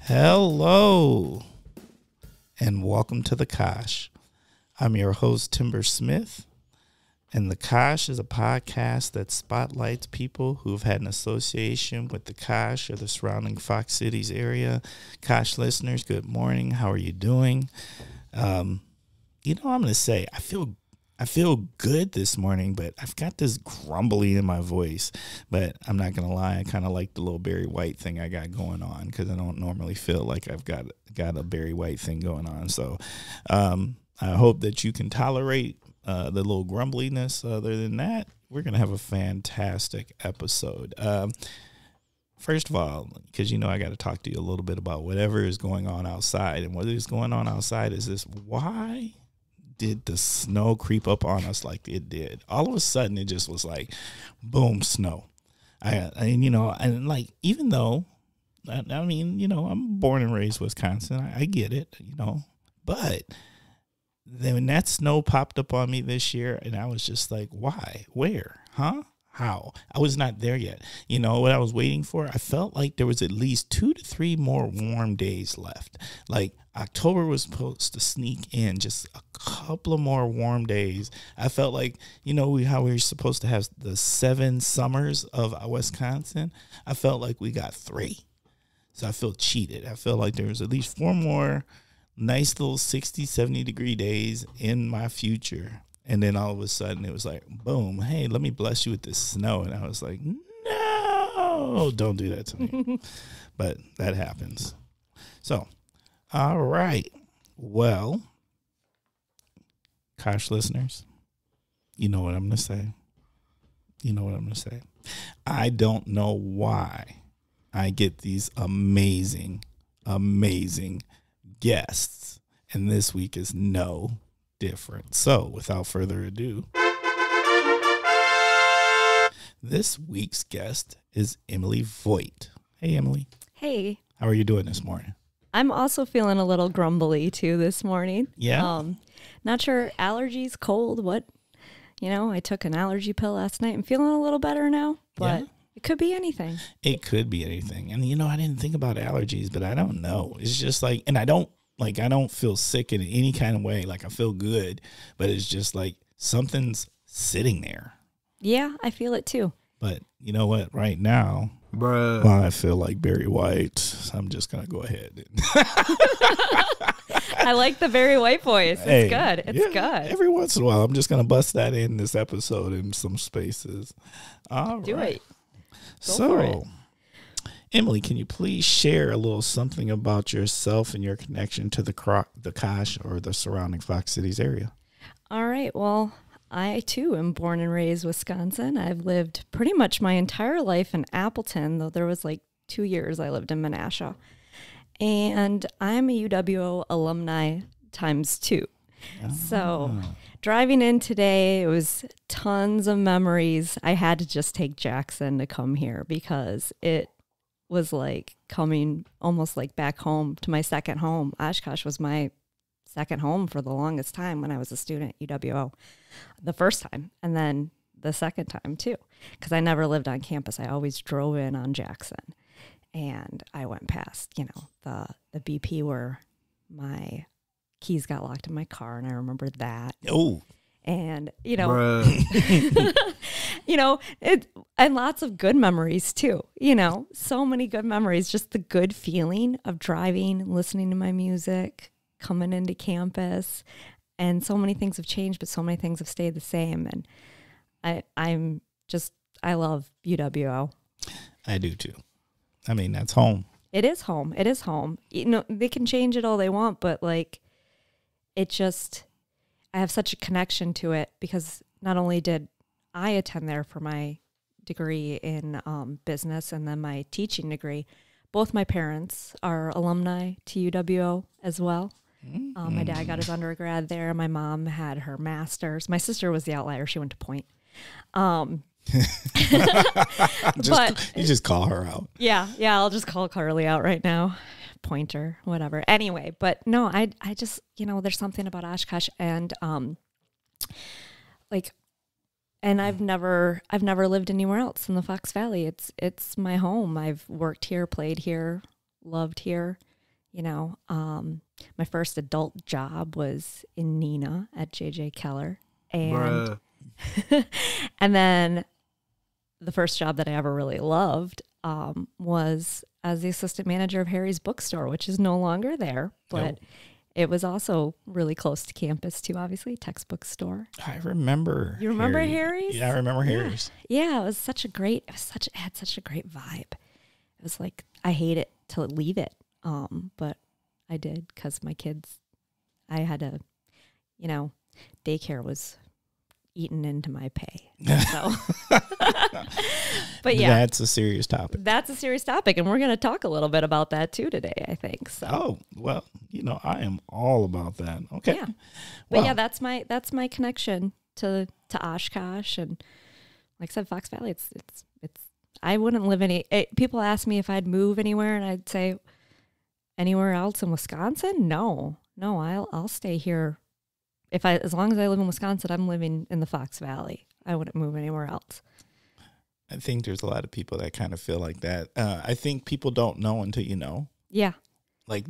Hello, and welcome to The Kosh. I'm your host, Timber Smith, and The Kosh is a podcast that spotlights people who've had an association with the Kosh or the surrounding Fox Cities area. Kosh listeners, good morning. How are you doing? I'm going to say I feel good this morning, but I've got this grumbly in my voice. But I'm not going to lie, I kind of like the little Barry White thing I got going on because I don't normally feel like I've got a Barry White thing going on. So I hope that you can tolerate the little grumbliness. Other than that, we're going to have a fantastic episode. First of all, because I got to talk to you a little bit about whatever is going on outside. And what is going on outside is this: why did the snow creep up on us like it did? All of a sudden, it just was like, boom, snow. Even though, I'm born and raised Wisconsin, I get it, but then when that snow popped up on me this year, and I was just like, why, where, huh? How? I was not there yet. What I was waiting for? I felt like there was at least 2 to 3 more warm days left. Like October was supposed to sneak in just a couple of more warm days. I felt like, how we were supposed to have the 7 summers of Wisconsin. I felt like we got 3. So I feel cheated. I felt like there was at least 4 more nice little 60, 70 degree days in my future. And then all of a sudden it was like, boom, hey, let me bless you with this snow. And I was like, no, don't do that to me. But that happens. So, all right. Well, Kosh listeners, you know what I'm going to say. I don't know why I get these amazing, amazing guests. And this week is no different. So, without further ado, this week's guest is Emily Voight. Hey, Emily. Hey. How are you doing this morning? I'm also feeling a little grumbly, too, this morning. Yeah? Not sure. Allergies, cold, what? I took an allergy pill last night. I'm feeling a little better now, but it could be anything. It could be anything. And, I didn't think about allergies, but I don't know. It's just like, and I don't feel sick in any kind of way. Like I feel good, but it's just like something's sitting there. Yeah, I feel it too. But you know what? Right now, I feel like Barry White. So I'm just going to go ahead. I like the Barry White voice. It's good. It's good. Every once in a while, I'm just going to bust that in this episode in some spaces. All right. Do it. Go for it. Emily, can you please share a little something about yourself and your connection to the Kosh or the surrounding Fox Cities area? All right. Well, I, too, am born and raised Wisconsin. I've lived pretty much my entire life in Appleton, though there was like 2 years I lived in Menasha. And I'm a UWO alumni times 2. So driving in today, it was tons of memories. I had to just take Jackson to come here because it was like coming almost like back home to my second home. Oshkosh was my second home for the longest time when I was a student at UWO. The first time and then the second time too, because I never lived on campus. I always drove in on Jackson, and I went past, the BP where my keys got locked in my car, and I remember that. Oh. And, and lots of good memories too, so many good memories, just the good feeling of driving, listening to my music, coming into campus, and so many things have changed, but so many things have stayed the same. And I love UWO. I do too. I mean, that's home. It is home. It is home. They can change it all they want, but I have such a connection to it because not only did I attend there for my degree in business and then my teaching degree, both my parents are alumni to UWO as well. My dad got his undergrad there. My mom had her master's. My sister was the outlier. She went to Point. You just call her out. Yeah. I'll just call Carly out right now. Pointer, whatever. Anyway, but no, I just, there's something about Oshkosh and and I've never lived anywhere else in the Fox Valley. It's my home. I've worked here, played here, loved here. My first adult job was in Neenah at J.J. Keller. And, and then the first job that I ever really loved was as the assistant manager of Harry's Bookstore, which is no longer there, but it was also really close to campus too, obviously, textbook store. I remember. You remember Harry's? Yeah, I remember Harry's. Yeah, it was it had such a great vibe. It was like, I hate it to leave it. But I did because my kids, I had to, daycare was eaten into my pay. So, but yeah, that's a serious topic. That's a serious topic, and we're going to talk a little bit about that too today, I think. So. Oh, well, I am all about that. Okay. Yeah. But yeah, that's my connection to Oshkosh, and like I said, Fox Valley. It's. I wouldn't live people ask me if I'd move anywhere, and I'd say anywhere else in Wisconsin. No, I'll stay here. As long as I live in Wisconsin, I'm living in the Fox Valley. I wouldn't move anywhere else. I think there's a lot of people that kind of feel like that. I think people don't know until you know. Yeah. I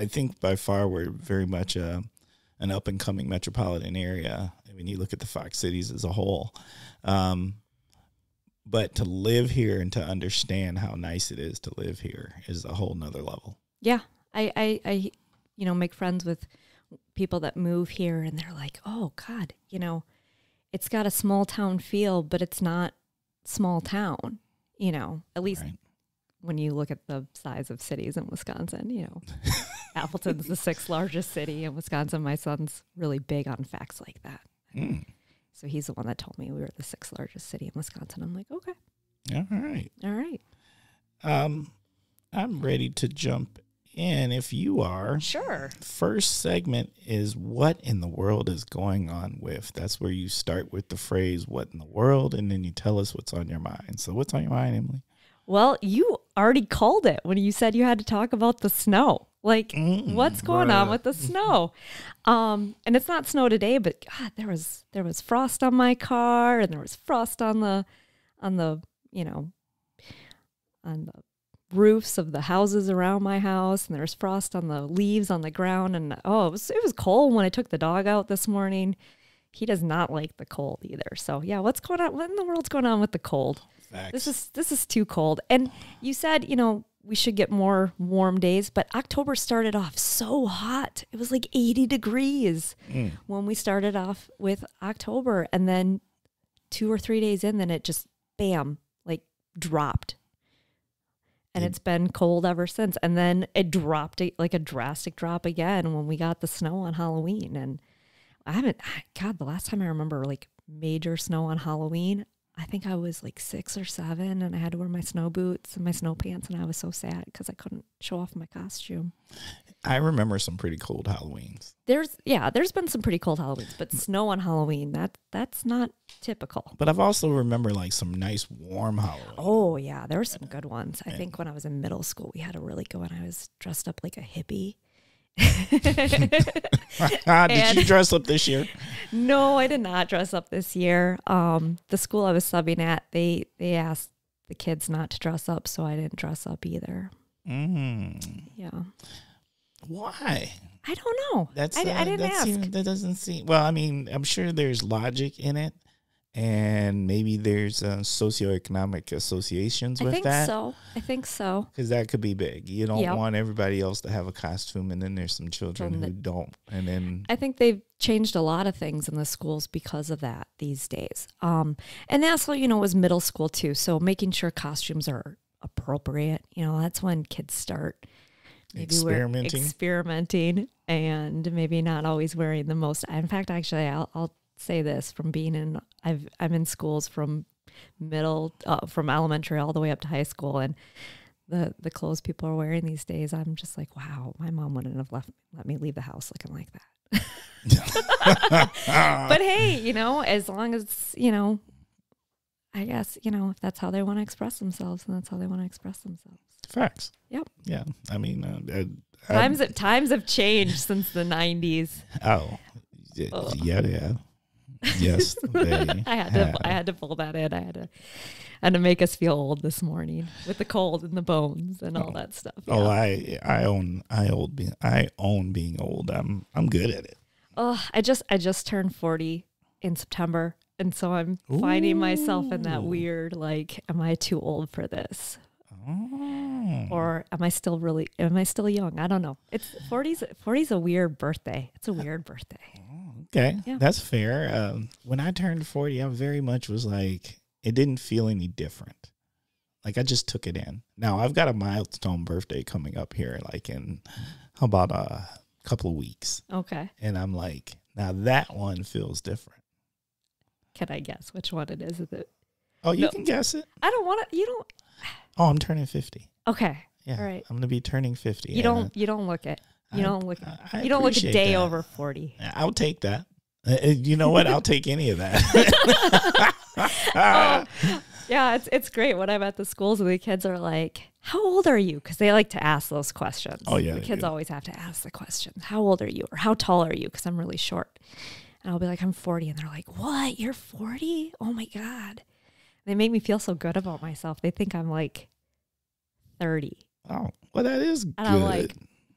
think by far we're very much an up and coming metropolitan area. I mean, you look at the Fox cities as a whole. But to live here and to understand how nice it is to live here is a whole nother level. Yeah. I make friends with people that move here, and they're like, oh God, it's got a small town feel, but it's not small town, at least right. When you look at the size of cities in Wisconsin, Appleton's the 6th largest city in Wisconsin. My son's really big on facts like that. So he's the one that told me we were the 6th largest city in Wisconsin. I'm like, okay. All right. I'm ready to jump in if you are. Sure. First segment is what in the world is going on with. That's where you start with the phrase, what in the world, and then you tell us what's on your mind. So what's on your mind, Emily? Well, you already called it when you said you had to talk about the snow. Like, what's going on with the snow? And it's not snow today, but God, there was frost on my car, and there was frost on the roofs of the houses around my house, and there was frost on the leaves on the ground. And it was cold when I took the dog out this morning. He does not like the cold either. So yeah, what's going on? What in the world's going on with the cold? Facts. This is too cold. And you said, we should get more warm days, but October started off so hot. It was like 80 degrees when we started off with October. And then 2 or 3 days in, then it just, bam, like dropped. And it's been cold ever since. And then it dropped like a drastic drop again when we got the snow on Halloween. And the last time I remember like major snow on Halloween, I think I was like 6 or 7, and I had to wear my snow boots and my snow pants, and I was so sad because I couldn't show off my costume. I remember some pretty cold Halloweens. There's been some pretty cold Halloweens, but snow on Halloween, that's not typical. But I've also remember like some nice warm Halloween. Oh yeah, there were some good ones. I think when I was in middle school, we had a really good one. I was dressed up like a hippie. Did you dress up this year? No, I did not dress up this year. The school I was subbing at, they asked the kids not to dress up, so I didn't dress up either. Yeah. Why? I don't know. I didn't ask. That doesn't seem. Well, I mean, I'm sure there's logic in it, and maybe there's socioeconomic associations with that. I think so. Because that could be big. You don't want everybody else to have a costume, and then there's some children who don't. And then I think they've changed a lot of things in the schools because of that these days. And also, it was middle school too. So making sure costumes are appropriate. That's when kids start maybe experimenting and maybe not always wearing the most. In fact, actually, I'll say this from being in, I'm in schools from from elementary all the way up to high school, and the clothes people are wearing these days, I'm just like, wow, my mom wouldn't have let me leave the house looking like that. But hey, as long as, I guess, if that's how they want to express themselves, then that's how they want to express themselves. Facts. Yep. Yeah. I mean, times have changed since the 90s. Oh, yeah. Yes, they I had to pull that in. I had to make us feel old this morning with the cold and the bones and all that stuff. Yeah. Oh, I own being old. I'm good at it. Oh, I just turned 40 in September, and so I'm finding myself in that weird, like, am I too old for this? Oh. Or am I still young? I don't know. It's 40's a weird birthday. It's a weird birthday. Okay. Yeah. That's fair. When I turned 40, I very much was like, it didn't feel any different. Like, I just took it in. Now, I've got a milestone birthday coming up here, like in, how about a couple of weeks? Okay. And I'm like, now that one feels different. Can I guess which one it is? Is it? Oh, you can guess it. I don't want to. You don't. Oh, I'm turning 50. Okay. Yeah. All right. I'm going to be turning 50. You don't look it. You don't look a day over 40. I'll take that. You know what? I'll take any of that. Yeah, it's great when I'm at the schools and the kids are like, how old are you? Because they like to ask those questions. Oh, yeah. The kids always have to ask the question. How old are you? Or how tall are you? Because I'm really short. And I'll be like, I'm 40. And they're like, what? You're 40? Oh, my God. They make me feel so good about myself. They think I'm like 30. Oh, well, that is And good. I'm like,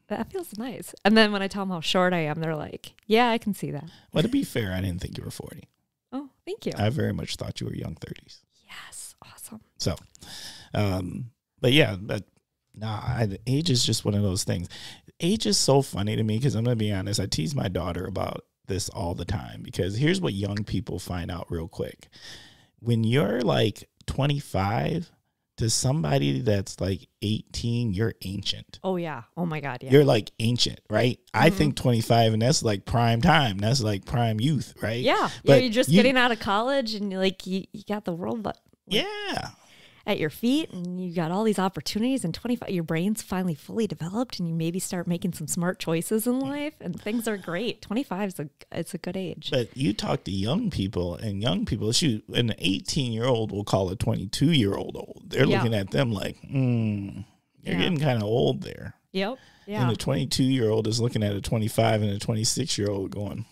that feels nice. And then when I tell them how short I am, they're like, yeah, I can see that. Well, to be fair, I didn't think you were 40. Oh, thank you. I very much thought you were young 30s. Yes. Awesome. So, but yeah, age is just one of those things. Age is so funny to me because I'm going to be honest. I tease my daughter about this all the time because here's what young people find out real quick. When you're like 25 to somebody that's like 18, you're ancient. Oh, yeah. Oh, my God. Yeah. You're like ancient, right? Mm-hmm. I think 25 and that's like prime time. That's like prime youth, right? Yeah. But you're just getting out of college and you're like, you got the world at your feet and you got all these opportunities, and 25, your brain's finally fully developed and you maybe start making some smart choices in life and things are great. 25 it's a good age. But you talk to young people and shoot, an 18-year-old will call a 22-year-old old. They're looking at them like, you're getting kind of old there. Yep. Yeah. And the 22-year-old is looking at a 25 and a 26-year-old going,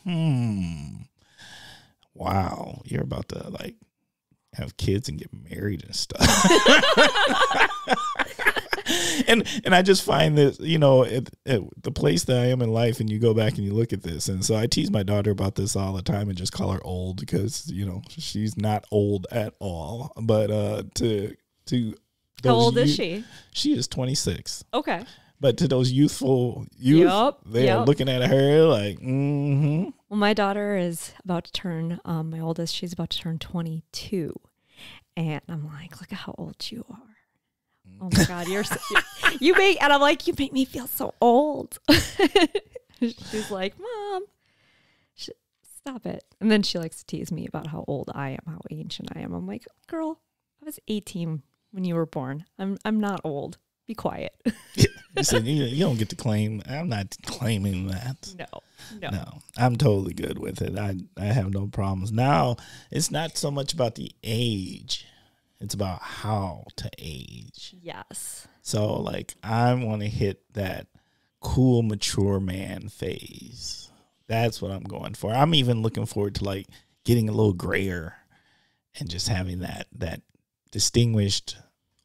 wow, you're about to like have kids and get married and stuff. and I just find that, the place that I am in life, and you go back and you look at this. And so I tease my daughter about this all the time and just call her old because, she's not old at all. But how old is she? She is 26. Okay. But to those youthful youth, they're looking at her like, mm-hmm. Well, my daughter is about to turn, my oldest, she's about to turn 22. And I'm like, look at how old you are. Oh, my God. And I'm like, you make me feel so old. She's like, Mom, stop it. And then she likes to tease me about how old I am, how ancient I am. I'm like, girl, I was 18 when you were born. I'm not old. Be quiet. Listen, you don't get to claim. I'm not claiming that. No. I'm totally good with it. I have no problems. Now, it's not so much about the age. It's about how to age. Yes. So, like, I want to hit that cool, mature man phase. That's what I'm going for. I'm even looking forward to, like, getting a little grayer and just having that distinguished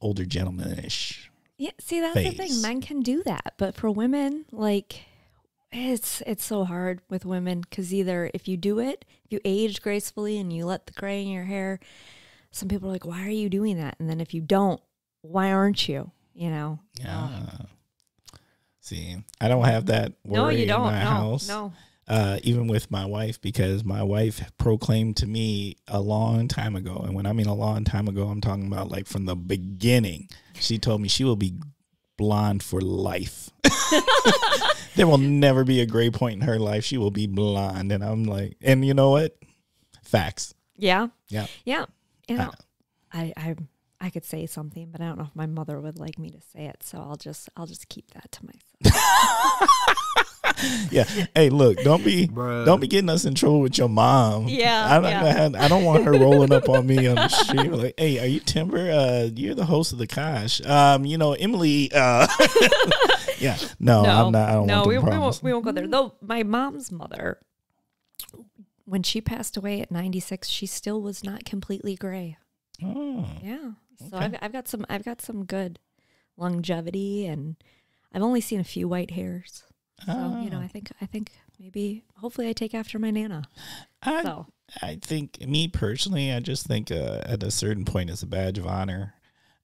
older gentleman-ish. Yeah, see, that's the thing. Men can do that. But for women, like, it's so hard with women because either if you do it, if you age gracefully and you let the gray in your hair, some people are like, why are you doing that? And then if you don't, why aren't you? Yeah. See, I don't have that worry in my house. No. Even with my wife, because my wife proclaimed to me a long time ago, and when I mean a long time ago, I'm talking about like from the beginning. She told me she will be blonde for life. There will never be a gray point in her life. She will be blonde. And I'm like, and you know what? Facts. Yeah. Yeah. Yeah. I could say something, but I don't know if my mother would like me to say it. So I'll just keep that to myself. Yeah. Hey, look, don't be getting us in trouble with your mom. Yeah. I don't want her rolling up on me on the street like, hey, are you Timber? You're the host of the Kosh. Emily. Yeah. No, I'm not. I don't want them problems. We won't go there. Though my mom's mother, when she passed away at 96, she still was not completely gray. Oh, Yeah. So okay. I've got some good longevity, and I've only seen a few white hairs. So, Oh. I think maybe hopefully I take after my Nana. I think, me personally, I just think at a certain point it's a badge of honor.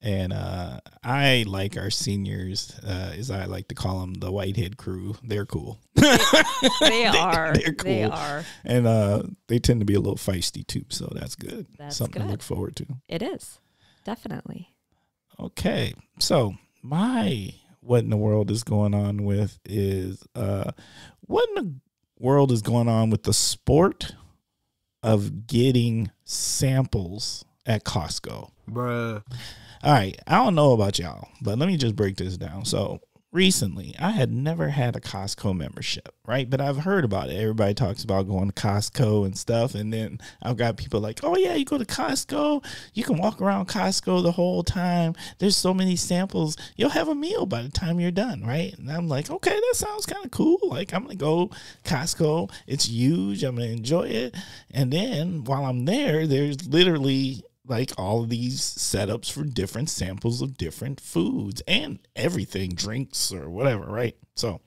And I like our seniors, as I like to call them, the Whitehead crew. They're cool. They are. They're cool. They are. And they tend to be a little feisty too, so that's good. That's something good. to look forward to. It is. Definitely. Okay, so what in the world is going on with is what in the world is going on with the sport of getting samples at Costco? Bruh. All right, I don't know about y'all, but let me just break this down. So recently, I had never had a Costco membership, right? But I've heard about it. Everybody talks about going to Costco and stuff. And then I've got people like, oh, yeah, you go to Costco. You can walk around Costco the whole time. There's so many samples. You'll have a meal by the time you're done, right? And I'm like, okay, that sounds kind of cool. Like, I'm going to go Costco. It's huge. I'm going to enjoy it. And then while I'm there, there's literally like all of these setups for different samples of different foods and everything, drinks or whatever, right? So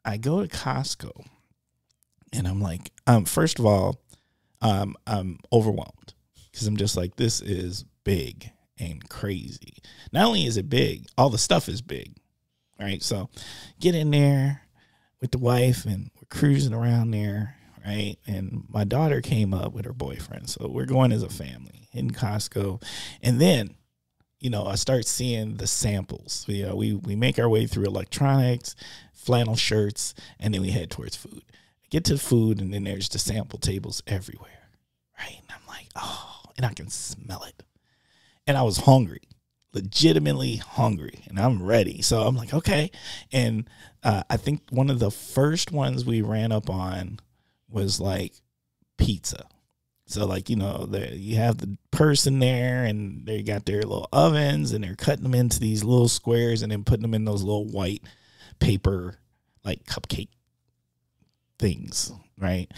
I go to Costco and I'm like, first of all, I'm overwhelmed because I'm just like, this is big and crazy. Not only is it big, all the stuff is big, right? So get in there with the wife and we're cruising around there. Right. And my daughter came up with her boyfriend. So we're going as a family in Costco. And then, I start seeing the samples. We make our way through electronics, flannel shirts, and then we head towards food. I get to food, and then there's the sample tables everywhere. Right. And I'm like, oh, and I can smell it. And I was hungry, legitimately hungry, and I'm ready. So I'm like, okay. And I think one of the first ones we ran up on was like pizza. So like, you have the person there and they got their little ovens and they're cutting them into these little squares and then putting them in those little white paper, like cupcake things. Right.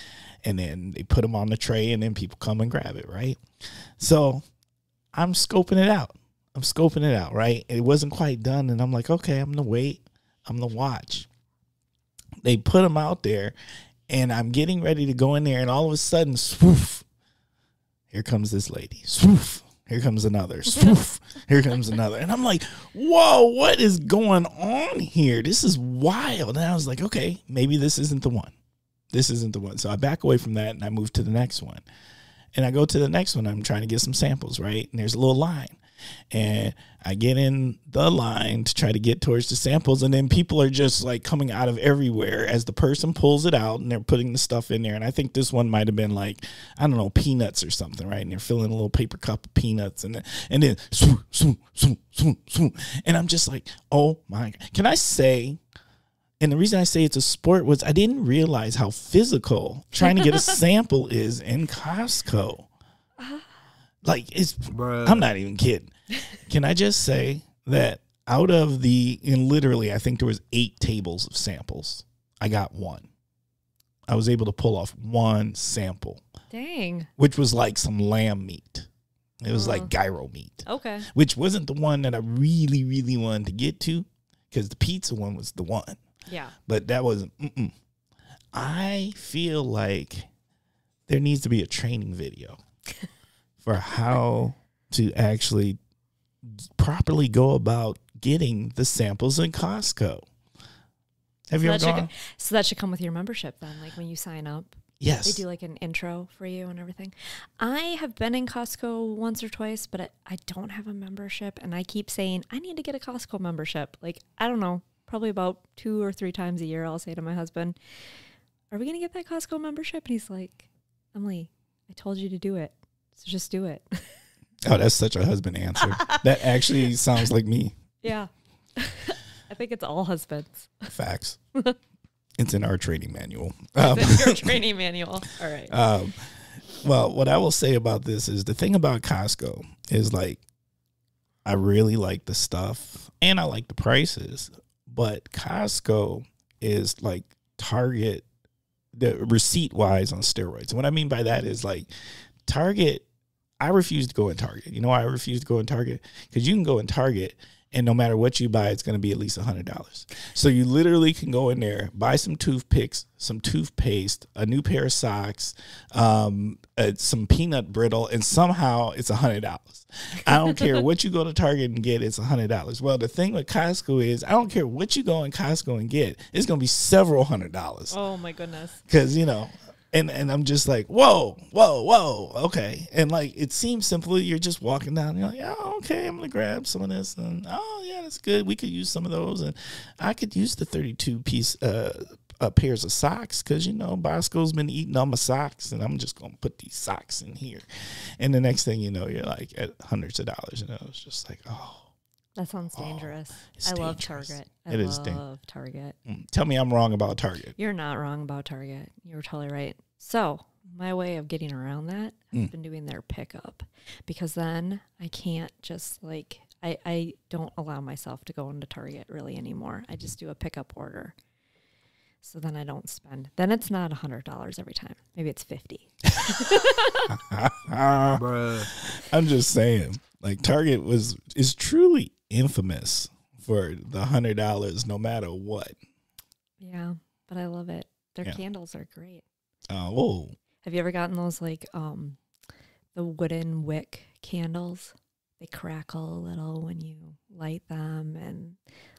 And then they put them on the tray and then people come and grab it. Right. So I'm scoping it out. Right. It wasn't quite done. And I'm like, okay, I'm going to wait. I'm going to watch. They put them out there. And I'm getting ready to go in there, and all of a sudden, swoof, here comes this lady. Swoof, here comes another. Swoof, here comes another. And I'm like, whoa, what is going on here? This is wild. And I was like, okay, maybe this isn't the one. So I back away from that, and I move to the next one. And I go to the next one. I'm trying to get some samples, right? And there's a little line. And I get in the line to try to get towards the samples. And then people are just like coming out of everywhere as the person pulls it out and they're putting the stuff in there. And I think this one might have been like, I don't know, peanuts or something, right? And they're filling a little paper cup of peanuts. And then swoop, swoop, swoop, swoop, swoop. And I'm just like, oh my God. Can I say, and the reason I say it's a sport was I didn't realize how physical trying to get a sample is in Costco. Like, Bruh. I'm not even kidding. Can I just say that out of literally, I think there was 8 tables of samples. I got one. I was able to pull off one sample. Dang. Which was like some lamb meat. It was like gyro meat. Okay. Which wasn't the one that I really, really wanted to get to because the pizza one was the one. Yeah. But that wasn't. I feel like there needs to be a training video for how to actually properly go about getting the samples in Costco. Have you ever gone? So that should come with your membership then, like when you sign up. Yes. They do like an intro for you and everything. I have been in Costco once or twice, but I don't have a membership. And I keep saying, I need to get a Costco membership. Like, I don't know, probably about 2 or 3 times a year, I'll say to my husband, are we going to get that Costco membership? And he's like, Emily, I told you to do it. So just do it. Oh, that's such a husband answer. That actually sounds like me. Yeah. I think it's all husbands. Facts. It's in our training manual. It's in your training manual. All right. Well, what I will say about this is the thing about Costco is like, I really like the stuff and I like the prices, but Costco is like Target the receipt wise on steroids. And what I mean by that is like Target. I refuse to go in Target. You know why I refuse to go in Target? Because you can go in Target and no matter what you buy, it's going to be at least $100. So you literally can go in there, buy some toothpicks, some toothpaste, a new pair of socks, some peanut brittle, and somehow it's $100. I don't care what you go to Target and get, it's $100. Well, the thing with Costco is I don't care what you go in Costco and get, it's going to be several $100. Oh, my goodness. Because, you know, and I'm just like, whoa, okay. And like, it seems simple. You're just walking down. You're like, oh, okay, I'm going to grab some of this. And, oh, yeah, that's good. We could use some of those. And I could use the 32-piece pairs of socks because, you know, Bosco's been eating all my socks. And I'm just going to put these socks in here. And the next thing you know, you're like at hundreds of dollars. And it's just like, oh. That sounds dangerous. I dangerous. love Target. I love Target. Tell me I'm wrong about Target. You're not wrong about Target. You're totally right. So my way of getting around that, I've been doing their pickup because then I can't just like, I don't allow myself to go into Target really anymore. I just do a pickup order. So then I don't spend. Then it's not $100 every time. Maybe it's $50. I'm just saying, like Target is truly infamous for the $100 no matter what. Yeah, but I love it. Their candles are great. Oh. Have you ever gotten those like the wooden wick candles? They crackle a little when you light them and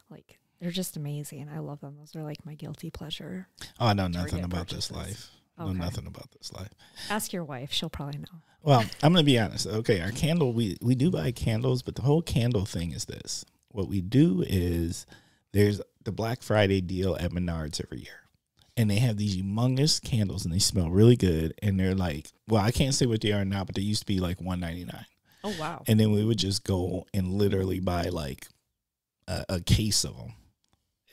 like they're just amazing. I love them. Those are like my guilty pleasure. Oh, I know nothing about this life. Okay. Know nothing about this life. Ask your wife. She'll probably know. Well, I'm going to be honest. Okay, our candle, we do buy candles, but the whole candle thing is this. What we do is there's the Black Friday deal at Menards every year. And they have these humongous candles, and they smell really good. And they're like, well, I can't say what they are now, but they used to be like $1.99. Oh, wow. And then we would just go and literally buy like a case of them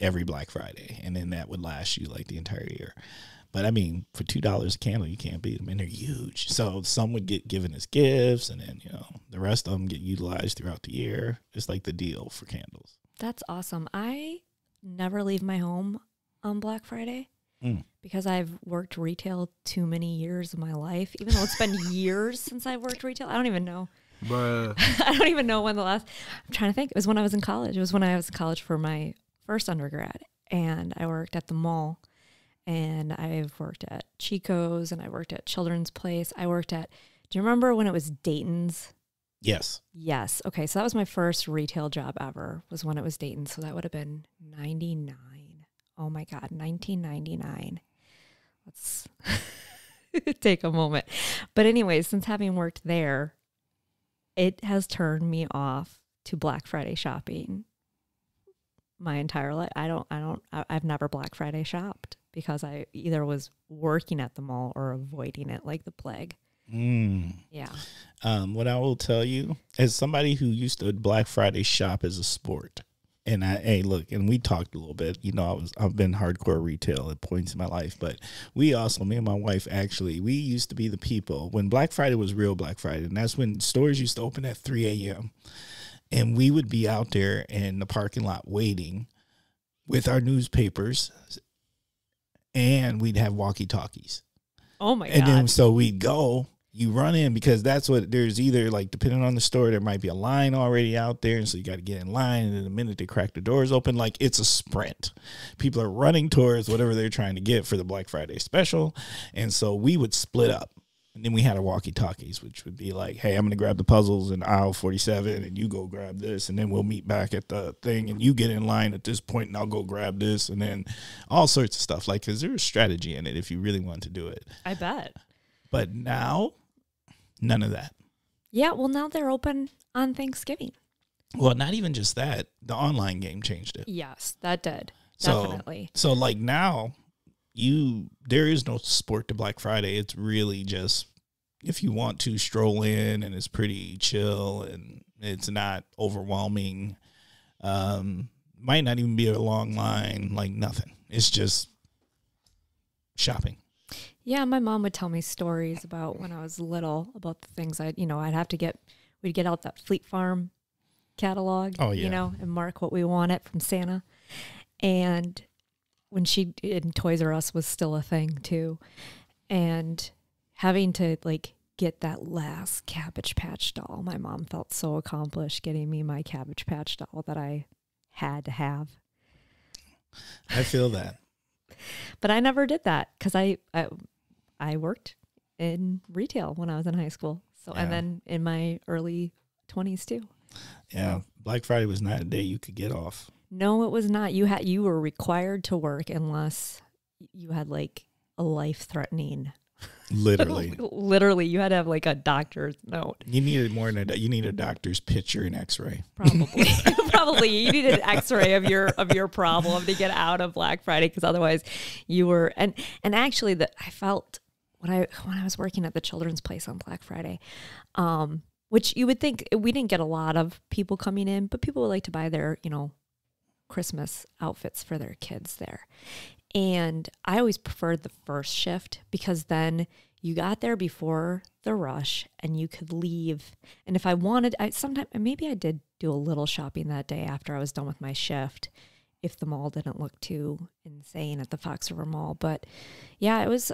every Black Friday. And then that would last you like the entire year. But I mean, for $2 a candle, you can't beat them, and they're huge. So some would get given as gifts, and then, you know, the rest of them get utilized throughout the year. It's like the deal for candles. That's awesome. I never leave my home on Black Friday because I've worked retail too many years of my life. Even though it's been years since I've worked retail, I don't even know. Bruh. I don't even know when the last. I'm trying to think. It was when I was in college. It was when I was in college for my first undergrad, and I worked at the mall. And I've worked at Chico's, and I worked at Children's Place. I worked at, do you remember when it was Dayton's? Yes. Yes. Okay, so that was my first retail job ever, was when it was Dayton's. So that would have been 99. Oh, my God, 1999. Let's take a moment. But anyways, since having worked there, it has turned me off to Black Friday shopping my entire life. I've never Black Friday shopped because I either was working at the mall or avoiding it like the plague. Yeah. What I will tell you, as somebody who used to Black Friday shop as a sport, and look, and we talked a little bit, you know, I've been hardcore retail at points in my life, but me and my wife, actually, we used to be the people when Black Friday was real Black Friday. And that's when stores used to open at 3 a.m. And we would be out there in the parking lot waiting with our newspapers, and we'd have walkie-talkies. Oh, my God. And then so we'd go, you run in, because that's what, there's either, like, depending on the store, there might be a line already out there, and so you got to get in line, and then the minute they crack the doors open, like, it's a sprint. People are running towards whatever they're trying to get for the Black Friday special, and so we would split up. And then we had our walkie-talkies, which would be like, hey, I'm going to grab the puzzles in aisle 47, and you go grab this, and then we'll meet back at the thing, and you get in line at this point, and I'll go grab this, and then all sorts of stuff. Like, because there's strategy in it if you really want to do it. I bet. But now, none of that. Yeah, well, now they're open on Thanksgiving. Well, not even just that. The online game changed it. Yes, that did. Definitely. So like now, there is no sport to Black Friday. It's really just if you want to stroll in, and it's pretty chill and it's not overwhelming. Might not even be a long line, like nothing. It's just shopping. Yeah, my mom would tell me stories about when I was little about the things we'd get out that Fleet Farm catalog, and mark what we wanted from Santa. And when she in Toys R Us was still a thing too, and having to like get that last Cabbage Patch doll. My mom felt so accomplished getting me my Cabbage Patch doll that I had to have. I feel that. But I never did that because I worked in retail when I was in high school. So and then in my early 20s too. Yeah, Black Friday was not a day you could get off. No, it was not. You were required to work unless you had like a life-threatening. Literally, you had to have like a doctor's note. You needed more than you need a doctor's picture and X-ray. Probably you needed an X-ray of your problem to get out of Black Friday, because otherwise you were and actually I felt when I was working at the children's place on Black Friday, which you would think we didn't get a lot of people coming in, but people would like to buy their Christmas outfits for their kids there. And I always preferred the first shift because then you got there before the rush and you could leave. And if I wanted, maybe I did do a little shopping that day after I was done with my shift, if the mall didn't look too insane at the Fox River Mall. But yeah, it was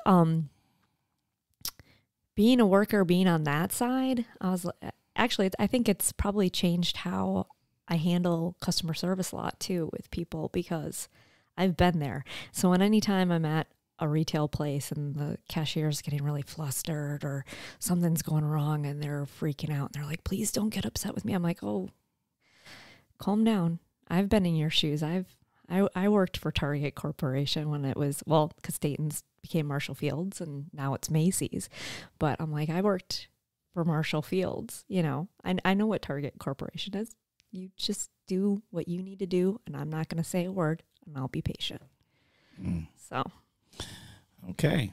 being a worker, being on that side. I think it's probably changed how I handle customer service a lot too with people, because I've been there. So anytime I'm at a retail place and the cashier's getting really flustered or something's going wrong and they're freaking out and they're like, please don't get upset with me. I'm like, oh, calm down. I've been in your shoes. I worked for Target Corporation when it was, because Dayton's became Marshall Fields and now it's Macy's. But I'm like, I worked for Marshall Fields. I know what Target Corporation is. You just do what you need to do, and I'm not going to say a word, and I'll be patient. So. Okay.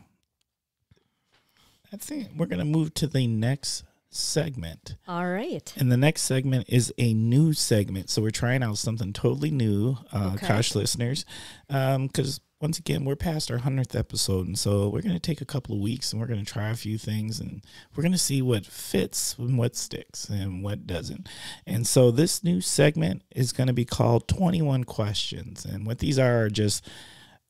I think we're going to move to the next segment. All right. And the next segment is a new segment. So we're trying out something totally new, Kosh listeners, because once again, we're past our 100th episode. And so we're going to take a couple of weeks and we're going to try a few things and we're going to see what fits and what sticks and what doesn't. And so this new segment is going to be called 21 Questions. And what these are just,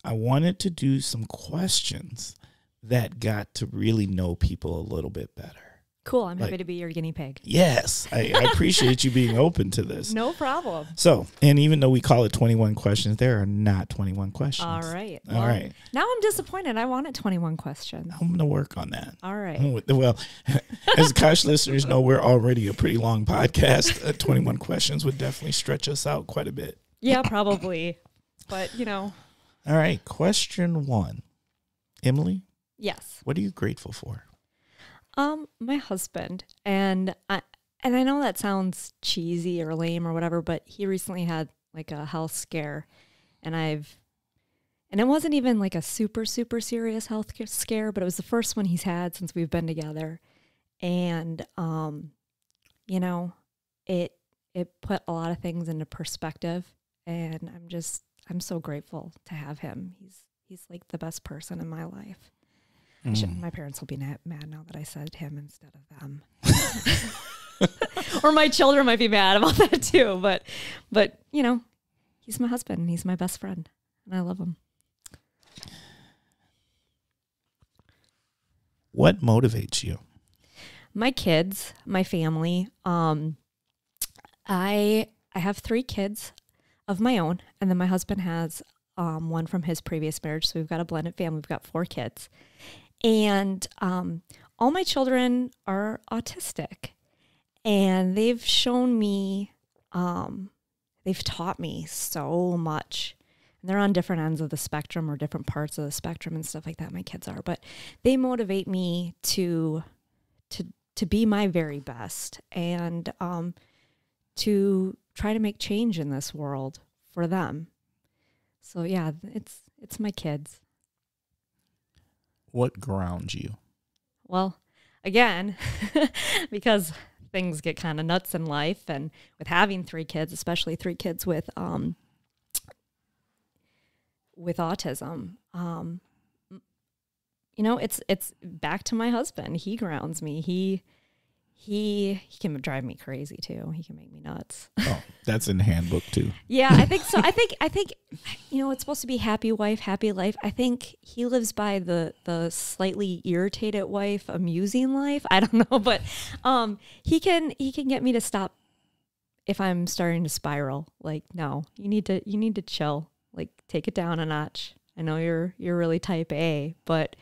I wanted to do some questions that got to really know people a little bit better. Cool. I'm happy to be your guinea pig. Yes. I appreciate you being open to this. No problem. So, and even though we call it 21 questions, there are not 21 questions. All right. All right. Now I'm disappointed. I wanted 21 questions. I'm going to work on that. All right. Well, as Kosh listeners know, we're already a pretty long podcast. 21 questions would definitely stretch us out quite a bit. Yeah, probably. But, All right. Question 1. Emily? Yes. What are you grateful for? My husband, and I know that sounds cheesy or lame or whatever, but he recently had like a health scare, and it wasn't even like a super, super serious health scare, but it was the first one he's had since we've been together. And, it put a lot of things into perspective, and I'm so grateful to have him. He's like the best person in my life. My parents will be mad now that I said him instead of them. Or my children might be mad about that too. But he's my husband and he's my best friend and I love him. What motivates you? My kids, my family. I have 3 kids of my own, and then my husband has one from his previous marriage. So we've got a blended family. We've got 4 kids. And all my children are autistic, and they've shown me, they've taught me so much. And they're on different ends of the spectrum or different parts of the spectrum and stuff like that. My kids are, but they motivate me to be my very best and to try to make change in this world for them. So yeah, it's my kids. What grounds you? Well, again, because things get kind of nuts in life, and with having 3 kids, especially 3 kids with autism, it's back to my husband. He grounds me. He can drive me crazy too. He can make me nuts. Oh, that's in the handbook too. Yeah, I think so. I think it's supposed to be happy wife, happy life. I think he lives by the slightly irritated wife, amusing life. I don't know, but he can get me to stop if I'm starting to spiral. Like, no, you need to chill. Like, take it down a notch. I know you're really type A, but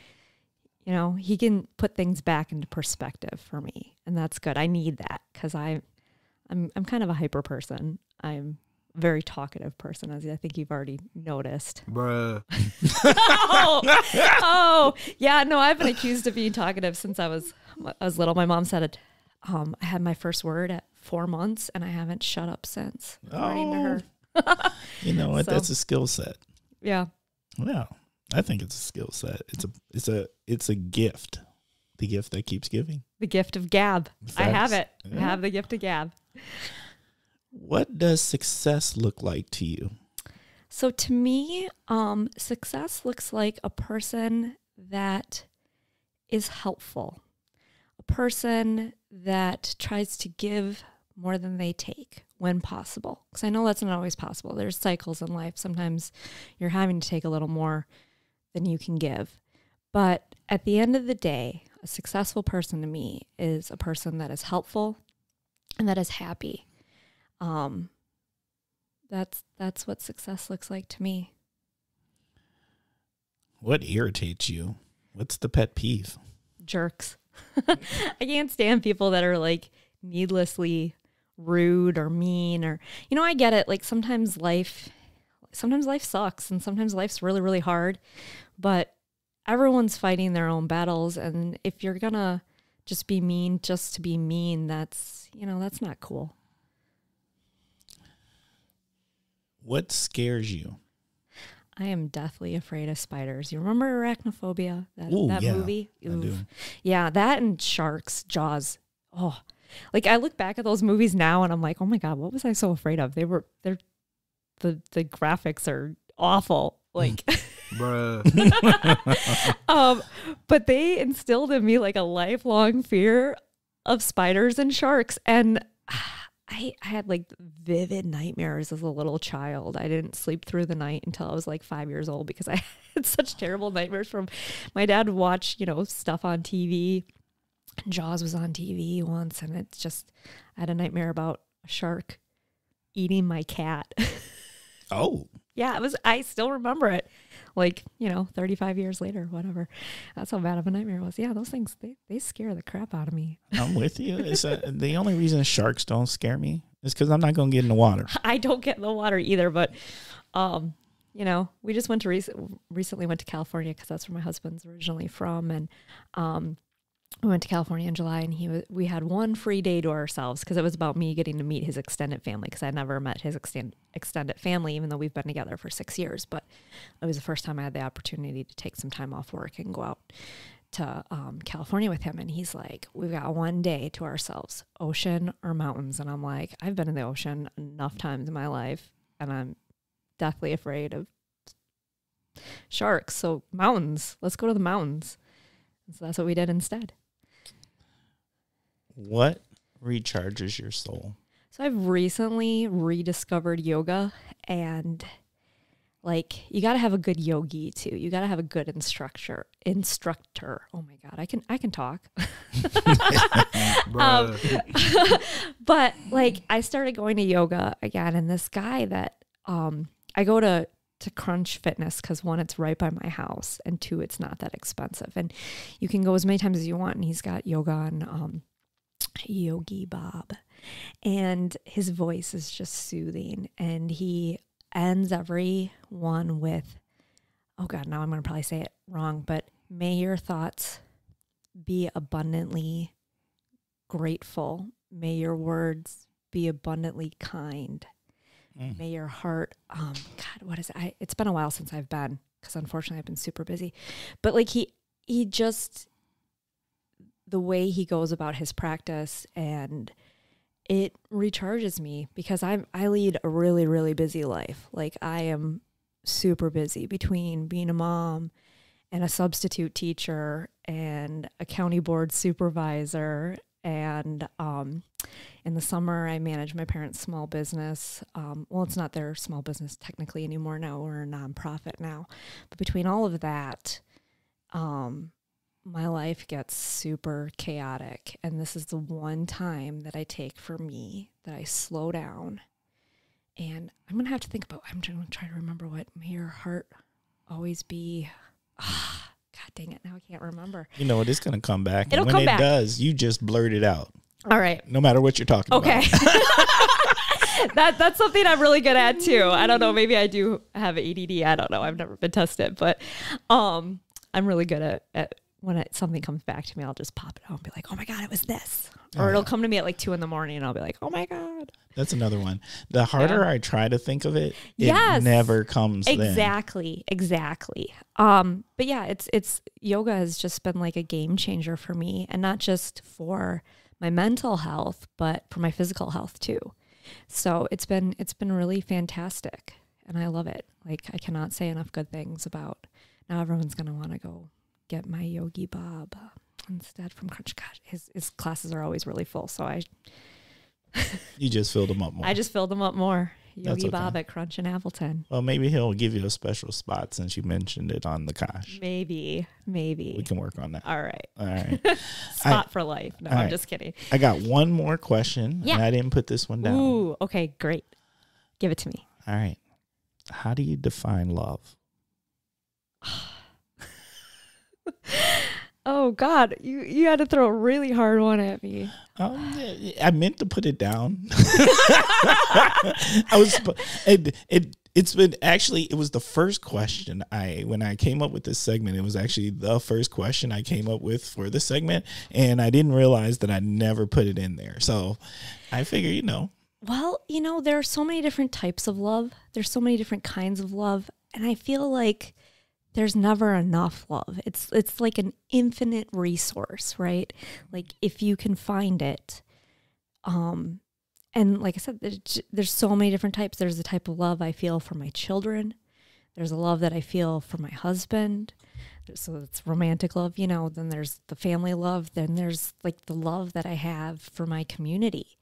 he can put things back into perspective for me, and that's good. I need that because I'm kind of a hyper person. I'm a very talkative person, as I think you've already noticed. Bruh. oh, yeah. No, I've been accused of being talkative since I was little. My mom said it. I had my first word at 4 months, and I haven't shut up since. According to her. You know what? That's a skill set. Yeah. Well, I think it's a skill set. It's a gift. The gift that keeps giving. The gift of gab. Facts. I have it. Yeah. I have the gift of gab. What does success look like to you? So to me, success looks like a person that is helpful, a person that tries to give more than they take when possible. Because I know that's not always possible. There's cycles in life. Sometimes you're having to take a little more than you can give. But at the end of the day, a successful person to me is a person that is helpful and that is happy. That's what success looks like to me. What irritates you? What's the pet peeve? Jerks. I can't stand people that are like needlessly rude or mean, or I get it. Like sometimes life sucks and sometimes life's really, really hard, but everyone's fighting their own battles. And if you're gonna just be mean just to be mean, that's not cool. What scares you? I am deathly afraid of spiders. You remember Arachnophobia? That yeah, movie? I do. Yeah, that and Sharks, Jaws. Oh, like I look back at those movies now and I'm like, oh my God, what was I so afraid of? The graphics are awful. Like, Bruh. but they instilled in me like a lifelong fear of spiders and sharks. And I had like vivid nightmares as a little child. I didn't sleep through the night until I was like 5 years old because I had such terrible nightmares from my dad would watch, stuff on TV. Jaws was on TV once, and it's just, I had a nightmare about a shark eating my cat. Oh. Yeah, I still remember it. Like, 35 years later, whatever. That's how bad of a nightmare it was. Yeah, those things, they scare the crap out of me. I'm with you. The only reason sharks don't scare me is because I'm not going to get in the water. I don't get in the water either, but, we just went to recently went to California because that's where my husband's originally from. And we went to California in July, and we had one free day to ourselves because it was about me getting to meet his extended family, because I never met his extended family, even though we've been together for 6 years. But it was the first time I had the opportunity to take some time off work and go out to California with him. And he's like, we've got one day to ourselves, ocean or mountains. And I'm like, I've been in the ocean enough times in my life, and I'm deathly afraid of sharks. So mountains, let's go to the mountains. And so that's what we did instead. What recharges your soul? So I've recently rediscovered yoga, and like, you got to have a good yogi too. You got to have a good instructor. Oh my God, I can talk. But like, I started going to yoga again, and this guy that I go to Crunch Fitness because, one, it's right by my house, and two, it's not that expensive, and you can go as many times as you want. And he's got yoga on Yogi Bob, and his voice is just soothing, and he ends every one with, oh God, now I'm going to probably say it wrong, but may your thoughts be abundantly grateful. May your words be abundantly kind. May your heart, God, what is it? It's been a while since I've been, because unfortunately I've been super busy. But like he just, the way he goes about his practice, and it recharges me, because I lead a really, really busy life. Like, I am super busy between being a mom and a substitute teacher and a county board supervisor And in the summer, I manage my parents' small business. Well, it's not their small business technically anymore now. We're a nonprofit now. But between all of that, my life gets super chaotic. And this is the one time that I take for me, that I slow down. And I'm going to have to think about, I'm going to try to remember what may your heart always be. God dang it. Now I can't remember. You know what? It's going to come back. It'll and come when back. it does, you just blurt it out. All right. No matter what you're talking about. Okay. That's something I'm really good at too. I don't know. Maybe I do have ADD. I don't know. I've never been tested, but I'm really good at when something comes back to me, I'll just pop it out and be like, oh my God, it was this. Or it'll come to me at like 2 a.m. and I'll be like, oh my God. That's another one. The harder I try to think of it, it Yes. never comes Exactly. But yeah, it's yoga has just been like a game changer for me, and not just for my mental health, but for my physical health too. So it's been really fantastic, and I love it. Like, I cannot say enough good things about. Now everyone's going to want to go get my Yogi Bob instead from Crunch. Gosh, his classes are always really full, so You just filled them up more. I just filled them up more. okay. Yogi Bob at Crunch in Appleton. Well, maybe he'll give you a special spot since you mentioned it on the Kosh. Maybe. We can work on that. All right. All right. Spot for life. No, I'm just kidding. I got one more question, and I didn't put this one down. Ooh, okay, great. Give it to me. All right. How do you define love? Oh God, you had to throw a really hard one at me. I meant to put it down. It was the first question when I came up with this segment. It was actually the first question I came up with for this segment, and I didn't realize that I never put it in there. So I figure, Well, there are so many different types of love. There's so many different kinds of love, and I feel like there's never enough love. It's like an infinite resource, right? Like, if you can find it. And like I said, there's so many different types. There's the type of love I feel for my children. There's a love that I feel for my husband. So it's romantic love, then there's the family love. Then there's like the love that I have for my community.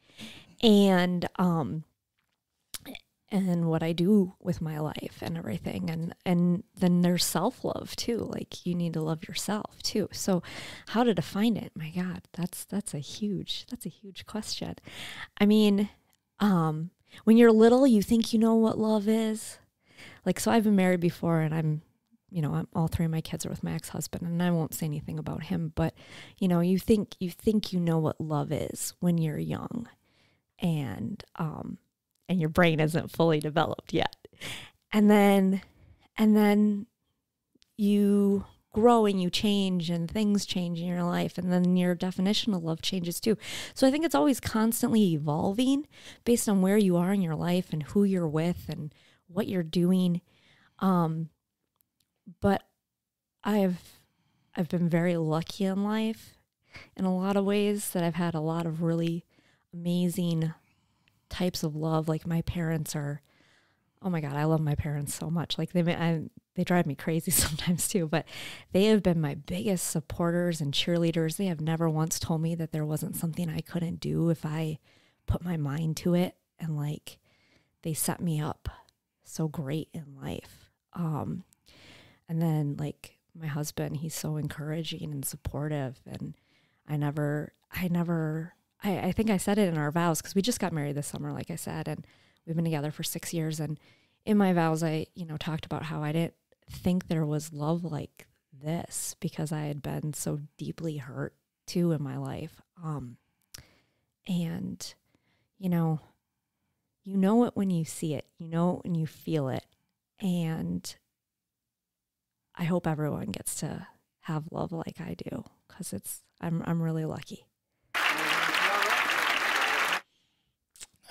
And what I do with my life and everything. And then there's self-love too. Like, you need to love yourself too. So how to define it? My God, that's a huge question. I mean, when you're little, you think you know what love is. Like, so I've been married before, and I'm all 3 of my kids are with my ex-husband, and I won't say anything about him, but you think you know what love is when you're young, and your brain isn't fully developed yet. And then you grow and you change, and things change in your life, and then your definition of love changes too. So I think it's always constantly evolving based on where you are in your life and who you're with and what you're doing. But I've been very lucky in life in a lot of ways, that I've had a lot of really amazing types of love. Like, my parents are, oh my God, I love my parents so much. Like, they drive me crazy sometimes too, but they have been my biggest supporters and cheerleaders. They have never once told me that there wasn't something I couldn't do if I put my mind to it. And like, they set me up so great in life. And then like my husband, he's so encouraging and supportive. And I think I said it in our vows, because we just got married this summer, like I said, and we've been together for 6 years. And in my vows, I, talked about how I didn't think there was love like this, because I had been so deeply hurt too in my life. And, you know it when you see it, when you feel it. And I hope everyone gets to have love like I do, because I'm really lucky.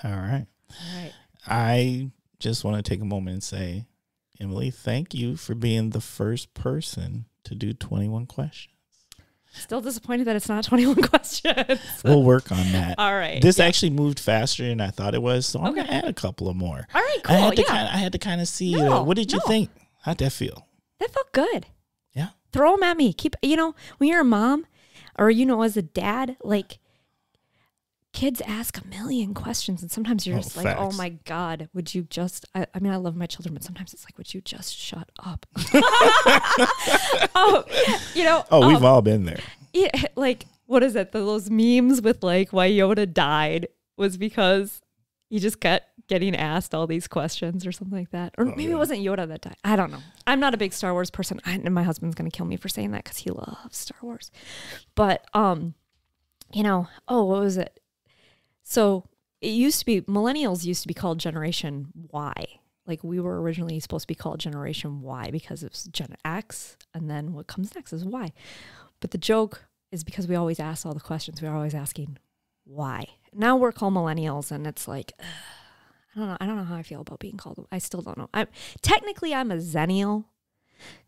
All right. I just want to take a moment and say, Emily, thank you for being the first person to do 21 questions. Still disappointed that it's not 21 questions. We'll work on that. All right. This actually moved faster than I thought it was, so I'm going to add a couple of more. All right, cool. I had to kind of see. What did you think? How'd that feel? That felt good. Yeah. Throw them at me. When you're a mom or, as a dad, like, kids ask a million questions, and sometimes you're just like, oh my God, would you just, I mean, I love my children, but sometimes it's like, would you just shut up? We've all been there. Yeah, like, what is it? Those memes with like why Yoda died was because he just kept getting asked all these questions or something like that. Or maybe it wasn't Yoda that died. I don't know. I'm not a big Star Wars person. And my husband's going to kill me for saying that because he loves Star Wars. But, what was it? So it used to be, millennials used to be called Generation Y. Like we were originally supposed to be called Generation Y because it's Gen X. And then what comes next is Y. But the joke is because we always ask all the questions. We're always asking why. Now we're called millennials, and it's like, I don't know. I don't know how I feel about being called. I still don't know. I'm a zennial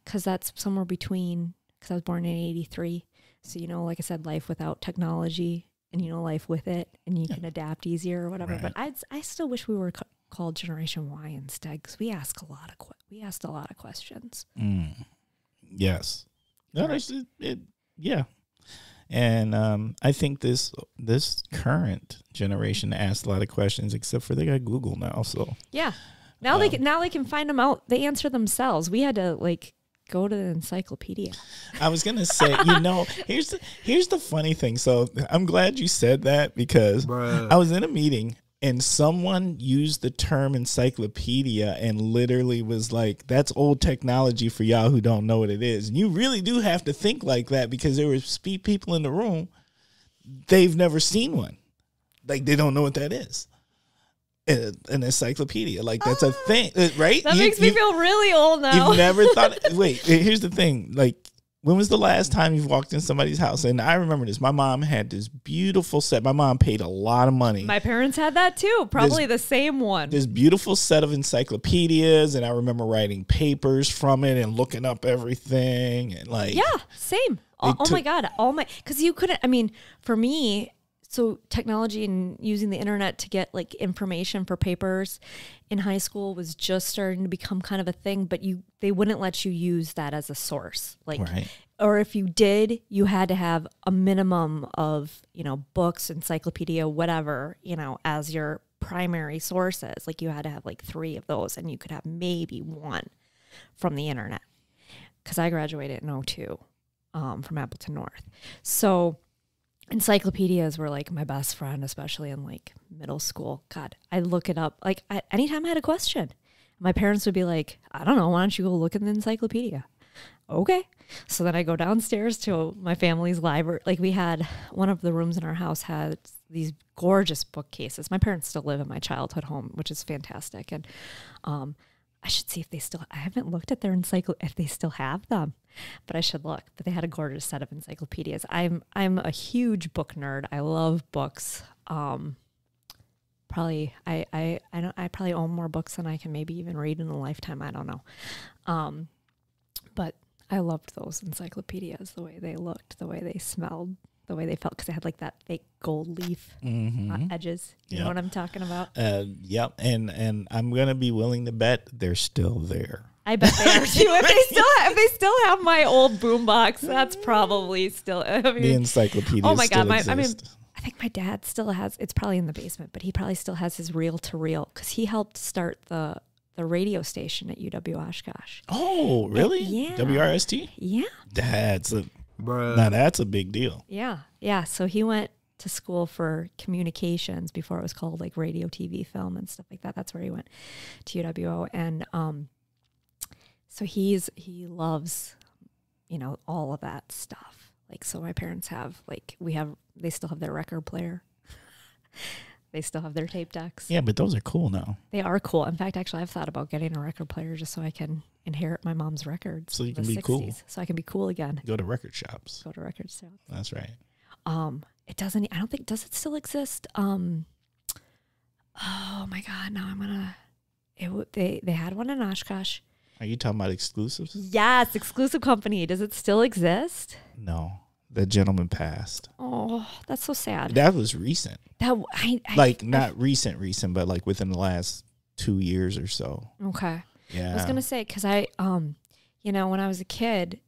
because that's somewhere between, because I was born in 83. So, like I said, life without technology and, life with it, and you can adapt easier or whatever. Right. But I still wish we were called Generation Y instead, because we asked a lot of questions. Yes. No, yeah. And I think this current generation asks a lot of questions, except for they got Google now. So yeah, now they can find them out. They answer themselves. We had to go to the encyclopedia. I was gonna say, here's the funny thing. So I'm glad you said that, because I was in a meeting and someone used the term encyclopedia and literally was like, that's old technology for y'all who don't know what it is. And you really do have to think like that, because there were people in the room, they've never seen one. Like, they don't know what that is. An encyclopedia. Like, that's a thing, right? That makes me feel really old now. You've never thought, wait, here's the thing. Like, when was the last time you've walked in somebody's house? And I remember this. My mom had this beautiful set. My mom paid a lot of money. My parents had that too. Probably the same one. This beautiful set of encyclopedias. And I remember writing papers from it and looking up everything. And yeah, same. My God. Because you couldn't, for me, so technology and using the internet to get information for papers in high school was just starting to become kind of a thing, but they wouldn't let you use that as a source. Right. Or if you did, you had to have a minimum of, books, encyclopedia, whatever, as your primary sources. Like you had to have 3 of those, and you could have maybe 1 from the internet. Because I graduated in 2002 from Appleton North. So encyclopedias were my best friend, especially in middle school. God, I'd look it up. Anytime I had a question, my parents would be like, I don't know, why don't you go look in the encyclopedia? Okay. So then I go downstairs to my family's library. We had one of the rooms in our house had these gorgeous bookcases. My parents still live in my childhood home, which is fantastic. And I should see if they still, I haven't looked at their if they still have them, but I should look. But they had a gorgeous set of encyclopedias. I'm a huge book nerd. I love books. Probably I probably own more books than I can maybe even read in a lifetime. I don't know. But I loved those encyclopedias, the way they looked, the way they smelled, the way they felt, because they had that fake gold leaf edges. You know what I'm talking about? Yep. And I'm going to be willing to bet they're still there. I bet they are too. If they still have my old boombox, that's probably still. The encyclopedia. Oh my God! I think my dad still has. It's probably in the basement, but he probably still has his reel-to-reel, because he helped start the radio station at UW Oshkosh. Oh, really? Yeah. WRST? Yeah. That's a big deal. Yeah. Yeah. So he went to school for communications before it was called radio, TV, film, and stuff like that. That's where he went, to UWO. And so he loves, all of that stuff. So my parents have, they still have their record player. They still have their tape decks. Yeah, but those are cool now. They are cool. In fact, actually, I've thought about getting a record player just so I can inherit my mom's records. So you can be 60s, cool. So I can be cool again. Go to record shops. That's right. It doesn't, I don't think, does it still exist? Oh my God, now I'm gonna, they had one in Oshkosh. Are you talking about exclusives? Yes, exclusive company. Does it still exist? No. That gentleman passed. Oh, that's so sad. That was recent. Not recent, but within the last 2 years or so. Okay. Yeah. I was going to say, because when I was a kid,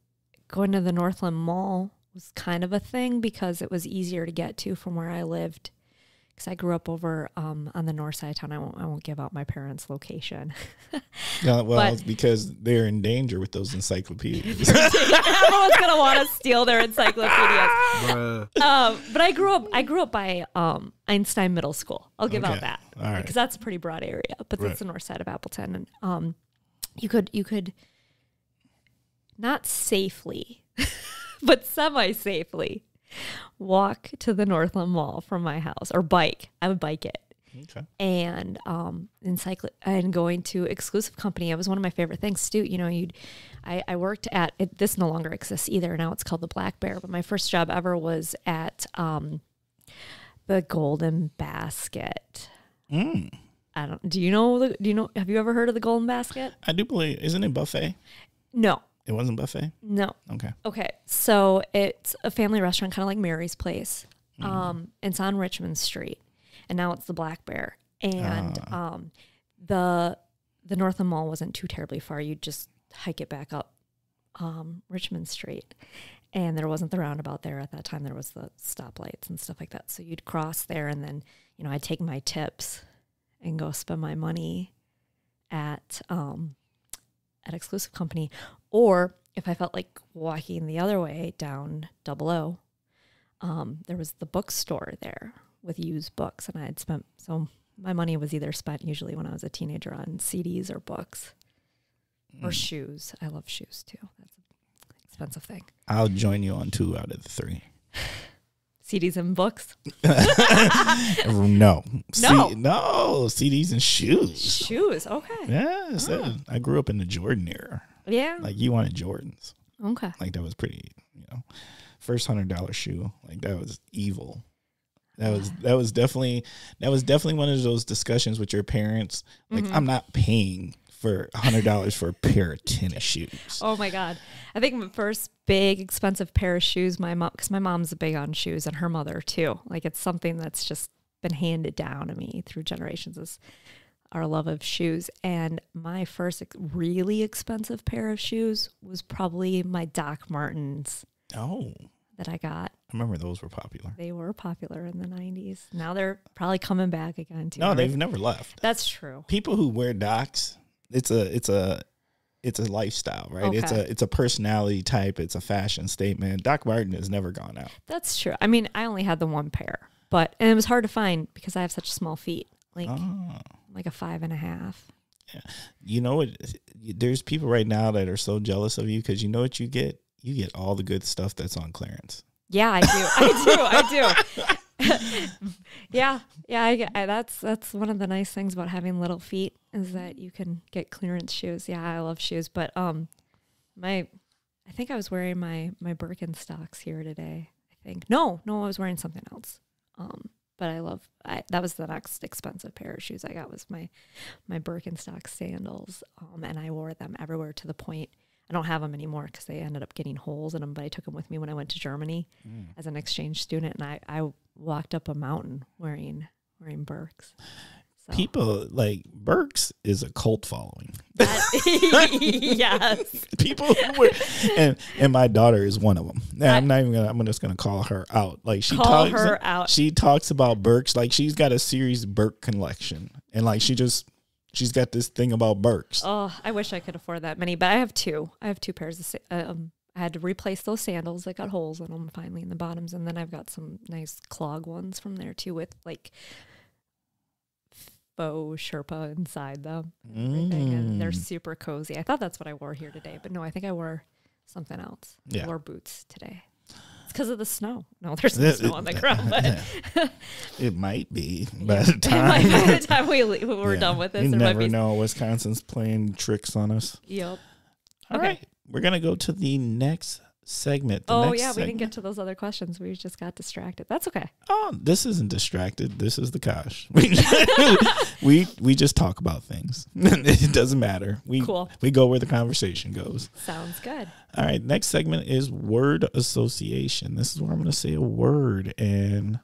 going to the Northland Mall was kind of a thing, because it was easier to get to from where I lived, because I grew up over on the north side of town. I won't give out my parents' location. No, well, it's because they're in danger with those encyclopedias. Everyone's gonna want to steal their encyclopedias. But I grew up by Einstein Middle School. I'll give out that because that's a pretty broad area. But that's the north side of Appleton, and you could not safely, but semi-safely walk to the Northland Mall from my house, or bike. I would bike it. Okay. And and going to Exclusive Company, it was one of my favorite things to do. You know, I worked at it, this no longer exists either. Now it's called the Black Bear. But my first job ever was at the Golden Basket. Do you know? Have you ever heard of the Golden Basket? I do believe. Isn't it buffet? No. It wasn't buffet? No. Okay. So it's a family restaurant, kind of like Mary's Place. It's on Richmond Street, and now it's the Black Bear. And the Northland Mall wasn't too terribly far. You'd just hike it back up Richmond Street, and there wasn't the roundabout there at that time. There was the stoplights and stuff like that. So you'd cross there, and then I'd take my tips and go spend my money at Exclusive Company. Or if I felt like walking the other way down 00, there was the bookstore there with used books, and I had spent, so my money was either spent usually when I was a teenager on CDs or books or shoes. I love shoes too. That's an expensive thing. I'll join you on 2 out of the 3. CDs and books? No. No, CDs and shoes. Shoes, okay. Yes. I grew up in the Jordan era. Yeah. Like, you wanted Jordans. Okay. Like, that was pretty, first $100 shoe. Like, that was evil. That was definitely one of those discussions with your parents. Like, I'm not paying for $100 for a pair of tennis shoes. Oh my God. I think my first big expensive pair of shoes, because my mom's big on shoes, and her mother too. Like, it's something that's just been handed down to me through generations, is our love of shoes. And my first really expensive pair of shoes was probably my Doc Martens. Oh. That I got. I remember those were popular. They were popular in the 90s. Now they're probably coming back again too. No, they've never left. That's true. People who wear Docs, it's a lifestyle, right? Okay. It's a personality type. It's a fashion statement. Doc Marten has never gone out. That's true. I mean, I only had the one pair, and it was hard to find because I have such small feet, like a 5.5. Yeah. You know what? There's people right now that are so jealous of you because you know what you get? You get all the good stuff that's on clearance. Yeah, I do. Yeah. That's one of the nice things about having little feet is that you can get clearance shoes. Yeah, I love shoes, but I think I was wearing my Birkenstocks here today. I think no, I was wearing something else. But that was the next expensive pair of shoes I got was my Birkenstock sandals, and I wore them everywhere to the point. I don't have them anymore because they ended up getting holes in them, but I took them with me when I went to Germany as an exchange student, and I walked up a mountain wearing Birks. So. People like Birks is a cult following. Yes. People who wear, and my daughter is one of them. I'm just gonna call her out. Like she talks about Birks like she's got a series Birk collection, and like she's got this thing about Birks. Oh, I wish I could afford that many, but I have two. I have 2 pairs of I had to replace those sandals that got holes in them finally in the bottoms, and then I've got some nice clog ones from there too with like faux Sherpa inside them. And they're super cozy. I thought that's what I wore here today, but no, I think I wore something else. Yeah. I wore boots today. It's because of the snow. No, there's no snow on the ground, but it might be by the time we're done with this. You never know. Wisconsin's playing tricks on us. Yep. All right. We're going to go to the next segment. We didn't get to those other questions. We just got distracted. That's okay. Oh, this isn't distracted. This is the Kosh. We just talk about things. It doesn't matter. We go where the conversation goes. Sounds good. All right. Next segment is word association. This is where I'm going to say a word and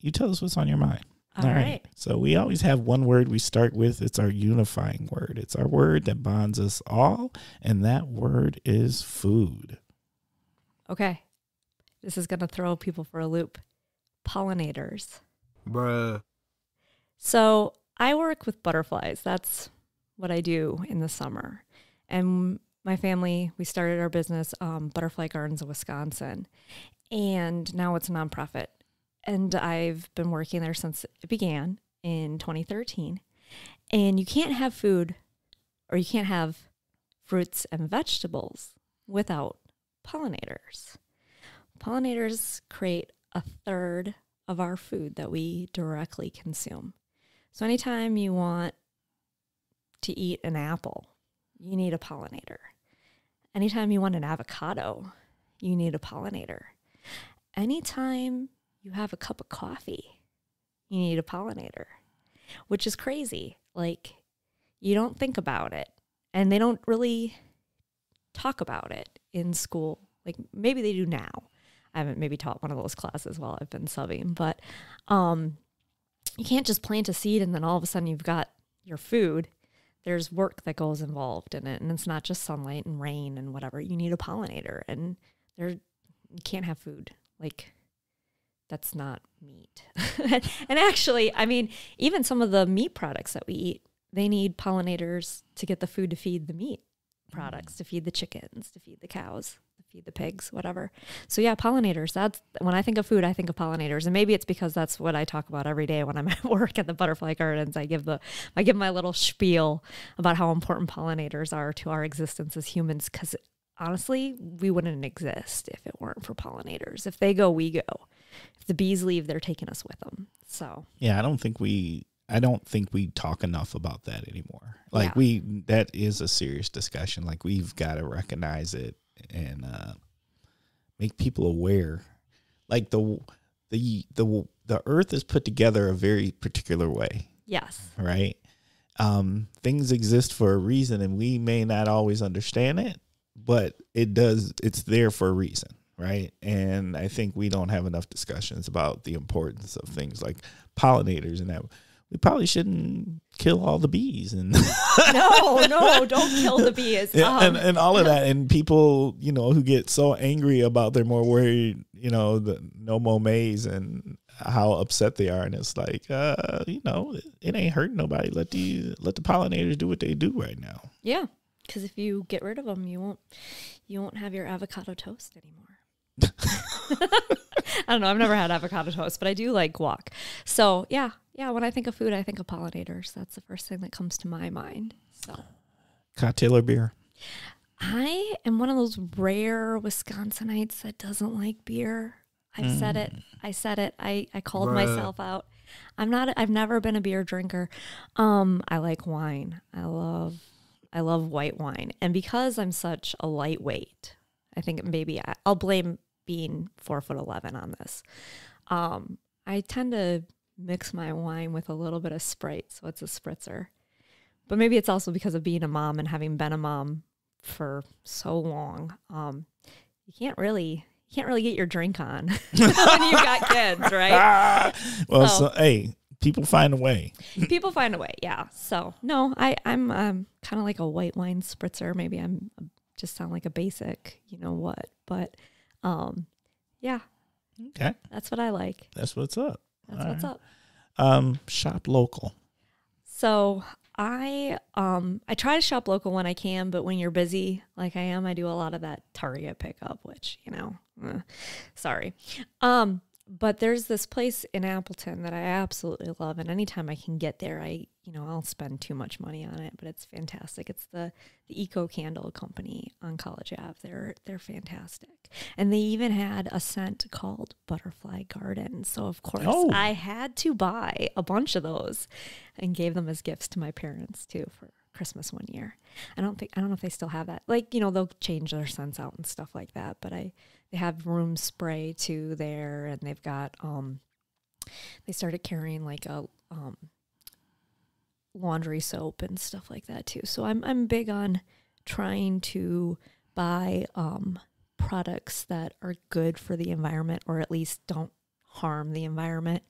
you tell us what's on your mind. All right. So we always have one word we start with. It's our unifying word. It's our word that bonds us all. And that word is food. Okay. This is going to throw people for a loop. Pollinators. Bruh. So I work with butterflies. That's what I do in the summer. And my family, we started our business, Butterfly Gardens of Wisconsin. And now it's a nonprofit. And I've been working there since it began in 2013. And you can't have food, or you can't have fruits and vegetables without pollinators. Pollinators create a third of our food that we directly consume. So anytime you want to eat an apple, you need a pollinator. Anytime you want an avocado, you need a pollinator. Anytime you have a cup of coffee, you need a pollinator, which is crazy. Like, you don't think about it, and they don't really talk about it in school. Like, maybe they do now. I haven't maybe taught one of those classes while I've been subbing, but you can't just plant a seed and then all of a sudden you've got your food. There's work that goes involved in it, and it's not just sunlight and rain and whatever. You need a pollinator, and you can't have food. Like, that's not meat. And actually, I mean, even some of the meat products that we eat, they need pollinators to get the food to feed the meat products, to feed the chickens, to feed the cows, to feed the pigs, whatever. So yeah, pollinators. That's when I think of food, I think of pollinators. And maybe it's because that's what I talk about every day when I'm at work at the Butterfly Gardens. I give my little spiel about how important pollinators are to our existence as humans, because honestly, we wouldn't exist if it weren't for pollinators. If they go, we go. If the bees leave, they're taking us with them. So yeah, I don't think we talk enough about that anymore. Like, that is a serious discussion. Like, we've got to recognize it and make people aware. Like, the earth is put together a very particular way. yes. Right? Things exist for a reason, and we may not always understand it, but it's there for a reason. Right. And I think we don't have enough discussions about the importance of things like pollinators, and that we probably shouldn't kill all the bees. And No, don't kill the bees. and all of that. And people, who get so angry about, they're more worried, the no more maize and how upset they are. And it's like, it ain't hurting nobody. Let the pollinators do what they do right now. Yeah. Because if you get rid of them, you won't have your avocado toast anymore. I don't know. I've never had avocado toast, but I do like guac. So yeah. When I think of food, I think of pollinators. That's the first thing that comes to my mind. So, cocktail or beer? I am one of those rare Wisconsinites that doesn't like beer. I said it. I called myself out. I've never been a beer drinker. I like wine. I love white wine. And because I'm such a lightweight, I think maybe I'll blame being 4'11" on this. I tend to mix my wine with a little bit of Sprite, so it's a spritzer. But maybe it's also because of being a mom and having been a mom for so long. You can't really get your drink on when you've got kids, right? So hey, people find a way. People find a way, yeah. So no, I'm kind of like a white wine spritzer. Maybe I'm just sound like a basic, but yeah. Okay. That's what I like. That's what's up. That's what's up. Shop local. So I try to shop local when I can, but when you're busy like I am, I do a lot of that Target pickup, which, sorry. But there's this place in Appleton that I absolutely love, and anytime I can get there, I'll spend too much money on it, but it's fantastic. It's the Eco Candle Company on College Ave. They're fantastic. And they even had a scent called Butterfly Garden. So of course I had to buy a bunch of those and gave them as gifts to my parents too for Christmas one year. I don't know if they still have that. Like, they'll change their scents out and stuff like that, but they have room spray too there, and they've got they started carrying like a laundry soap and stuff like that too. So I'm big on trying to buy products that are good for the environment, or at least don't harm the environment,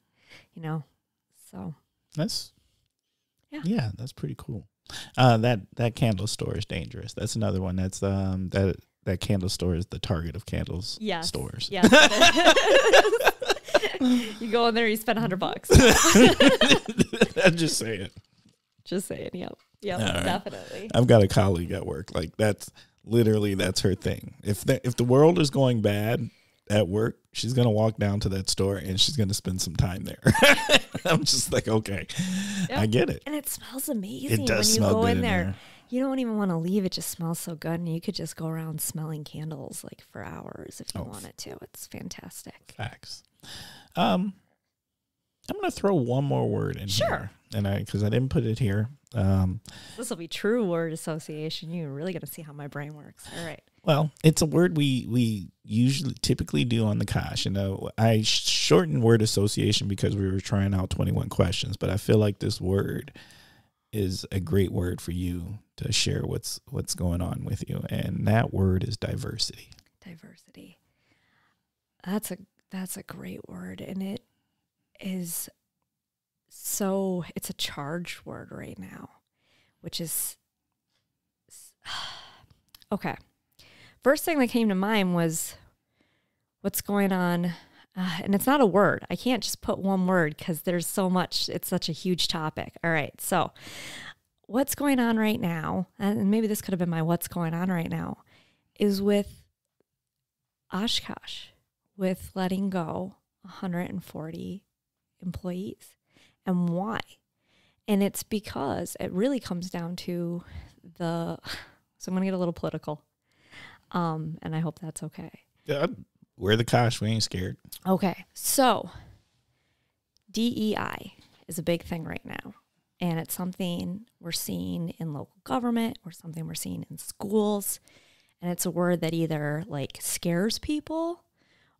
So that's that's pretty cool. That candle store is dangerous. That's another one. That's that candle store is the Target of candles stores. Yes. You go in there, you spend $100. I'm just saying. Just saying. Yep. Yep. Right. Definitely. I've got a colleague at work. Like that's her thing. If the world is going bad at work, she's going to walk down to that store and she's going to spend some time there. I'm just like, okay, yep. I get it. And it smells amazing. It does when you smell go good in there. there. You don't even want to leave. It just smells so good. And you could just go around smelling candles like for hours if you wanted to. It's fantastic. Facts. I'm going to throw one more word in here. And because I didn't put it here. This will be true word association. You're really going to see how my brain works. All right. Well, it's a word we typically do on the Kosh. I shortened word association because we were trying out 21 questions, but I feel like this word is a great word for you to share what's going on with you. And that word is diversity. Diversity. That's a great word. And it is it's a charged word right now, which is, okay. First thing that came to mind was what's going on. And it's not a word. I can't just put one word because there's so much. It's such a huge topic. All right. So what's going on right now, and maybe this could have been my what's going on right now, is with Oshkosh, with letting go 140 employees. And why? And it's because it really comes down to so I'm going to get a little political. And I hope that's okay. Yeah, we're the Kosh. We ain't scared. Okay. So DEI is a big thing right now. And it's something we're seeing in local government or something we're seeing in schools. And it's a word that either like scares people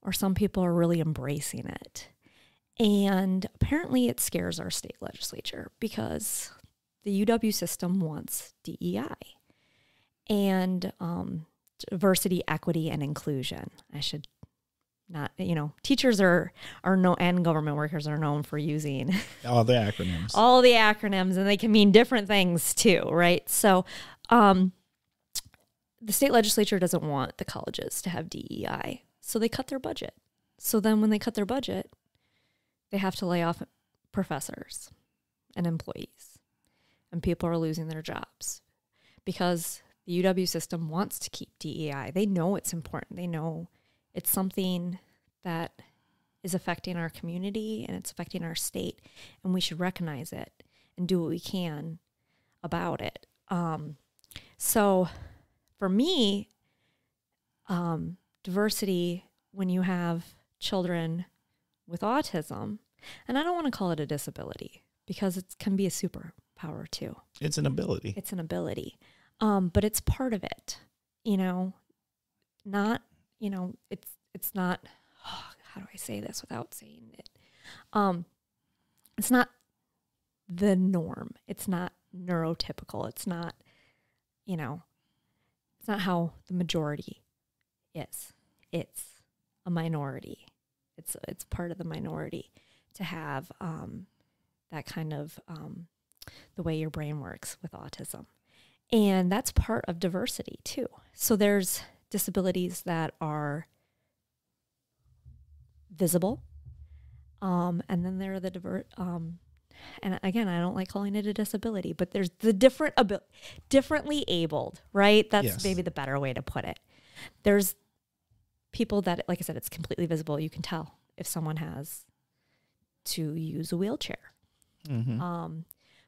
or some people are really embracing it. And apparently it scares our state legislature because the UW system wants DEI and diversity, equity, and inclusion. I should not, teachers and government workers are known for using all the acronyms. All the acronyms, and they can mean different things too, right? So the state legislature doesn't want the colleges to have DEI, so they cut their budget. So then when they cut their budget, they have to lay off professors and employees, and people are losing their jobs because the UW system wants to keep DEI. They know it's important. They know it's something that is affecting our community and it's affecting our state, and we should recognize it and do what we can about it. So for me, diversity, when you have children with autism, and I don't want to call it a disability because it can be a superpower too. It's an ability. It's an ability. But it's part of it, it's not, how do I say this without saying it? It's not the norm. It's not neurotypical. It's not, it's not how the majority is. It's a minority. It's part of the minority to have that kind of the way your brain works with autism. And that's part of diversity too. So there's disabilities that are visible. And then there are the and again, I don't like calling it a disability, but there's the differently abled, right? That's maybe the better way to put it. There's people that, like I said, it's completely visible. You can tell if someone has to use a wheelchair. Mm-hmm.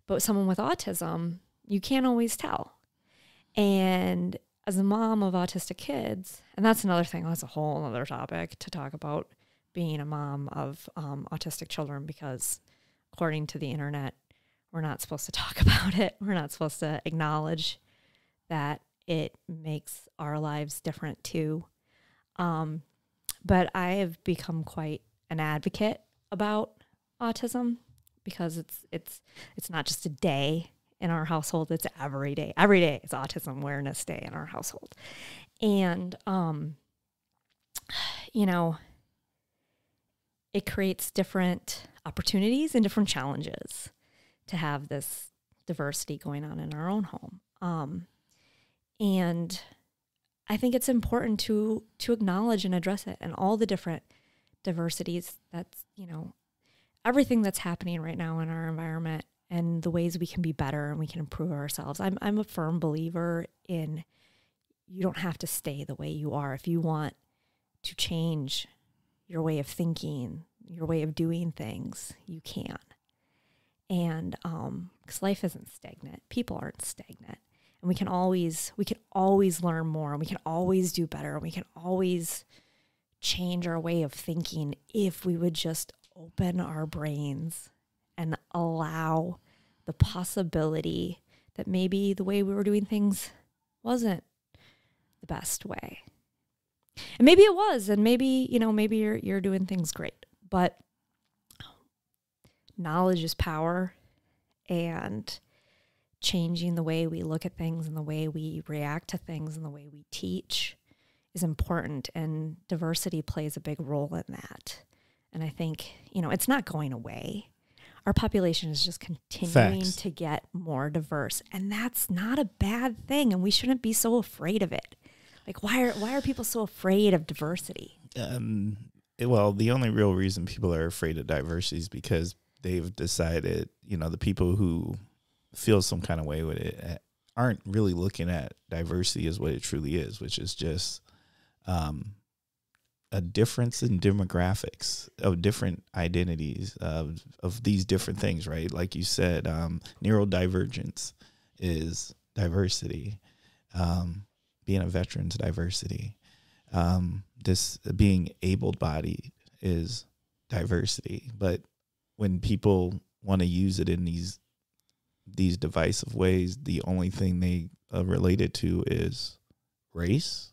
But someone with autism, you can't always tell. And as a mom of autistic kids, and that's another thing, that's a whole other topic to talk about, being a mom of autistic children, because according to the internet, we're not supposed to talk about it. We're not supposed to acknowledge that it makes our lives different too. But I have become quite an advocate about autism because it's not just a day in our household, it's every day. Every day is Autism Awareness Day in our household. And, it creates different opportunities and different challenges to have this diversity going on in our own home. And I think it's important to acknowledge and address it and all the different diversities, that's, everything that's happening right now in our environment and the ways we can be better and we can improve ourselves. I'm a firm believer in you don't have to stay the way you are. If you want to change your way of thinking, your way of doing things, you can. And because life isn't stagnant, people aren't stagnant, and we can always learn more, and we can always do better, and we can always change our way of thinking if we would just open our brains and allow the possibility that maybe the way we were doing things wasn't the best way. And maybe it was, and maybe you're doing things great, but knowledge is power, and changing the way we look at things and the way we react to things and the way we teach is important, and diversity plays a big role in that. And I think, it's not going away. Our population is just continuing to get more diverse, and that's not a bad thing, and we shouldn't be so afraid of it. Like, why are people so afraid of diversity? Well, the only real reason people are afraid of diversity is because they've decided, the people who feel some kind of way with it aren't really looking at diversity as what it truly is, which is just a difference in demographics of different identities of these different things, right? Like you said, neurodivergence is diversity. Being a veteran's diversity. This being able-bodied is diversity. But when people want to use it in these divisive ways, the only thing they relate it to is race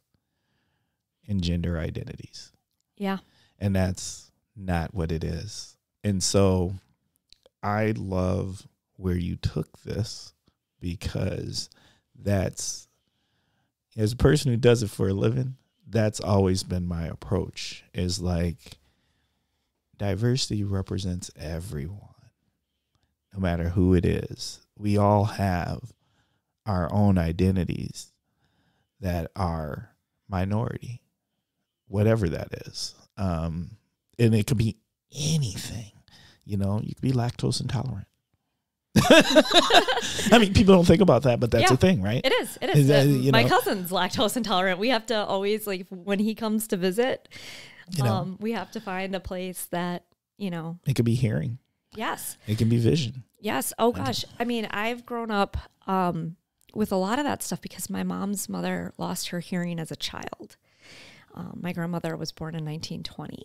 and gender identities. Yeah. And that's not what it is. And so I love where you took this, because that's, as a person who does it for a living, that's always been my approach, is like diversity represents everyone, no matter who it is. We all have our own identities that are minority, whatever that is. And it could be anything, you could be lactose intolerant. I mean, people don't think about that, but that's a thing, right? It is. My cousin's lactose intolerant. We have to always, like, when he comes to visit, we have to find a place that, It could be hearing. Yes. It can be vision. Yes. Oh, gosh. I mean, I've grown up with a lot of that stuff because my mom's mother lost her hearing as a child. My grandmother was born in 1920,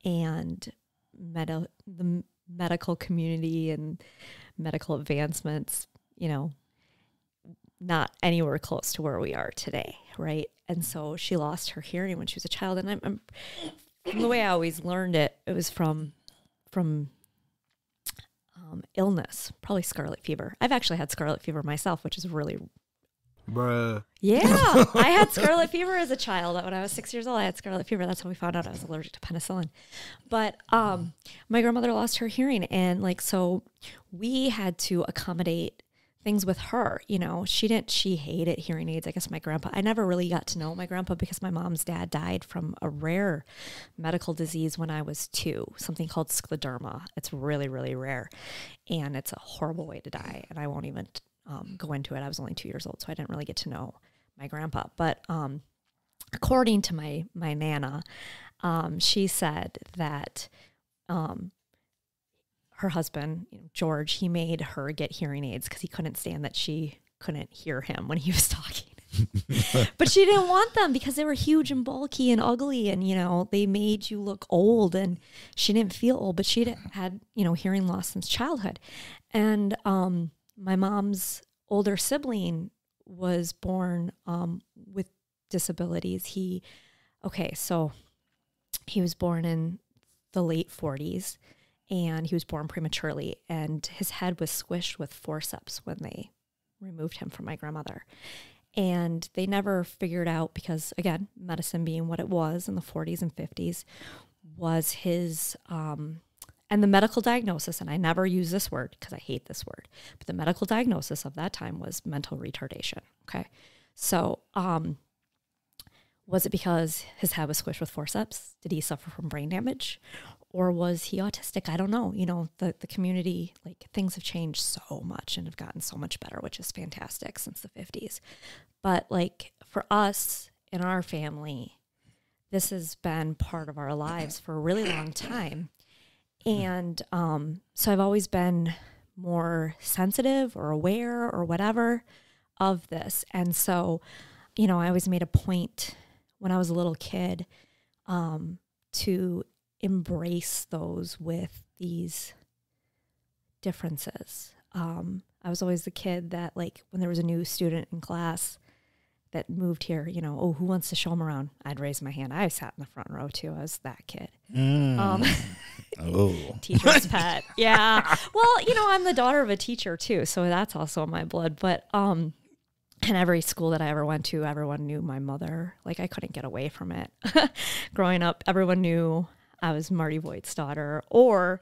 and the medical community and medical advancements, not anywhere close to where we are today, right? And so she lost her hearing when she was a child. And I'm from the way I always learned it, it was from illness, probably scarlet fever. I've actually had scarlet fever myself, which is really... Bruh. Yeah, I had scarlet fever as a child. When I was 6 years old, I had scarlet fever. That's how we found out I was allergic to penicillin. But my grandmother lost her hearing, and so we had to accommodate things with her. She hated hearing aids. I guess my grandpa, I never really got to know my grandpa because my mom's dad died from a rare medical disease when I was 2, something called scleroderma. It's really, really rare, and it's a horrible way to die. And I won't even go into it. I was only 2 years old, so I didn't really get to know my grandpa. But according to my Nana, she said that her husband, George, he made her get hearing aids because he couldn't stand that she couldn't hear him when he was talking. But she didn't want them because they were huge and bulky and ugly, and they made you look old, and she didn't feel old, but she had hearing loss since childhood. And my mom's older sibling was born with disabilities. He was born in the late 40s, and he was born prematurely, and his head was squished with forceps when they removed him from my grandmother. And they never figured out, because, again, medicine being what it was in the 40s and 50s, was his... and the medical diagnosis, and I never use this word because I hate this word, but the medical diagnosis of that time was mental retardation, okay? So Was it because his head was squished with forceps? Did he suffer from brain damage? Or was he autistic? I don't know. You know, the community, like things have changed so much and have gotten so much better, which is fantastic since the 50s. But like for us in our family, this has been part of our lives for a really long time. And so I've always been more sensitive or aware or whatever of this. And so, you know, I always made a point when I was a little kid to embrace those with these differences. I was always the kid that, like, when there was a new student in class that moved here, you know, oh, who wants to show them around? I'd raise my hand. I sat in the front row too. I was that kid. Teacher's pet. Yeah. Well, you know, I'm the daughter of a teacher too, so that's also in my blood. But and every school that I ever went to, everyone knew my mother. Like I couldn't get away from it. Growing up, everyone knew I was Marty Voight's daughter. Or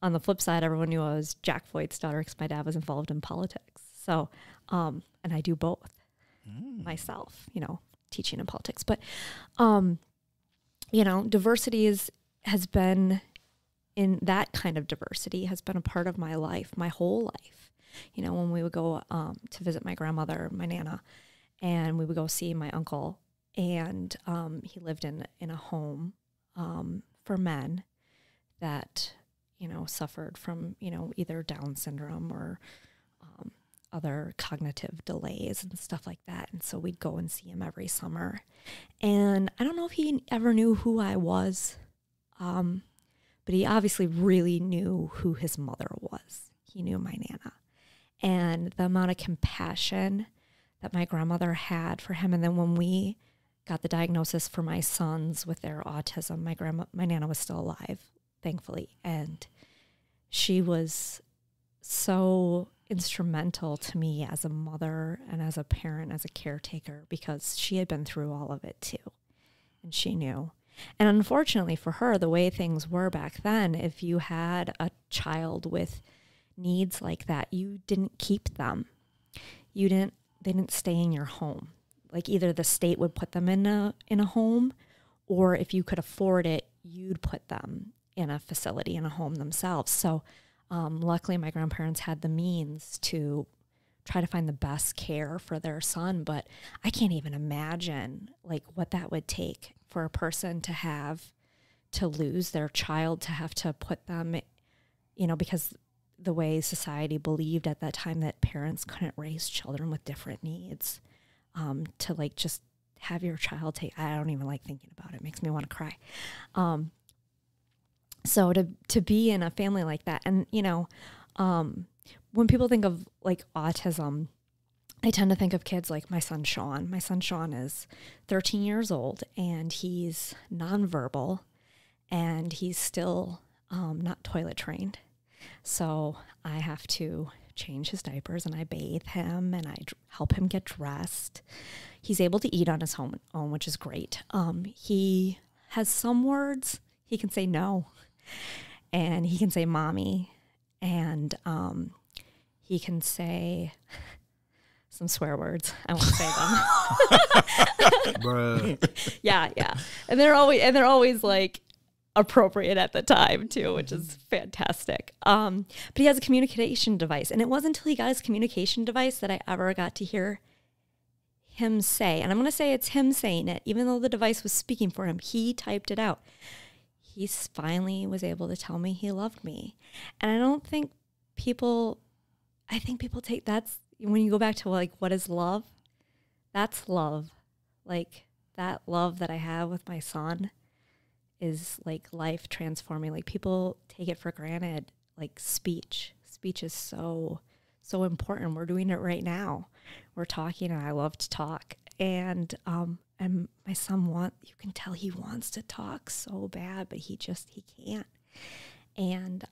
on the flip side, everyone knew I was Jack Voight's daughter because my dad was involved in politics. So, and I do both myself, you know, teaching and politics. But, you know, diversity has been in that kind of diversity has been a part of my life, my whole life. You know, when we would go to visit my grandmother, my Nana, and we would go see my uncle, and he lived in a home for men that, you know, suffered from, you know, either Down syndrome or other cognitive delays and stuff like that. And so we'd go and see him every summer. And I don't know if he ever knew who I was, but he obviously really knew who his mother was. He knew my Nana. And the amount of compassion that my grandmother had for him. And then when we got the diagnosis for my sons with their autism, my Nana was still alive, thankfully. And she was so instrumental to me as a mother and as a parent, as a caretaker, because she had been through all of it too. And she knew. And unfortunately for her, the way things were back then, if you had a child with needs like that, you didn't keep them. They didn't stay in your home. Like either the state would put them in a home, or if you could afford it, you'd put them in a facility, in a home themselves. So luckily my grandparents had the means to try to find the best care for their son, but I can't even imagine like what that would take for a person to have to lose their child, to have to put them, you know, because the way society believed at that time that parents couldn't raise children with different needs, to like just have your child take, I don't even like thinking about it. It makes me want to cry. So to be in a family like that, and, you know, when people think of like autism, I tend to think of kids like my son, Sean. My son, Sean, is 13 years old, and he's nonverbal, and he's still not toilet trained. So I have to change his diapers, and I bathe him, and I help him get dressed. He's able to eat on his own, which is great. He has some words. He can say no, and he can say mommy, and he can say some swear words. I won't say them. Bruh. Yeah. And they're always like appropriate at the time too, which is fantastic. But he has a communication device, and it wasn't until he got his communication device that I ever got to hear him say, and I'm going to say it's him saying it, even though the device was speaking for him, he typed it out. He finally was able to tell me he loved me. And I think people take that's, when you go back to like, what is love? That's love. Like that love that I have with my son is like life transforming. Like people take it for granted. Like speech is so important. We're doing it right now. We're talking, and I love to talk. And my son you can tell he wants to talk so bad, but he can't. And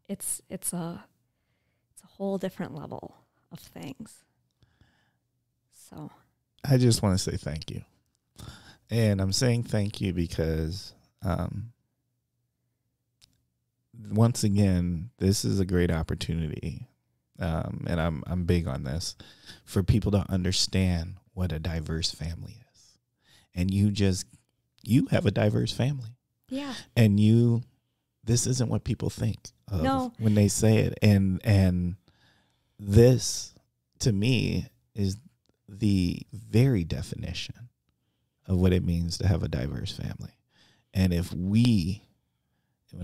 it's a whole different level of things. So I just want to say thank you. And I'm saying thank you because once again, this is a great opportunity. And I'm big on this, for people to understand what a diverse family is. And you have a diverse family. Yeah. And this isn't what people think of when they say it. And this, to me, is the very definition of what it means to have a diverse family. And if when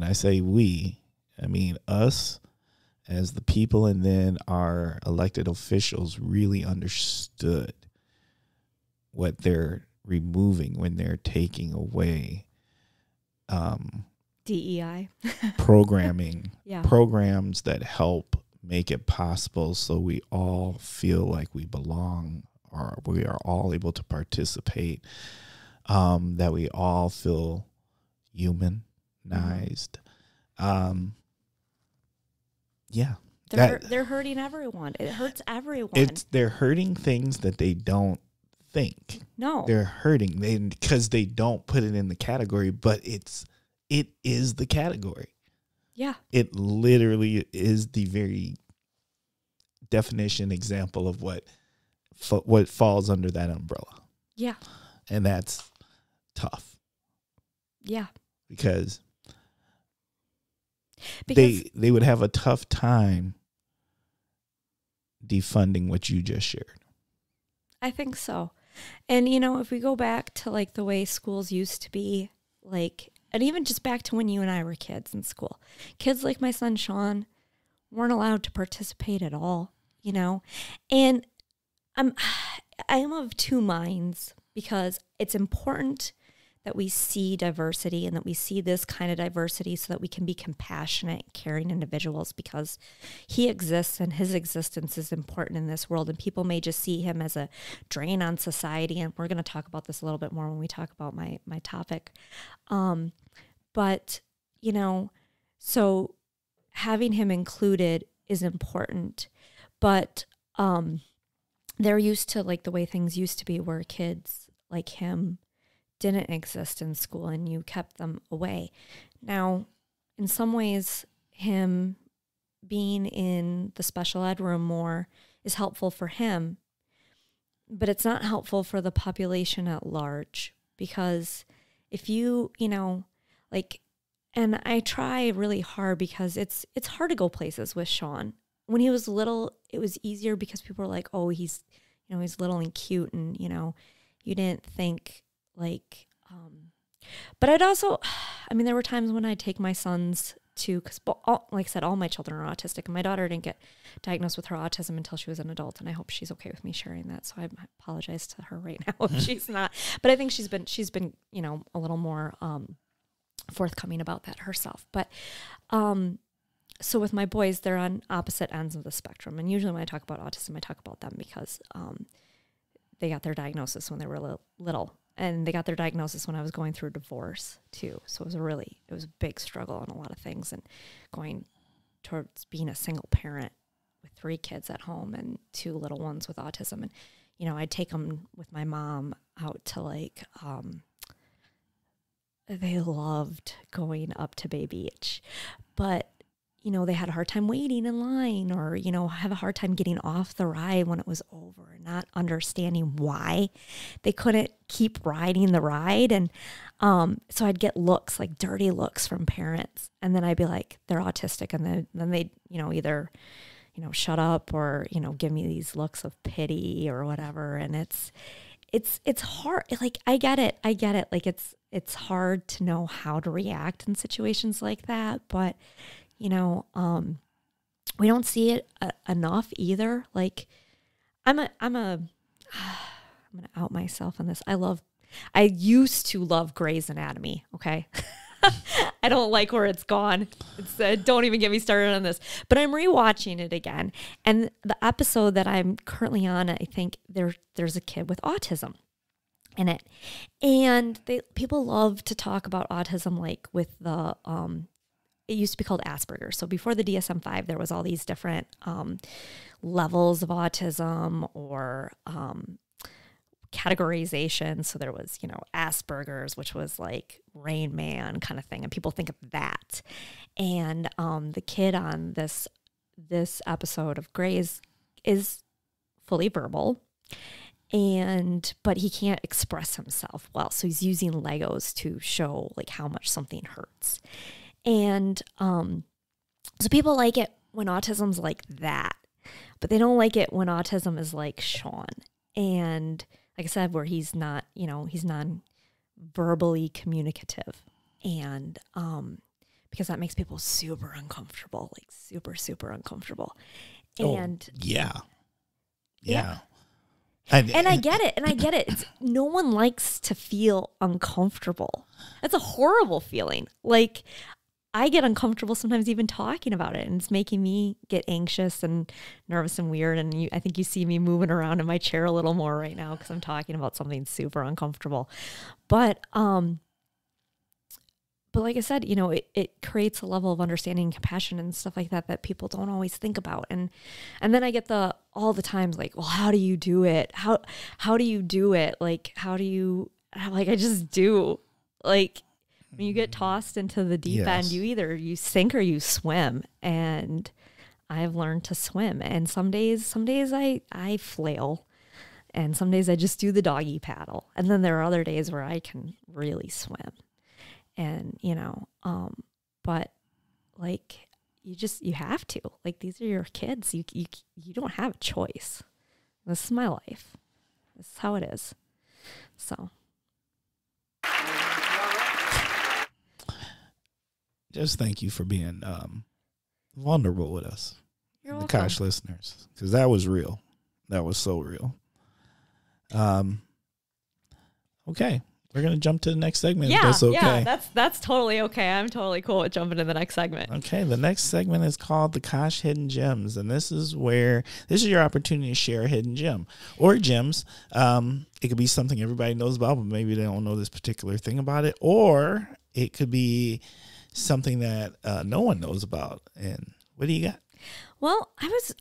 I say we, I mean us as the people, and then our elected officials really understood what they're removing when they're taking away DEI programming, yeah. programs that help make it possible so we all feel like we belong, or we are all able to participate, that we all feel humanized. Yeah. They're hurting everyone. It hurts everyone. They're hurting things that they don't think. No. They're hurting because they don't put it in the category, but it is the category. Yeah. It literally is the very definition example of what falls under that umbrella. Yeah. And that's tough. Yeah. Because they would have a tough time defunding what you just shared. I think so. And, if we go back to like the way schools used to be, like, and even just back to when you and I were kids in school, kids like my son Sean weren't allowed to participate at all, and I am of two minds, because it's important that we see diversity and that we see this kind of diversity so that we can be compassionate, caring individuals, because he exists and his existence is important in this world. And people may just see him as a drain on society. And we're going to talk about this a little bit more when we talk about my topic. But, so having him included is important. But they're used to like the way things used to be, where kids like him didn't exist in school and you kept them away. Now, in some ways, him being in the special ed room more is helpful for him, but it's not helpful for the population at large, because if you, and I try really hard, because it's hard to go places with Sean. When he was little, it was easier because people were like, oh, he's little and cute, and, you didn't think like, but I'd also, there were times when I'd take my sons to, because like I said, all my children are autistic, and my daughter didn't get diagnosed with her autism until she was an adult, and I hope she's okay with me sharing that. So I apologize to her right now if she's not, but I think she's been, a little more, forthcoming about that herself. But, so with my boys, they're on opposite ends of the spectrum. And usually when I talk about autism, I talk about them because, they got their diagnosis when they were little. And they got their diagnosis when I was going through a divorce too. So it was a big struggle on a lot of things, and going towards being a single parent with 3 kids at home and 2 little ones with autism. And, I'd take them with my mom out to like, they loved going up to Bay Beach, but they had a hard time waiting in line, or, have a hard time getting off the ride when it was over, and not understanding why they couldn't keep riding the ride. And so I'd get looks, like dirty looks from parents. And then I'd be like, they're autistic. And then they'd, either, shut up, or, give me these looks of pity or whatever. And it's hard. Like, I get it. Like, it's hard to know how to react in situations like that. But we don't see it enough either. Like, I'm gonna out myself on this. I used to love Grey's Anatomy. Okay. I don't like where it's gone. Don't even get me started on this, but I'm rewatching it again. And the episode that I'm currently on, I think there's a kid with autism in it. And people love to talk about autism, like with the, it used to be called Asperger's. So before the DSM-5, there was all these different levels of autism, or categorization. So there was, Asperger's, which was like Rain Man kind of thing. And people think of that. And the kid on this episode of Grey's is fully verbal. but he can't express himself well. So he's using Legos to show like how much something hurts. And so people like it when autism's like that, but they don't like it when autism is like Sean. And like I said, where he's not, he's non-verbally communicative. And because that makes people super uncomfortable, like super, super uncomfortable. And yeah. And I get it. It's, no one likes to feel uncomfortable. That's a horrible feeling. Like, I get uncomfortable sometimes even talking about it, and it's making me get anxious and nervous and weird. And I think you see me moving around in my chair a little more right now because I'm talking about something super uncomfortable. But like I said, it creates a level of understanding and compassion and stuff like that people don't always think about. And then I get all the times like, well, how do you do it? How do you do it? Like, I just do. Like, when you get tossed into the deep end, you sink or you swim. And I've learned to swim. And some days I flail. And some days I just do the doggy paddle. And then there are other days where I can really swim. And, but like, you have to, like, these are your kids. You don't have a choice. This is my life. This is how it is. So. Just thank you for being vulnerable with us. You're the welcome. Kosh listeners, because that was real. That was so real. Okay. We're going to jump to the next segment. Yeah, that's okay. Yeah, that's totally okay. I'm totally cool with jumping to the next segment. Okay, the next segment is called the Kosh Hidden Gems, and this is your opportunity to share a hidden gem or gems. It could be something everybody knows about, but maybe they don't know this particular thing about it, or it could be something that no one knows about. And what do you got? Well, I was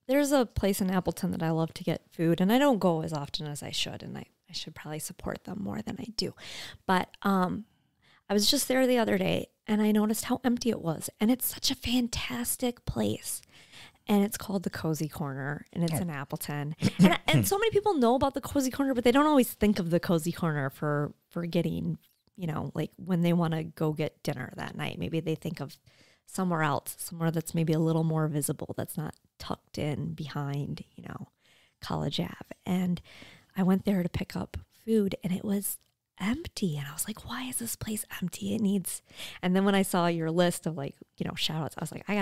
there's a place in Appleton that I love to get food, and I don't go as often as I should, and I should probably support them more than I do. But I was just there the other day, and I noticed how empty it was. And it's such a fantastic place. And it's called the Cozzy Corner, and it's in Appleton. And so many people know about the Cozzy Corner, but they don't always think of the Cozzy Corner for getting, like when they want to go get dinner that night. Maybe they think of somewhere else, somewhere that's maybe a little more visible, that's not tucked in behind, College Ave. And I went there to pick up food, and it was empty. And I was like, why is this place empty? It needs. And then when I saw your list of like, shout outs, I was like, I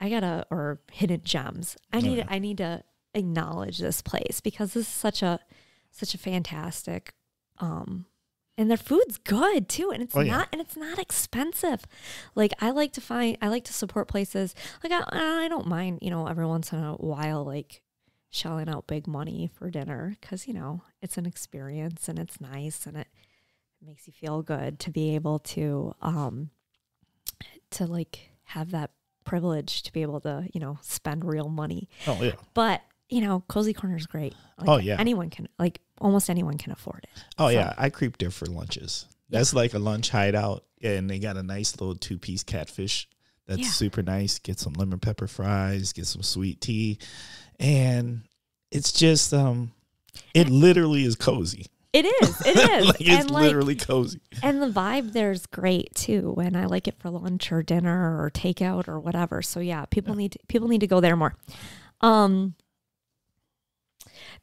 gotta, or hidden gems. I need to acknowledge this place because this is such a fantastic, and their food's good too. And it's it's not expensive. Like, I like to support places. Like, I don't mind, every once in a while, like, shelling out big money for dinner because, it's an experience and it's nice and it makes you feel good to be able to like have that privilege to be able to, spend real money. Oh, yeah. But, Cozzy Corner is great. Like, almost anyone can afford it. Oh, yeah. I creep there for lunches. That's like a lunch hideout, and they got a nice little 2-piece catfish that's super nice. Get some lemon pepper fries, get some sweet tea. And it's just, it literally is cozy. It is. It is. Like, it's literally cozy. And the vibe there's great too. And I like it for lunch or dinner or takeout or whatever. So yeah, people need to go there more.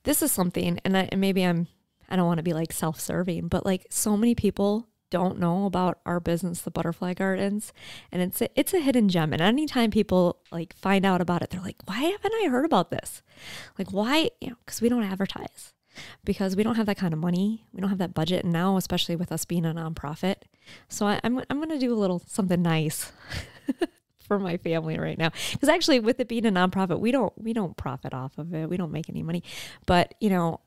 This is something, and I don't want to be like self-serving, but like so many people don't know about our business, the Butterfly Gardens, and it's a hidden gem. And anytime people like find out about it, they're like, why haven't I heard about this? Like, why? Because we don't advertise, because we don't have that kind of money. We don't have that budget. And now, especially with us being a nonprofit. So I'm going to do a little something nice for my family right now. Because actually with it being a nonprofit, we don't profit off of it. We don't make any money, but the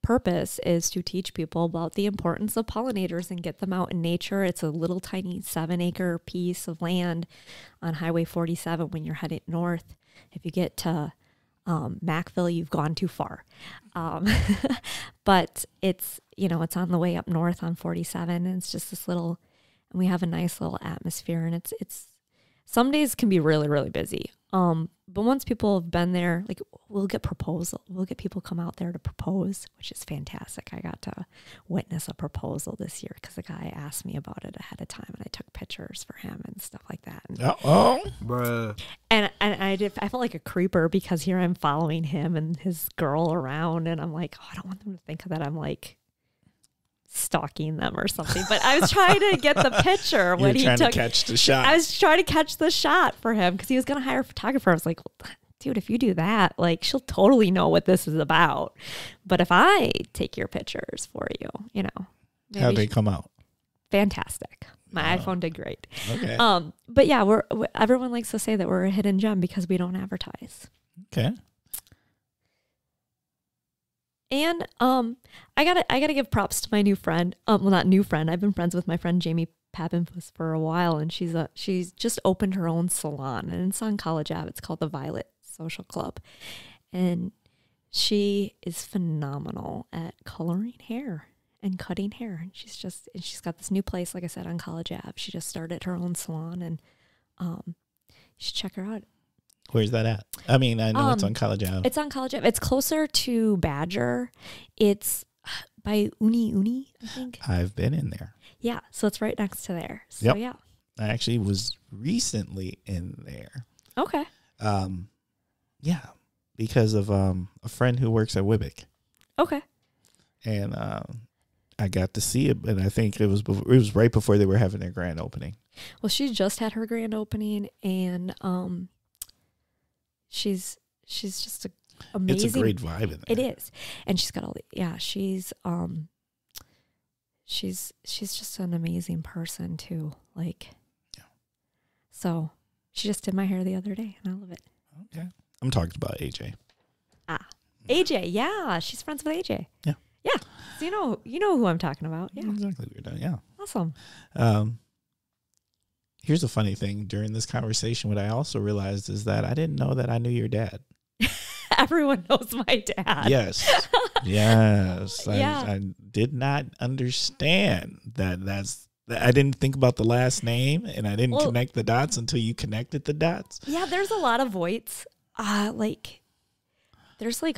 purpose is to teach people about the importance of pollinators and get them out in nature. It's a little tiny 7-acre piece of land on Highway 47 when you're heading north. If you get to Macville, you've gone too far. But it's, it's on the way up north on 47, and it's just this little, and we have a nice little atmosphere, and it's some days can be really, really busy. But once people have been there, like we'll get people come out there to propose, which is fantastic. I got to witness a proposal this year because the guy asked me about it ahead of time, and I took pictures for him and stuff like that. And, Bruh. And I felt like a creeper because here I'm following him and his girl around, and I'm like, oh, I don't want them to think that I'm like stalking them or something. But I was trying to get the picture when he took. To catch the shot. I was trying to catch the shot for him because he was going to hire a photographer. I was like, well, dude, if you do that, like she'll totally know what this is about. But if I take your pictures for you, you know, how'd they come out? Fantastic. My iPhone did great. Okay. But yeah, everyone likes to say that we're a hidden gem because we don't advertise. Okay. And I gotta give props to my new friend. Well, not new friend. I've been friends with my friend Jamie Pappenfuss for a while, and she's just opened her own salon, and it's on College Ave. It's called the Violet Social Club, and she is phenomenal at coloring hair and cutting hair. And she's got this new place, like I said, on College Ave. She just started her own salon, and you should check her out. Where's that at? I mean, I know it's on College Ave. It's on College Ave. It's closer to Badger. It's by Uni, I think. I've been in there. Yeah, so it's right next to there. So yeah. I actually was recently in there. Okay. Yeah, because of a friend who works at Wibbick. Okay. And I got to see it, and I think it was right before they were having their grand opening. Well, she just had her grand opening, and she's just amazing. It's a great vibe in there. It is, and she's got all the she's just an amazing person too. Like, so she just did my hair the other day, and I love it. Okay, I'm talking about AJ. AJ, yeah, she's friends with AJ. Yeah. So you know who I'm talking about. Yeah, Exactly. Yeah. Awesome. Here's a funny thing. During this conversation, what I also realized is that I didn't know that I knew your dad. Everyone knows my dad. Yes. Yes. Yeah. I did not understand that I didn't think about the last name, and I didn't connect the dots until you connected the dots. Yeah, there's a lot of Voights. There's like,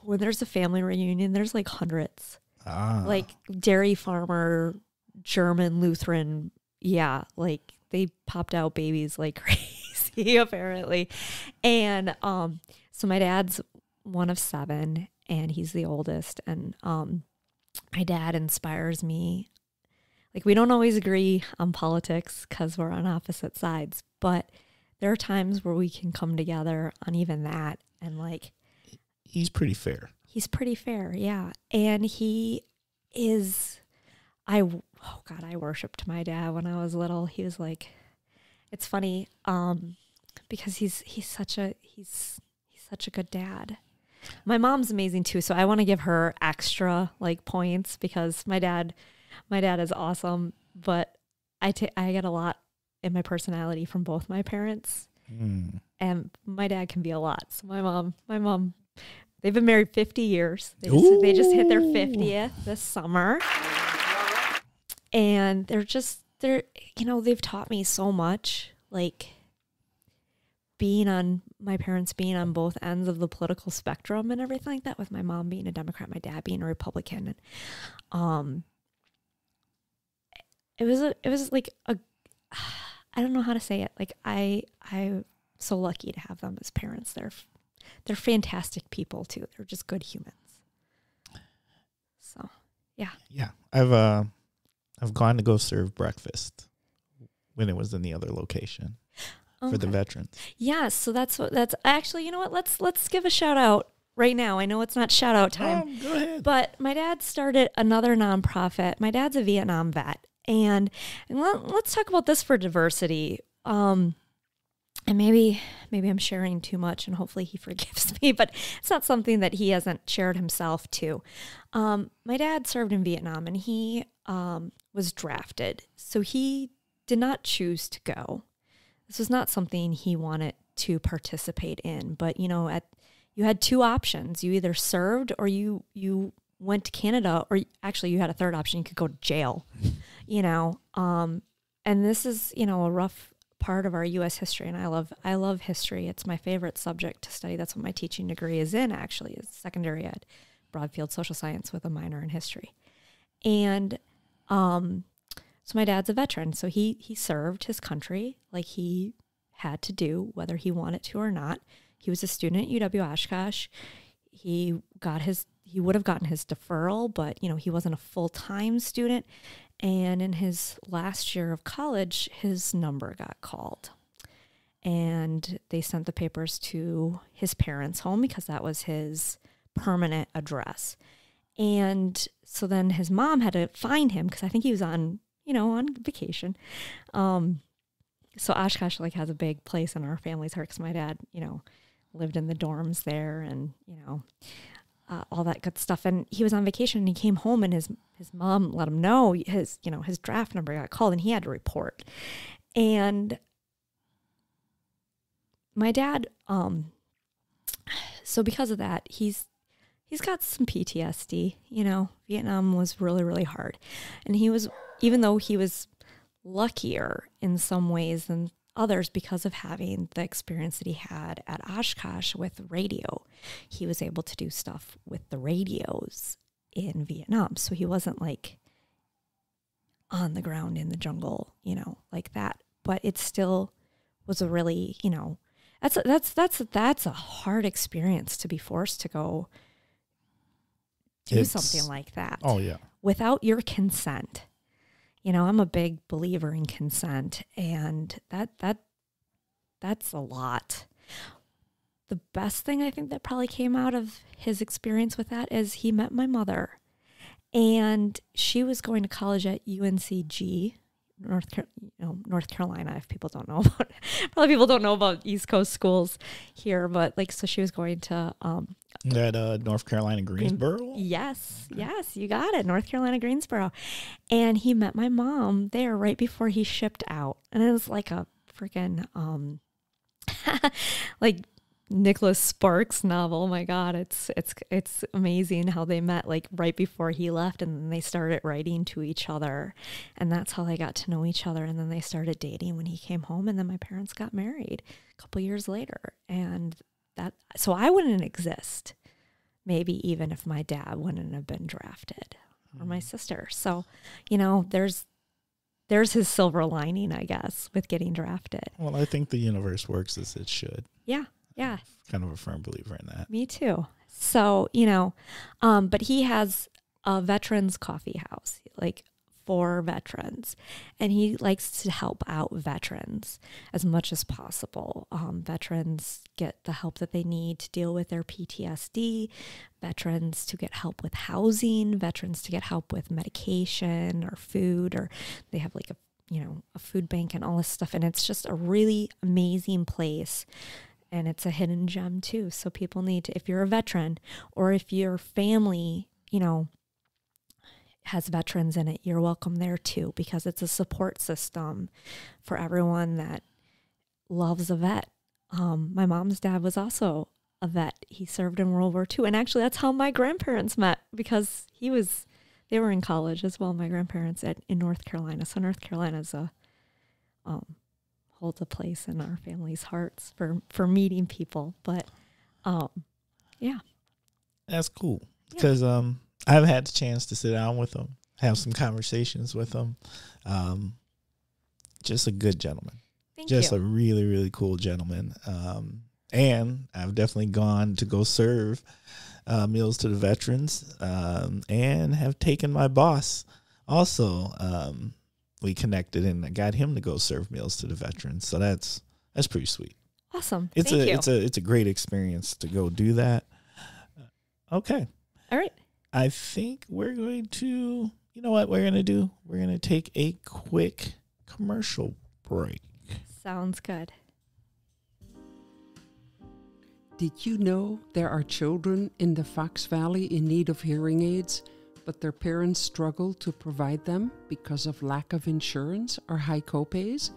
when there's a family reunion, there's like hundreds. Like dairy farmer, German Lutheran. Yeah, like they popped out babies like crazy, apparently. And so my dad's one of 7, and he's the oldest. And my dad inspires me. Like, we don't always agree on politics because we're on opposite sides, but there are times where we can come together on even that. And like, he's pretty fair. He's pretty fair, yeah. And he is, I worshipped my dad when I was little. He was like, it's funny, because he's such a good dad. My mom's amazing too, so I want to give her extra like points because my dad is awesome, but I get a lot in my personality from both my parents. And my dad can be a lot. So my mom, they've been married 50 years. They just hit their 50th this summer. And they've taught me so much, like my parents being on both ends of the political spectrum and everything like that, with my mom being a Democrat, my dad being a Republican. And it was like I don't know how to say it. Like I'm so lucky to have them as parents. They're fantastic people too. They're just good humans. So, yeah. Yeah. I've gone to go serve breakfast when it was in the other location for the veterans. Yeah, so that's actually, you know what? Let's give a shout out right now. I know it's not shout out time. Go ahead. But my dad started another nonprofit. My dad's a Vietnam vet. And let's talk about this for diversity. And maybe I'm sharing too much, and hopefully he forgives me, but it's not something that he hasn't shared himself too. My dad served in Vietnam, and he was drafted. So he did not choose to go. This was not something he wanted to participate in. But, you had 2 options. You either served or you went to Canada, or actually you had a third option. You could go to jail, And this is, a rough part of our U.S. history, and I love history. It's my favorite subject to study. That's what my teaching degree is in, actually, is secondary ed, broad-field social science with a minor in history. And so my dad's a veteran, so he served his country like he had to do, whether he wanted to or not. He was a student at UW Oshkosh. He would have gotten his deferral, but he wasn't a full-time student. And in his last year of college, his number got called. And they sent the papers to his parents' home because that was his permanent address. And so then his mom had to find him because I think he was on vacation. So Oshkosh has a big place in our family's heart because my dad, lived in the dorms there and, all that good stuff. And he was on vacation and he came home and his mom let him know his draft number got called and he had to report. And my dad, so because of that, he's got some PTSD, Vietnam was really, really hard. And even though he was luckier in some ways than others because of having the experience that he had at Oshkosh with radio, he was able to do stuff with the radios in Vietnam. So he wasn't on the ground in the jungle, like that. But it still was a really, that's a hard experience to be forced to go do something like that. Oh yeah. Without your consent. I'm a big believer in consent, and that's a lot. The best thing I think that probably came out of his experience with that is he met my mother, and she was going to college at UNCG, North Carolina. If people don't know about, probably people don't know about East Coast schools here, but so she was going to that North Carolina Greensboro. Yes, you got it, North Carolina Greensboro, and he met my mom there right before he shipped out, and it was like a freaking like Nicholas Sparks novel. Oh my God, it's amazing how they met right before he left, and then they started writing to each other, and that's how they got to know each other. And then they started dating when he came home, and then my parents got married a couple years later. And so I wouldn't exist, maybe even if my dad wouldn't have been drafted, or my sister. So, there's his silver lining, I guess, with getting drafted. Well, I think the universe works as it should. Yeah. Kind of a firm believer in that. Me too. So, but he has a veterans coffee house, for veterans, and he likes to help out veterans as much as possible. Veterans get the help that they need to deal with their PTSD, veterans to get help with housing, veterans to get help with medication or food, or they have a food bank and all this stuff. And it's just a really amazing place. And it's a hidden gem too. So people need to, if you're a veteran or if your family, has veterans in it, you're welcome there too, because it's a support system for everyone that loves a vet. My mom's dad was also a vet. He served in World War II. And actually that's how my grandparents met, because they were in college as well, my grandparents in North Carolina. So North Carolina's holds a place in our family's hearts for meeting people. But yeah. That's cool, because I've had the chance to sit down with him, have some conversations with him. Just a good gentleman. Thank you. Just a really, really cool gentleman. And I've definitely gone to go serve meals to the veterans, and have taken my boss also. We connected and I got him to go serve meals to the veterans. So that's pretty sweet. Awesome. It's a great experience to go do that. Okay. All right. I think we're going to, you know what we're going to do? We're going to take a quick commercial break. Sounds good. Did you know there are children in the Fox Valley in need of hearing aids, but their parents struggle to provide them because of lack of insurance or high copays?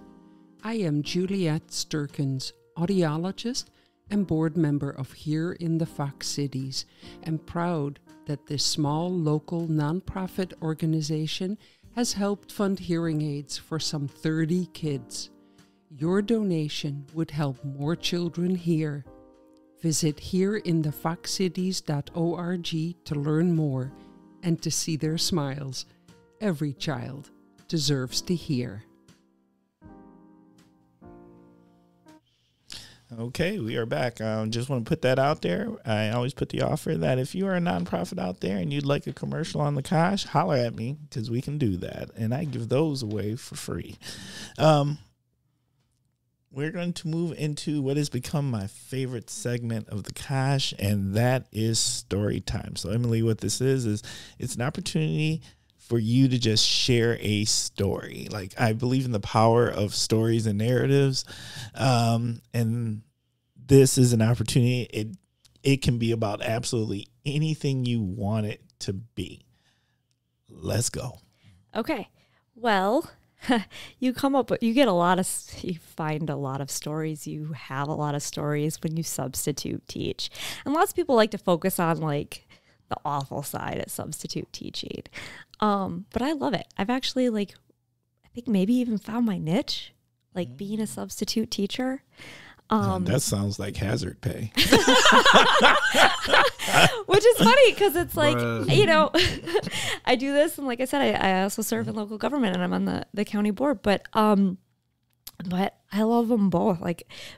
I am Juliette Sturkins, audiologist and board member of Here in the Fox Cities, and proud that this small local nonprofit organization has helped fund hearing aids for some 30 kids. Your donation would help more children here. Visit hereinthefoxcities.org to learn more and to see their smiles. Every child deserves to hear. Okay, we are back. Just want to put that out there. I always put the offer that if you are a nonprofit out there and you'd like a commercial on the Kosh, holler at me because we can do that. And I give those away for free. We're going to move into what has become my favorite segment of the Kosh, and that is story time. So, Emily, what this is it's an opportunity for you to just share a story. Like, I believe in the power of stories and narratives. And this is an opportunity. It can be about absolutely anything you want it to be. Let's go. Okay. Well, you find a lot of stories. You have a lot of stories when you substitute teach. And lots of people like to focus on like the awful side of substitute teaching. But I love it. I've actually I think maybe even found my niche, like being a substitute teacher. That sounds like hazard pay. Which is funny because it's like, Bruh. I do this. And like I said, I also serve in local government and I'm on the county board, but I love them both.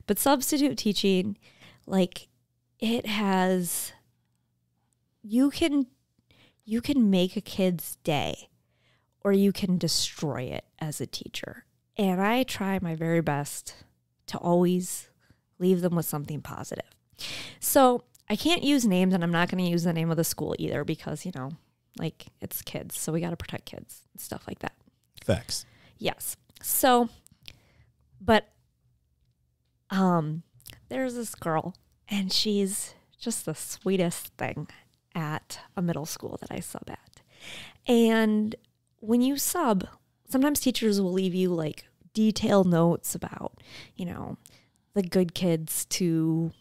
But substitute teaching, it has, you can make a kid's day or you can destroy it as a teacher. And I try my very best to always leave them with something positive. So I can't use names, and I'm not going to use the name of the school either because, it's kids. So we got to protect kids and stuff like that. Facts. Yes. So, but there's this girl, and she's just the sweetest thing at a middle school that I sub at. And when you sub, sometimes teachers will leave you detailed notes about, the good kids to,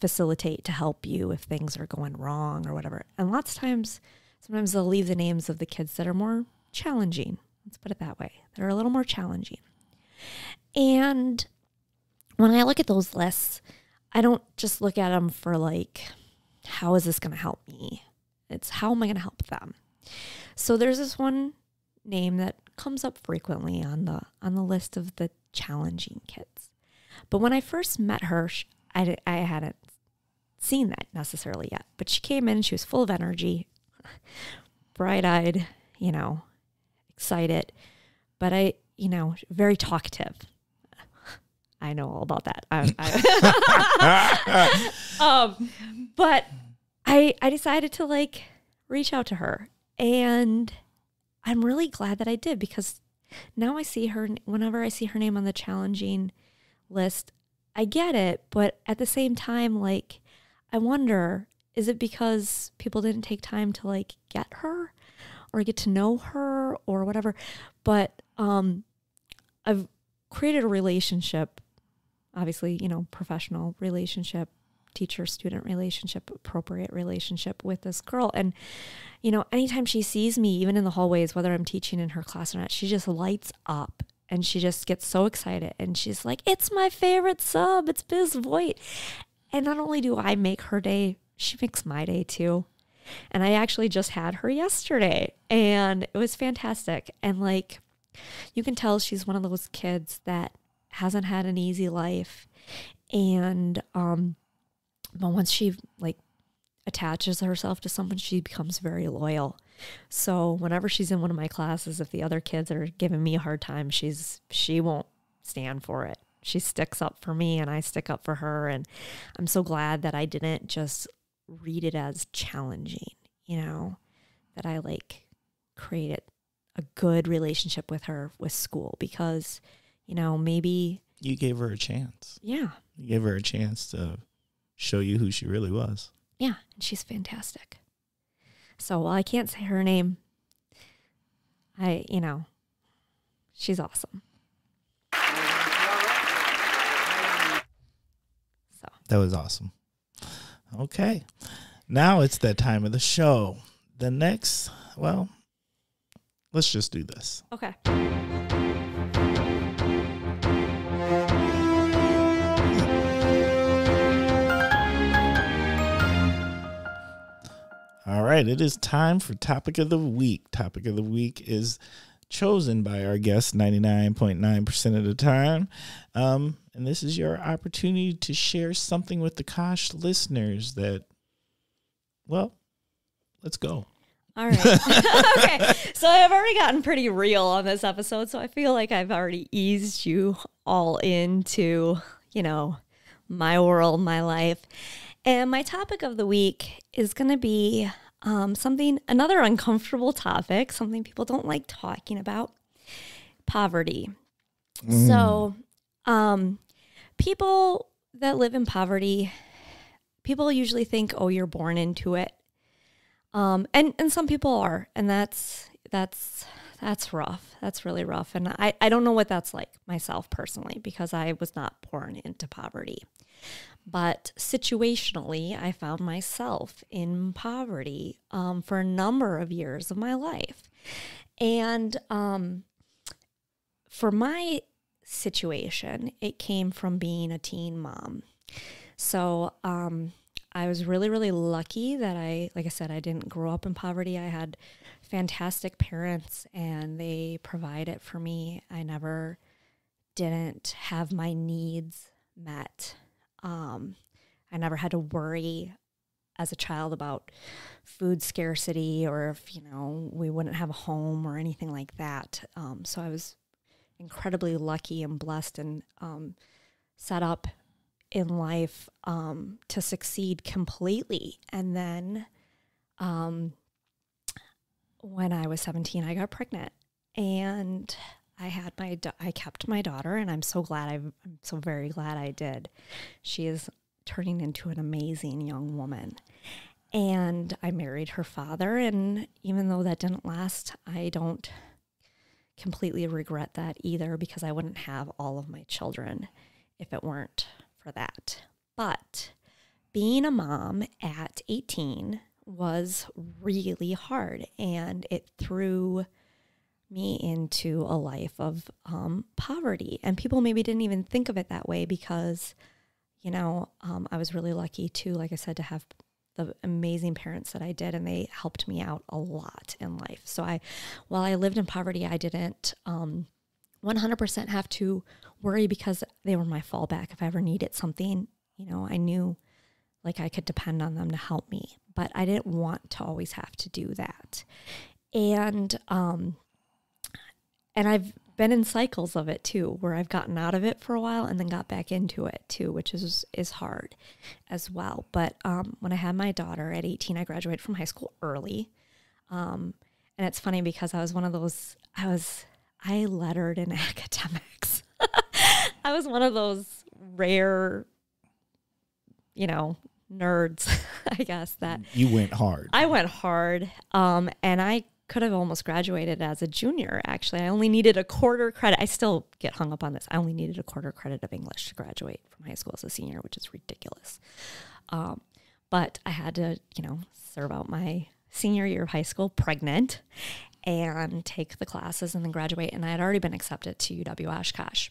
facilitate to help you if things are going wrong or whatever. And sometimes they'll leave the names of the kids that are more challenging. Let's put it that way. They're a little more challenging. And when I look at those lists, I don't just look at them for how is this going to help me? It's how am I going to help them? So there's this one name that comes up frequently on the list of the challenging kids. But when I first met her, I hadn't seen that necessarily yet. But she came in, she was full of energy, bright-eyed, excited. But very talkative. I know all about that. But I decided to reach out to her, and I'm really glad that I did because now I see her whenever I see her name on the challenging list. I get it, but at the same time, I wonder, is it because people didn't take time to get her or get to know her or whatever? But I've created a relationship, obviously, professional relationship, teacher-student relationship, appropriate relationship with this girl. And, anytime she sees me, even in the hallways, whether I'm teaching in her class or not, she just lights up and she just gets so excited. And she's like, it's my favorite sub. It's Ms. Voight. And not only do I make her day, she makes my day too. And I actually just had her yesterday and it was fantastic. And you can tell she's one of those kids that hasn't had an easy life. And, but once she attaches herself to someone, she becomes very loyal. So whenever she's in one of my classes, if the other kids are giving me a hard time, she won't stand for it. She sticks up for me and I stick up for her. And I'm so glad that I didn't just read it as challenging, that I created a good relationship with her with school because, maybe you gave her a chance. Yeah. You gave her a chance to show you who she really was. Yeah. And she's fantastic. So while I can't say her name, she's awesome. So that was awesome. Okay. Now it's that time of the show. Let's just do this. Okay. right, it is time for Topic of the Week. Topic of the Week is chosen by our guests 99.9% of the time. And this is your opportunity to share something with the Kosh listeners that, well, let's go. All right. Okay. So I've already gotten pretty real on this episode, so I feel like I've already eased you all into, my world, my life. And my topic of the week is going to be another uncomfortable topic, something people don't like talking about, poverty. So people that live in poverty, people usually think, oh, you're born into it. And some people are, and that's rough. That's really rough. And I don't know what that's like myself personally, because I was not born into poverty. But situationally, I found myself in poverty for a number of years of my life. And for my situation, it came from being a teen mom. So I was really, really lucky that like I said, I didn't grow up in poverty. I had fantastic parents and they provided for me. I never didn't have my needs met. I never had to worry as a child about food scarcity or if, we wouldn't have a home or anything like that. So I was incredibly lucky and blessed and set up in life to succeed completely. And then when I was 17, I got pregnant and I kept my daughter, and I'm so very glad I did. She is turning into an amazing young woman. And I married her father, and even though that didn't last, I don't completely regret that either, because I wouldn't have all of my children if it weren't for that. But being a mom at 18 was really hard, and it threw me into a life of poverty. And people maybe didn't even think of it that way because, I was really lucky to, like I said, to have the amazing parents that I did, and they helped me out a lot in life. So while I lived in poverty, I didn't 100% have to worry because they were my fallback. If I ever needed something, I knew like I could depend on them to help me, but I didn't want to always have to do that. And I've been in cycles of it too, where I've gotten out of it for a while and then got back into it too, which is hard as well. But when I had my daughter at 18, I graduated from high school early. And it's funny because I was one of those, I lettered in academics. I was one of those rare, nerds, I guess, that you went hard. I went hard. And I could have almost graduated as a junior. Actually, I only needed a quarter credit. I still get hung up on this. I only needed a quarter credit of English to graduate from high school as a senior, which is ridiculous. But I had to, serve out my senior year of high school pregnant and take the classes and then graduate. And I had already been accepted to UW Oshkosh.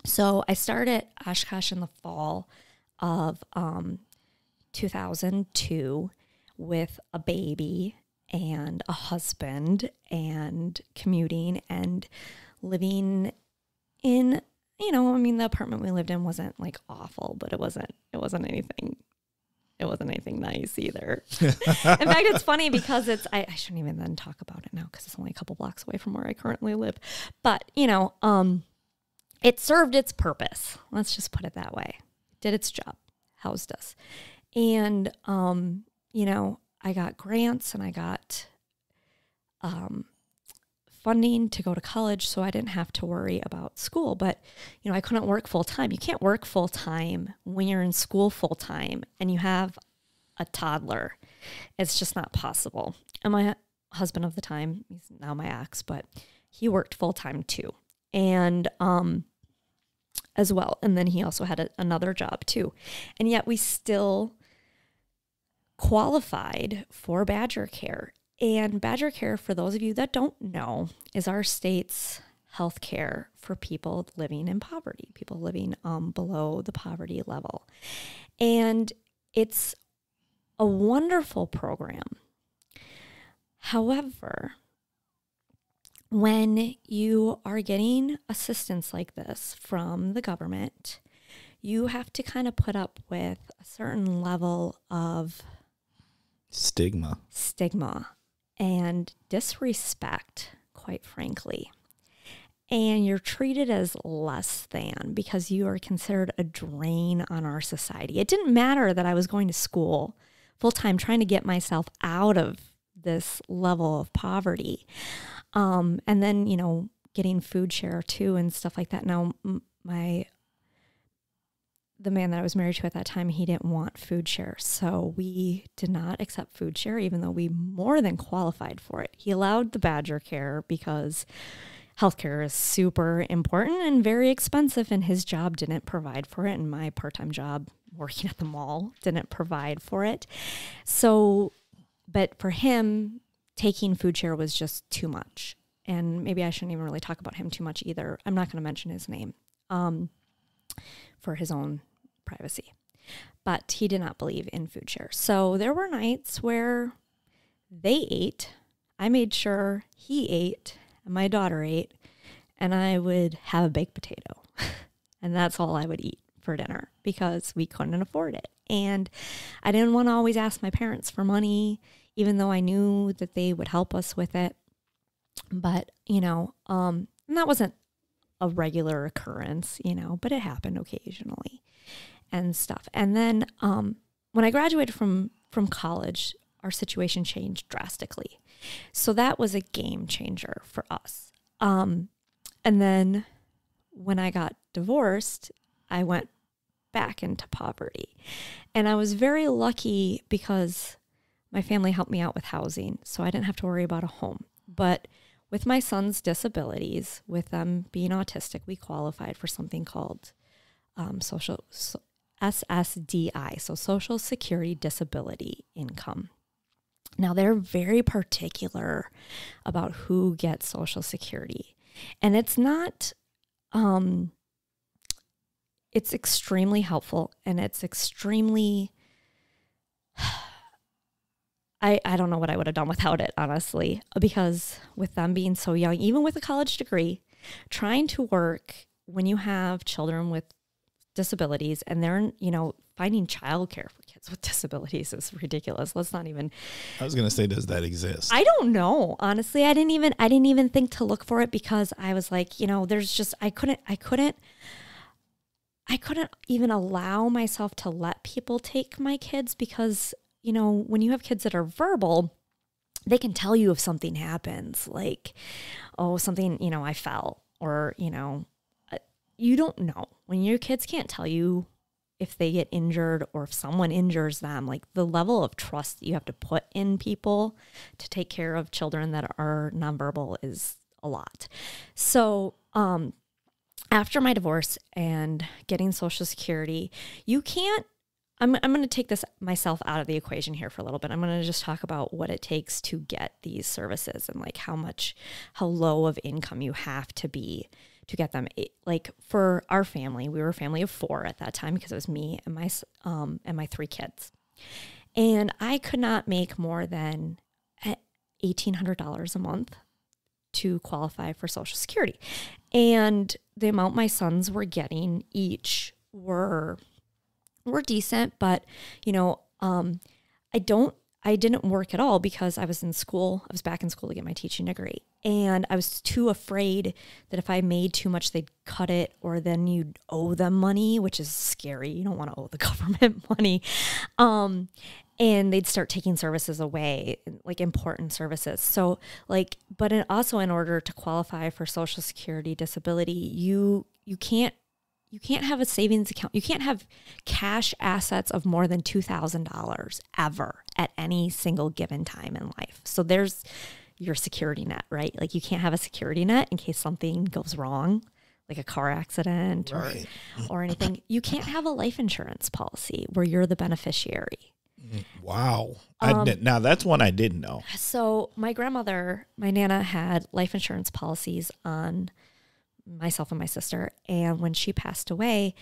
So I started Oshkosh in the fall of 2002 with a baby and a husband and commuting and living in, the apartment we lived in wasn't like awful, but it wasn't anything nice either. In fact, it's funny because I shouldn't even then talk about it now because it's only a couple blocks away from where I currently live. But, it served its purpose. Let's just put it that way. It did its job, housed us. And, I got grants and I got funding to go to college, so I didn't have to worry about school. But, I couldn't work full time. You can't work full time when you're in school full time and you have a toddler. It's just not possible. And my husband of the time, he's now my ex, but he worked full time too. And as well. And then he also had another job too. And yet we still qualified for Badger Care. And Badger Care, for those of you that don't know, is our state's health care for people living in poverty, people living below the poverty level. And it's a wonderful program. However, when you are getting assistance like this from the government, you have to kind of put up with a certain level of Stigma and disrespect, quite frankly. And you're treated as less than because you are considered a drain on our society. It didn't matter that I was going to school full-time trying to get myself out of this level of poverty. And then, you know, getting food share too and stuff like that. Now, the man that I was married to at that time, he didn't want food share. So we did not accept food share, even though we more than qualified for it. He allowed the Badger care because healthcare is super important and very expensive, and his job didn't provide for it. And my part-time job working at the mall didn't provide for it. So, but for him, taking food share was just too much. And maybe I shouldn't even really talk about him too much either. I'm not going to mention his name for his own privacy. But he did not believe in food share. So there were nights where they ate. I made sure he ate and my daughter ate. And I would have a baked potato. And that's all I would eat for dinner because we couldn't afford it. And I didn't want to always ask my parents for money, even though I knew that they would help us with it. But, you know, and that wasn't a regular occurrence, you know, but it happened occasionally and stuff. And then when I graduated from college, our situation changed drastically. So that was a game changer for us. And then when I got divorced, I went back into poverty. And I was very lucky because my family helped me out with housing, so I didn't have to worry about a home. But with my son's disabilities, with them being autistic, we qualified for something called SSDI, so Social Security Disability Income. Now, they're very particular about who gets Social Security. And it's not, it's extremely helpful, and it's extremely, I don't know what I would have done without it, honestly, because with them being so young, even with a college degree, trying to work when you have children with disabilities and they're, you know, finding childcare for kids with disabilities is ridiculous. Let's not even. I was going to say, does that exist? I don't know. Honestly, I didn't even think to look for it because I was like, you know, there's just, I couldn't even allow myself to let people take my kids because, you know, when you have kids that are verbal, they can tell you if something happens, like, oh, something, you know, I fell, or, you know, you don't know. When your kids can't tell you if they get injured or if someone injures them, like the level of trust that you have to put in people to take care of children that are nonverbal is a lot. So, after my divorce and getting Social Security, you can't, I'm going to take this myself out of the equation here for a little bit. I'm going to just talk about what it takes to get these services and like how low of income you have to be to get them. Like for our family, we were a family of 4 at that time because it was me and my 3 kids. And I could not make more than $1,800 a month to qualify for Social Security. And the amount my sons were getting each were decent, but you know, I didn't work at all because I was in school. I was back in school to get my teaching degree. And I was too afraid that if I made too much, they'd cut it, or then you'd owe them money, which is scary. You don't want to owe the government money. And they'd start taking services away, like important services. So like, but also in order to qualify for Social Security disability, you can't have a savings account. You can't have cash assets of more than $2,000 ever at any single given time in life. So there's your security net, right? Like you can't have a security net in case something goes wrong, like a car accident or anything. You can't have a life insurance policy where you're the beneficiary. Wow. Now that's one I didn't know. So my grandmother, my Nana, had life insurance policies on myself and my sister. And when she passed away,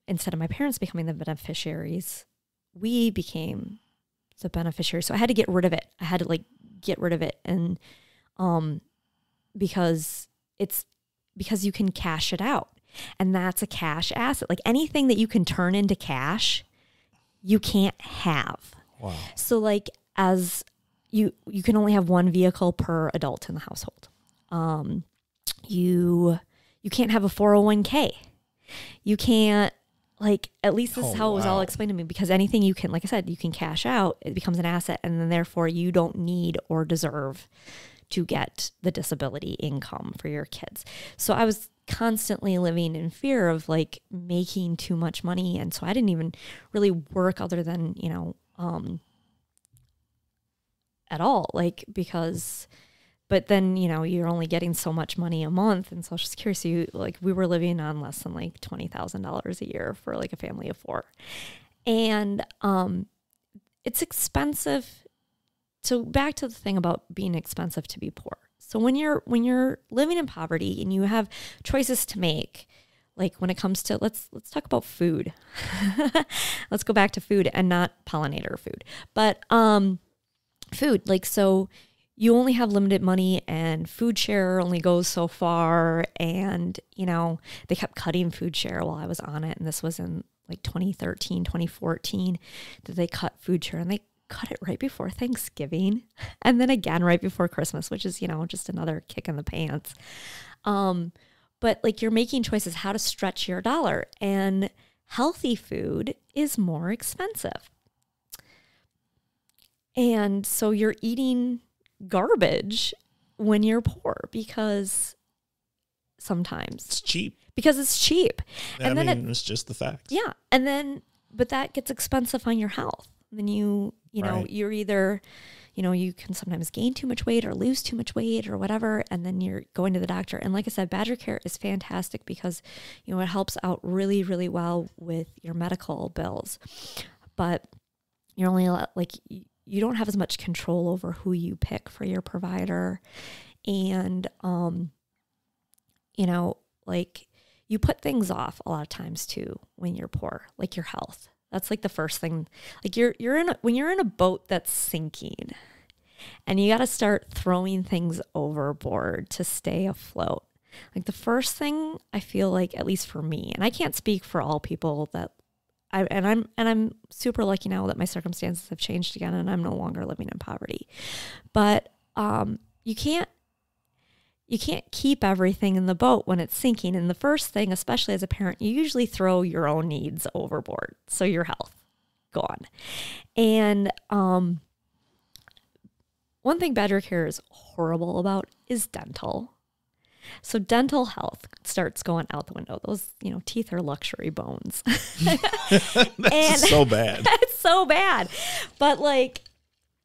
instead of my parents becoming the beneficiaries, we became the beneficiary. So I had to get rid of it. I had to like get rid of it. And because you can cash it out. And that's a cash asset. Like anything that you can turn into cash, you can't have. Wow. So like as you can only have one vehicle per adult in the household. You can't have a 401k. You can't, like, at least this is how it was all explained to me, because anything you can, like I said, you can cash out, it becomes an asset, and then therefore you don't need or deserve to get the disability income for your kids. So I was constantly living in fear of like making too much money. And so I didn't even really work other than, at all, like, because, but then, you're only getting so much money a month in Social Security. So we were living on less than like $20,000 a year for like a family of 4. And it's expensive. So back to the thing about being expensive to be poor. So when you're living in poverty and you have choices to make, like when it comes to, let's talk about food. Let's go back to food and not pollinator food, but food. Like, so you only have limited money and food share only goes so far. And, they kept cutting food share while I was on it. And this was in like 2013, 2014 that they cut food share, and they cut it right before Thanksgiving and then again right before Christmas, which is, just another kick in the pants. But like you're making choices how to stretch your dollar, and healthy food is more expensive. And so you're eating garbage when you're poor because sometimes it's cheap. Because it's cheap. And then it's just the fact. Yeah. And then, but that gets expensive on your health. Then Right. you're either, you can sometimes gain too much weight or lose too much weight or whatever. And then you're going to the doctor. And like I said, Badger Care is fantastic because, it helps out really, really well with your medical bills. But you're only like, you don't have as much control over who you pick for your provider. And, like you put things off a lot of times too when you're poor, like your health. That's like the first thing. Like when you're in a boat that's sinking and you got to start throwing things overboard to stay afloat. Like the first thing I feel like, at least for me, and I can't speak for all people that I'm super lucky now that my circumstances have changed again and I'm no longer living in poverty. But you can't keep everything in the boat when it's sinking. And the first thing, especially as a parent, you usually throw your own needs overboard. So your health, gone. And one thing Badger Care is horrible about is dental. So dental health starts going out the window. Those, teeth are luxury bones. That's so bad. It's so bad. But like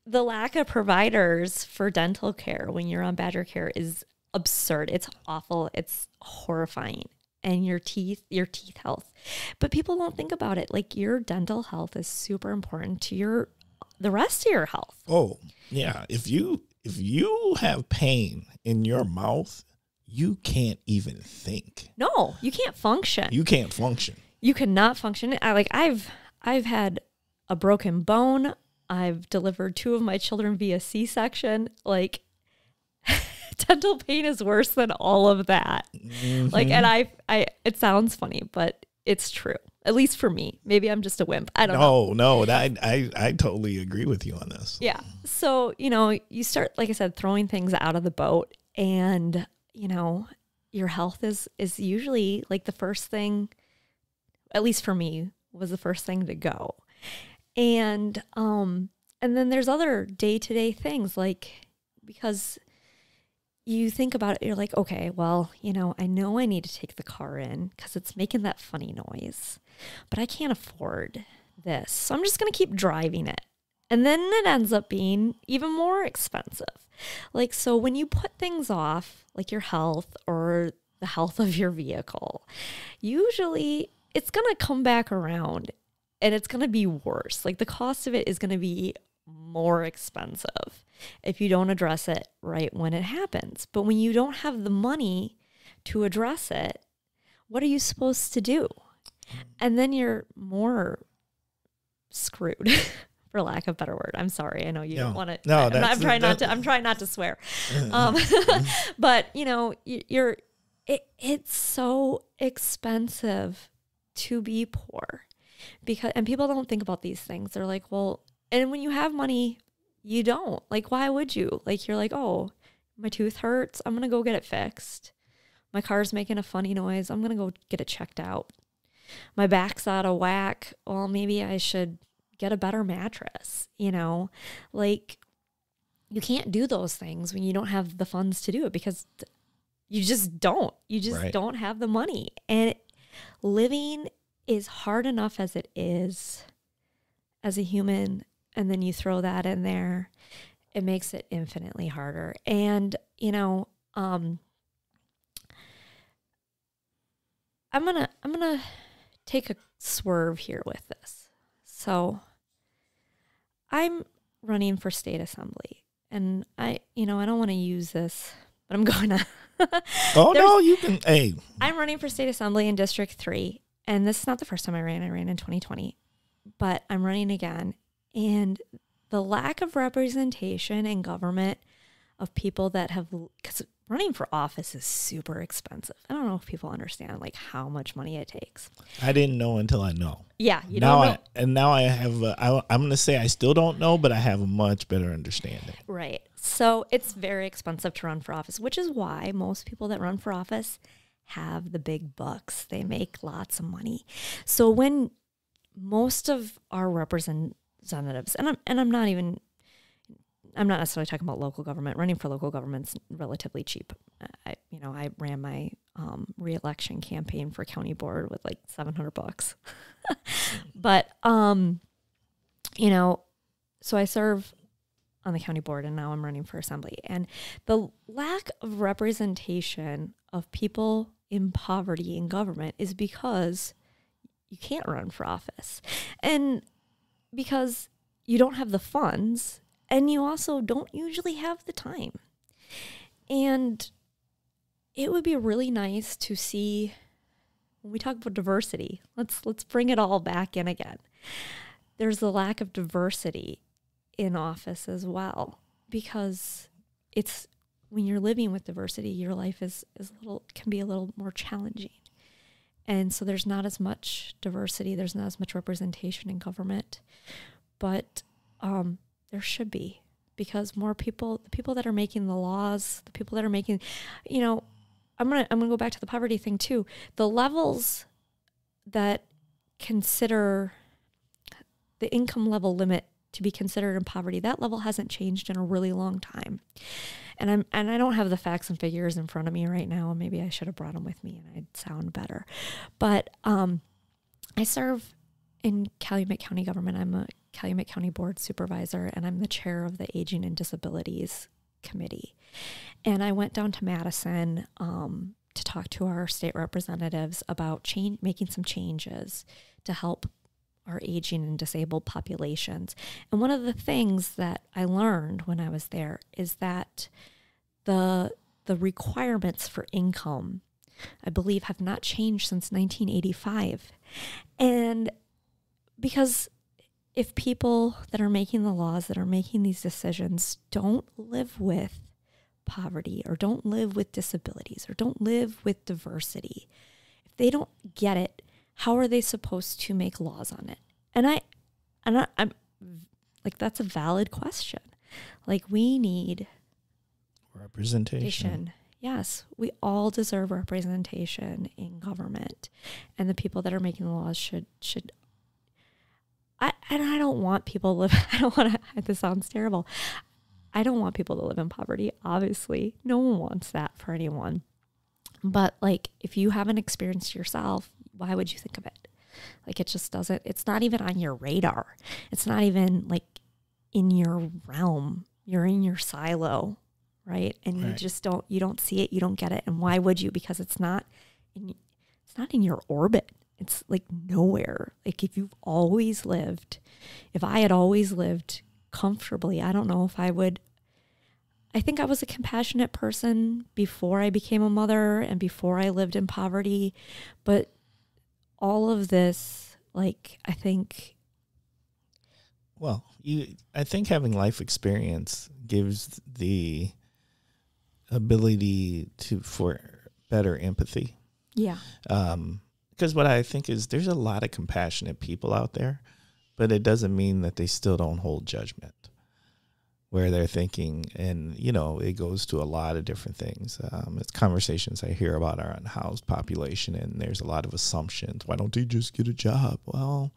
the lack of providers for dental care when you're on Badger Care is absurd. It's awful. It's horrifying. And your teeth health. But people don't think about it. Like your dental health is super important to the rest of your health. Oh, yeah. If you have pain in your mouth, you can't even think. No, you can't function. You can't function. You cannot function. I've had a broken bone. I've delivered 2 of my children via C-section. Like dental pain is worse than all of that. Mm-hmm. Like, and I it sounds funny, but it's true. At least for me. Maybe I'm just a wimp. I don't know. No, I totally agree with you on this. Yeah. So, you start, like I said, throwing things out of the boat, and your health is usually like the first thing, at least for me, was the first thing to go. And then there's other day-to-day things, like, because you think about it, you're like, okay, well, I know I need to take the car in because it's making that funny noise, but I can't afford this. So I'm just going to keep driving it. And then it ends up being even more expensive. Like, so when you put things off, like your health or the health of your vehicle, usually it's going to come back around and it's going to be worse. Like the cost of it is going to be more expensive if you don't address it right when it happens. But when you don't have the money to address it, what are you supposed to do? And then you're more screwed for lack of a better word. I'm sorry. I know you don't want to. No, I'm trying not to swear. But you know, it's so expensive to be poor and people don't think about these things. They're like, well, and when you have money, you don't. Like, why would you? Like, you're like, oh, my tooth hurts. I'm going to go get it fixed. My car's making a funny noise. I'm going to go get it checked out. My back's out of whack. Well, maybe I should get a better mattress, you know? Like, you can't do those things when you don't have the funds to do it because you just don't. You just don't have the money. And living is hard enough as it is as a human, and then you throw that in there, it makes it infinitely harder. And, you know, I'm gonna take a swerve here with this. So I'm running for state assembly, and I don't want to use this, but I'm going to. Oh no, you can. Hey, I'm running for state assembly in District 3, and this is not the first time I ran. I ran in 2020, but I'm running again, and the lack of representation in government of people that have, because running for office is super expensive. I don't know if people understand like how much money it takes. I didn't know until I know. Yeah, you don't know. Now I have. I'm going to say I still don't know, but I have a much better understanding. Right. So it's very expensive to run for office, which is why most people that run for office have the big bucks. They make lots of money. So when most of our representatives, and I'm not necessarily talking about local government. Running for local government's relatively cheap. I ran my re-election campaign for county board with like $700. But so I serve on the county board, and now I'm running for assembly. And the lack of representation of people in poverty in government is because you can't run for office, and because you don't have the funds. And you also don't usually have the time. And it would be really nice to see, when we talk about diversity, let's bring it all back in again. There's a lack of diversity in office as well, because it's when you're living with diversity, your life can be a little more challenging. And so there's not as much diversity, there's not as much representation in government. But there should be, because more people, the people that are making the laws, the people that are making, I'm gonna go back to the poverty thing too. The levels that consider the income level limit to be considered in poverty, that level hasn't changed in a really long time. And I don't have the facts and figures in front of me right now. Maybe I should have brought them with me and I'd sound better. But I serve in Calumet County government. I'm a Calumet County Board Supervisor, and I'm the chair of the Aging and Disabilities Committee. And I went down to Madison to talk to our state representatives about making some changes to help our aging and disabled populations. And one of the things that I learned when I was there is that the requirements for income, I believe, have not changed since 1985. And because if people that are making the laws, that are making these decisions, don't live with poverty or don't live with disabilities or don't live with diversity, if they don't get it, how are they supposed to make laws on it? And I'm like, that's a valid question. Like, we need representation. Yes, we all deserve representation in government, and the people that are making the laws should. I don't want people to live. I don't want to. This sounds terrible. I don't want people to live in poverty. Obviously, no one wants that for anyone. But like, if you haven't experienced yourself, why would you think of it? Like, it just doesn't. It's not even on your radar. It's not even like in your realm. You're in your silo, right? And you just don't. You don't see it. You don't get it. And why would you? Because it's not in your orbit. It's like nowhere. Like, if I had always lived comfortably, I don't know if I would. I think I was a compassionate person before I became a mother and before I lived in poverty. But all of this, like, I think Well, I think having life experience gives the ability for better empathy. Yeah. Because what I think is there's a lot of compassionate people out there, but it doesn't mean that they still don't hold judgment where they're thinking, and, you know, it goes to a lot of different things. It's conversations I hear about our unhoused population, and there's a lot of assumptions. Why don't they just get a job? Well,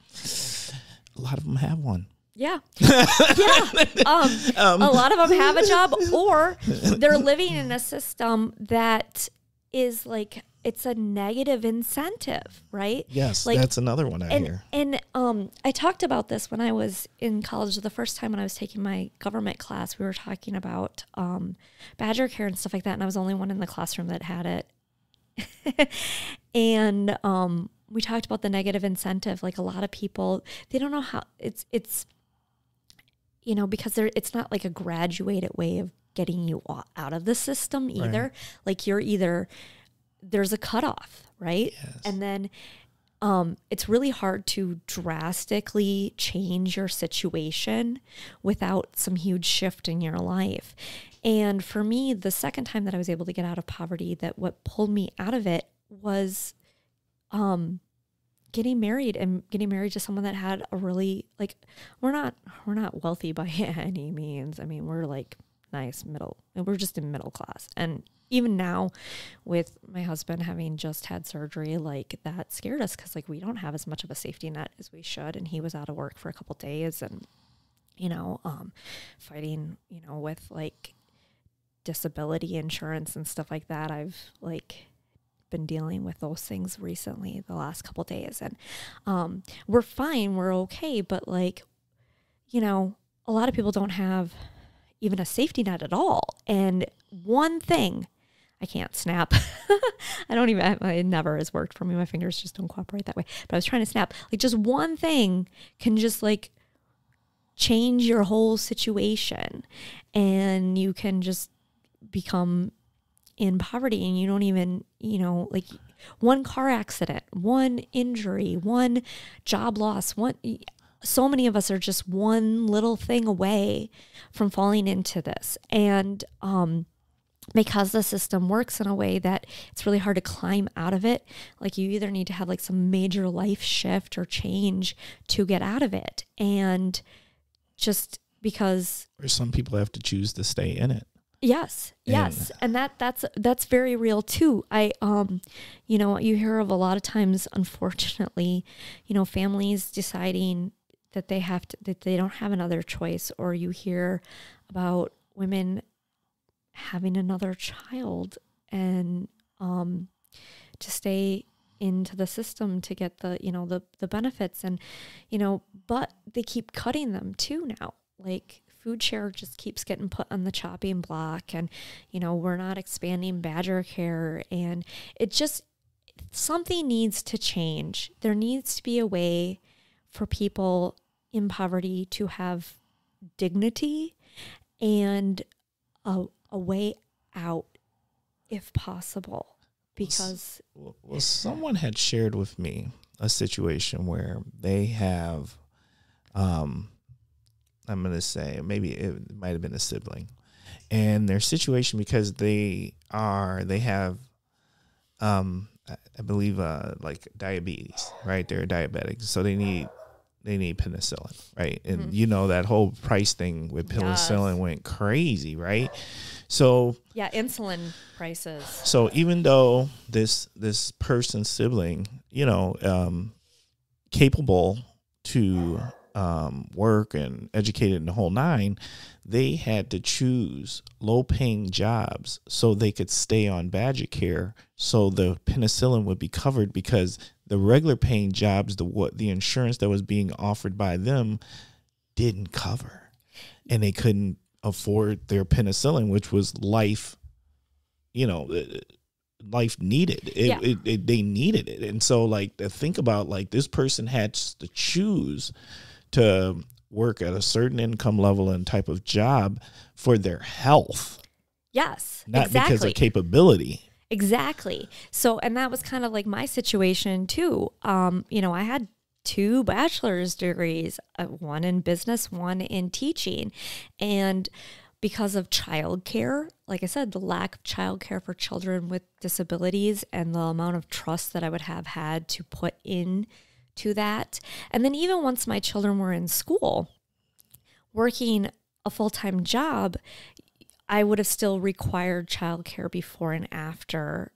a lot of them have one. Yeah. A lot of them have a job, or they're living in a system that is like, it's a negative incentive, right? Yes, like, that's another one I hear. And I talked about this when I was in college. The first time when I was taking my government class, we were talking about badger care and stuff like that, and I was the only one in the classroom that had it. And we talked about the negative incentive. Like, a lot of people, they don't know how it's you know, because it's not like a graduated way of getting you out of the system either. Right. Like, there's a cutoff, right? Yes. And then it's really hard to drastically change your situation without some huge shift in your life. And for me, the second time that I was able to get out of poverty, that what pulled me out of it was getting married to someone that had a really, like, we're not wealthy by any means. I mean, we're like nice middle, and we're just in middle class. And even now, with my husband having just had surgery, like, that scared us, because, like, we don't have as much of a safety net as we should. And he was out of work for a couple of days, and, you know, fighting, you know, with like disability insurance and stuff like that. I've like been dealing with those things recently, the last couple of days, and we're fine, we're okay. But, like, you know, a lot of people don't have even a safety net at all. And one thing, I can't snap. It never has worked for me. My fingers just don't cooperate that way. But I was trying to snap. Like, just one thing can just, like, change your whole situation. And you can just become in poverty, and you don't even, you know, like, one car accident, one injury, one job loss, so many of us are just one little thing away from falling into this. And because the system works in a way that it's really hard to climb out of it, like, you either need to have like some major life shift or change to get out of it. And just because, or some people have to choose to stay in it. Yes. And that's very real too. You know, you hear of a lot of times, unfortunately, you know, families deciding that they don't have another choice, or you hear about women having another child and to stay into the system to get the, you know, the benefits, and, you know, but they keep cutting them too now. Like, food share just keeps getting put on the chopping block, and, you know, we're not expanding badger care, and something needs to change. There needs to be a way for people in poverty to have dignity and a way out, if possible. Because well, someone had shared with me a situation where they have, I'm going to say, maybe it might have been a sibling, and their situation, because they have, I believe, like diabetes, right? They're diabetic, so they need penicillin, right? And you know, that whole price thing with penicillin went crazy, right? So yeah, insulin prices. So even though this person's sibling, you know, capable to work and educated in the whole nine, they had to choose low-paying jobs so they could stay on badger care, so the penicillin would be covered, because the regular paying jobs, the insurance that was being offered by them didn't cover, and they couldn't afford their penicillin, which was life, you know, life needed. They needed it. And so, like, to think about, like, this person had to choose to work at a certain income level and type of job for their health. Yes, not exactly. Because of capability. Exactly. So, and that was kind of like my situation too. You know, I had 2 bachelor's degrees, one in business, one in teaching. And because of childcare, like I said, the lack of childcare for children with disabilities and the amount of trust that I would have had to put in to that. And then even once my children were in school, working a full-time job, I would have still required childcare before and after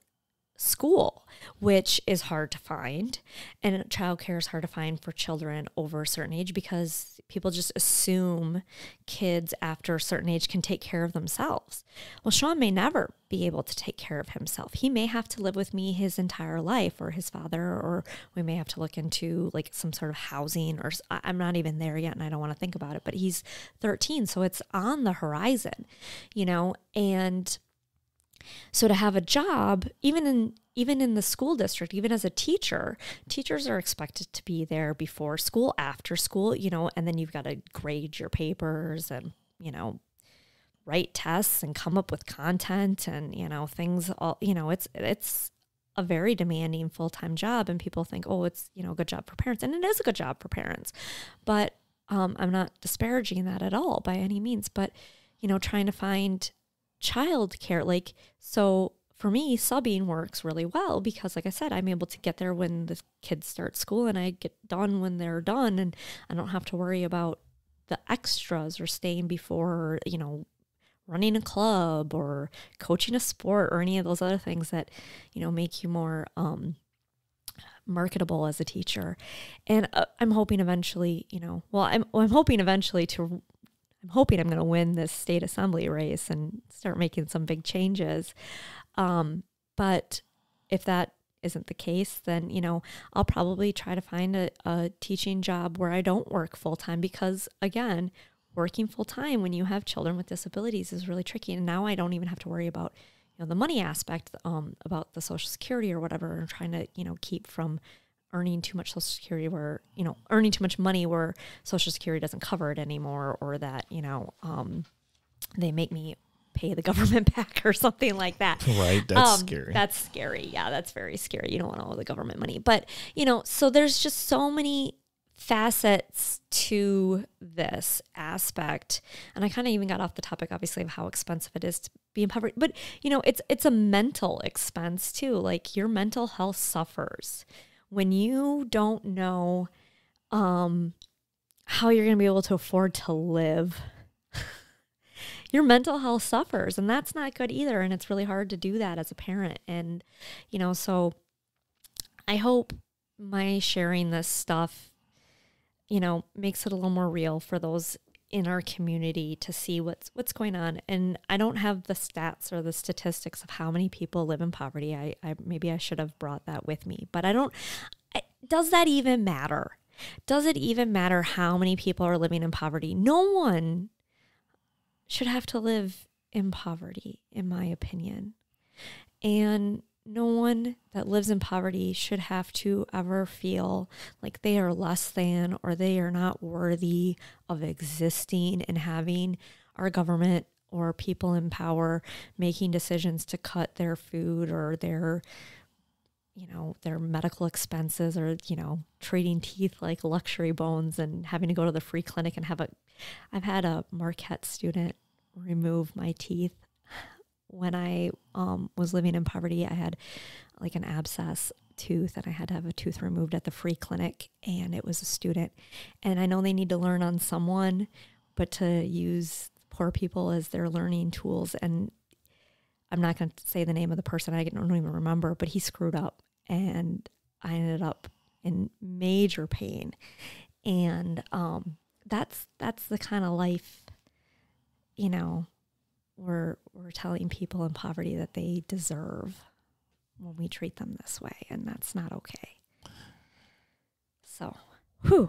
school, which is hard to find. And childcare is hard to find for children over a certain age because people just assume kids after a certain age can take care of themselves. Well, Sean may never be able to take care of himself. He may have to live with me his entire life, or his father, or we may have to look into like some sort of housing, or I'm not even there yet and I don't want to think about it, but he's 13. So it's on the horizon, you know, and so to have a job, even in the school district, even as a teacher, teachers are expected to be there before school, after school, you know, and then you've got to grade your papers and, you know, write tests and come up with content and, you know, things all, you know, it's a very demanding full-time job, and people think, oh, it's, you know, a good job for parents, and it is a good job for parents, but I'm not disparaging that at all by any means, but, you know, trying to find childcare, like, so for me, subbing works really well because, like I said, I'm able to get there when the kids start school and I get done when they're done, and I don't have to worry about the extras or staying before, or, you know, running a club or coaching a sport or any of those other things that, you know, make you more marketable as a teacher. And I'm hoping eventually, you know, well, I'm hoping eventually to I'm hoping I'm going to win this state assembly race and start making some big changes. But if that isn't the case, then, you know, I'll probably try to find a teaching job where I don't work full-time because, again, working full-time when you have children with disabilities is really tricky. And now I don't even have to worry about, you know, the money aspect, about the Social Security or whatever, and trying to, you know, keep from earning too much Social Security where, you know, earning too much money where Social Security doesn't cover it anymore, or that, you know, they make me pay the government back or something like that. Right. That's scary. That's scary. Yeah, that's very scary. You don't want all the government money. But, you know, so there's just so many facets to this aspect. And I kind of even got off the topic, obviously, of how expensive it is to be in poverty. But, you know, it's a mental expense too. Like, your mental health suffers when you don't know how you're going to be able to afford to live. Your mental health suffers, and that's not good either. And it's really hard to do that as a parent. And, you know, so I hope my sharing this stuff, you know, makes it a little more real for those in our community to see what's going on. And I don't have the stats or the statistics of how many people live in poverty. I maybe I should have brought that with me, but does that even matter? Does it even matter how many people are living in poverty? No one should have to live in poverty, in my opinion. And no one that lives in poverty should have to ever feel like they are less than, or they are not worthy of existing and having our government or people in power making decisions to cut their food or their, you know, their medical expenses, or, you know, treating teeth like luxury bones and having to go to the free clinic and I've had a Marquette student remove my teeth. When I was living in poverty, I had like an abscess tooth and I had to have a tooth removed at the free clinic, and it was a student. And I know they need to learn on someone, but to use poor people as their learning tools, and I'm not going to say the name of the person, I don't even remember, but he screwed up and I ended up in major pain. And that's the kind of life, you know, we're telling people in poverty that they deserve when we treat them this way, and that's not okay. So, whew.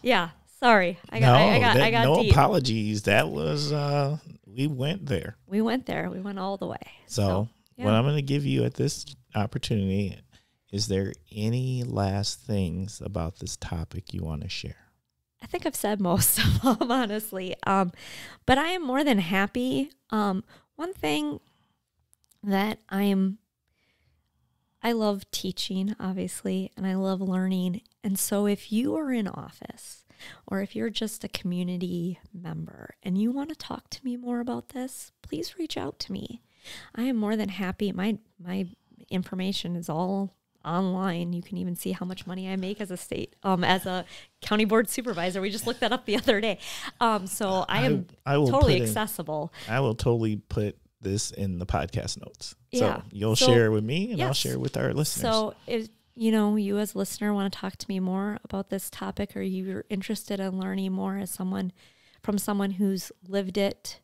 Yeah, sorry. I got no deep. apologies. That was we went there. We went all the way. So yeah. What I'm going to give you at this opportunity, is there any last things about this topic you want to share? I think I've said most of them, honestly. But I am more than happy. One thing that I I love teaching, obviously, and I love learning. And so if you are in office or if you're just a community member and you want to talk to me more about this, please reach out to me. I am more than happy. My information is all online. You can even see how much money I make as a county board supervisor. We just looked that up the other day. So I am totally accessible. I will totally put this in the podcast notes. Yeah. So you'll share it with me and yes. I'll share it with our listeners. So if you as a listener want to talk to me more about this topic, or you're interested in learning more from someone who's lived it,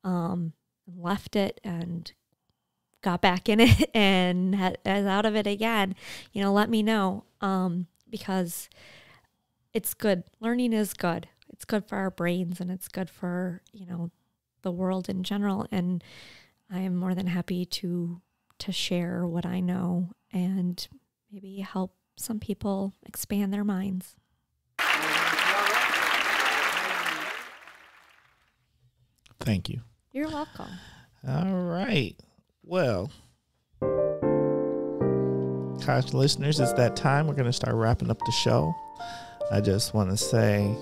left it and got back in it and is out of it again, let me know, because it's good. Learning is good. It's good for our brains and it's good for, the world in general. And I am more than happy to share what I know and maybe help some people expand their minds. Thank you. You're welcome. All right. Well, gosh, listeners, it's that time. We're going to start wrapping up the show. I just want to say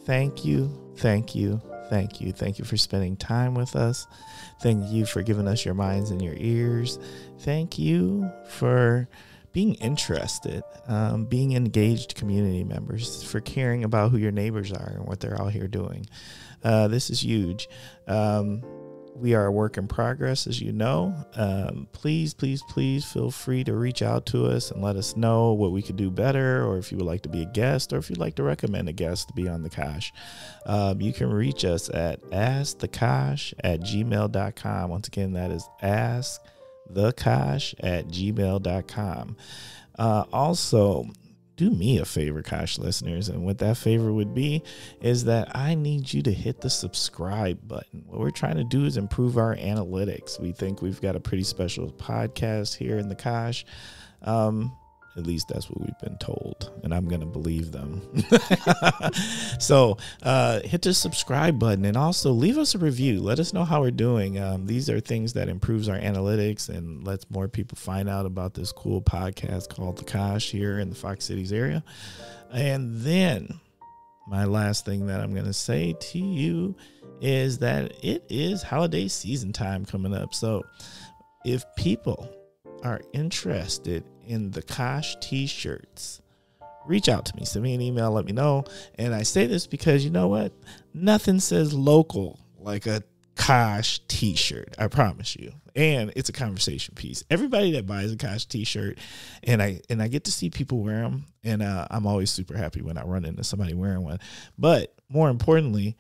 thank you, thank you, thank you. Thank you for spending time with us. Thank you for giving us your minds and your ears. Thank you for being interested, being engaged community members, for caring about who your neighbors are and what they're out here doing. This is huge. We are a work in progress, as you know. Please, please, please feel free to reach out to us and let us know what we could do better, or if you would like to be a guest, or if you'd like to recommend a guest to be on the Kosh. You can reach us at askthekosh@gmail.com. Once again, that is askthekosh@gmail.com. Also, do me a favor, Kosh listeners, and what that favor would be is that I need you to hit the subscribe button. What we're trying to do is improve our analytics. We think we've got a pretty special podcast here in the Kosh. At least that's what we've been told, and I'm going to believe them. So hit the subscribe button and also leave us a review. Let us know how we're doing. These are things that improves our analytics and lets more people find out about this cool podcast called The Kosh here in the Fox Cities area. And then my last thing that I'm going to say to you is that it is holiday season time coming up. So if people are interested in the Kosh t-shirts, reach out to me, send me an email, let me know. And I say this because you know what? Nothing says local like a Kosh t-shirt, I promise you. And it's a conversation piece. Everybody that buys a Kosh t-shirt, and I get to see people wear them, and I'm always super happy when I run into somebody wearing one. But more importantly,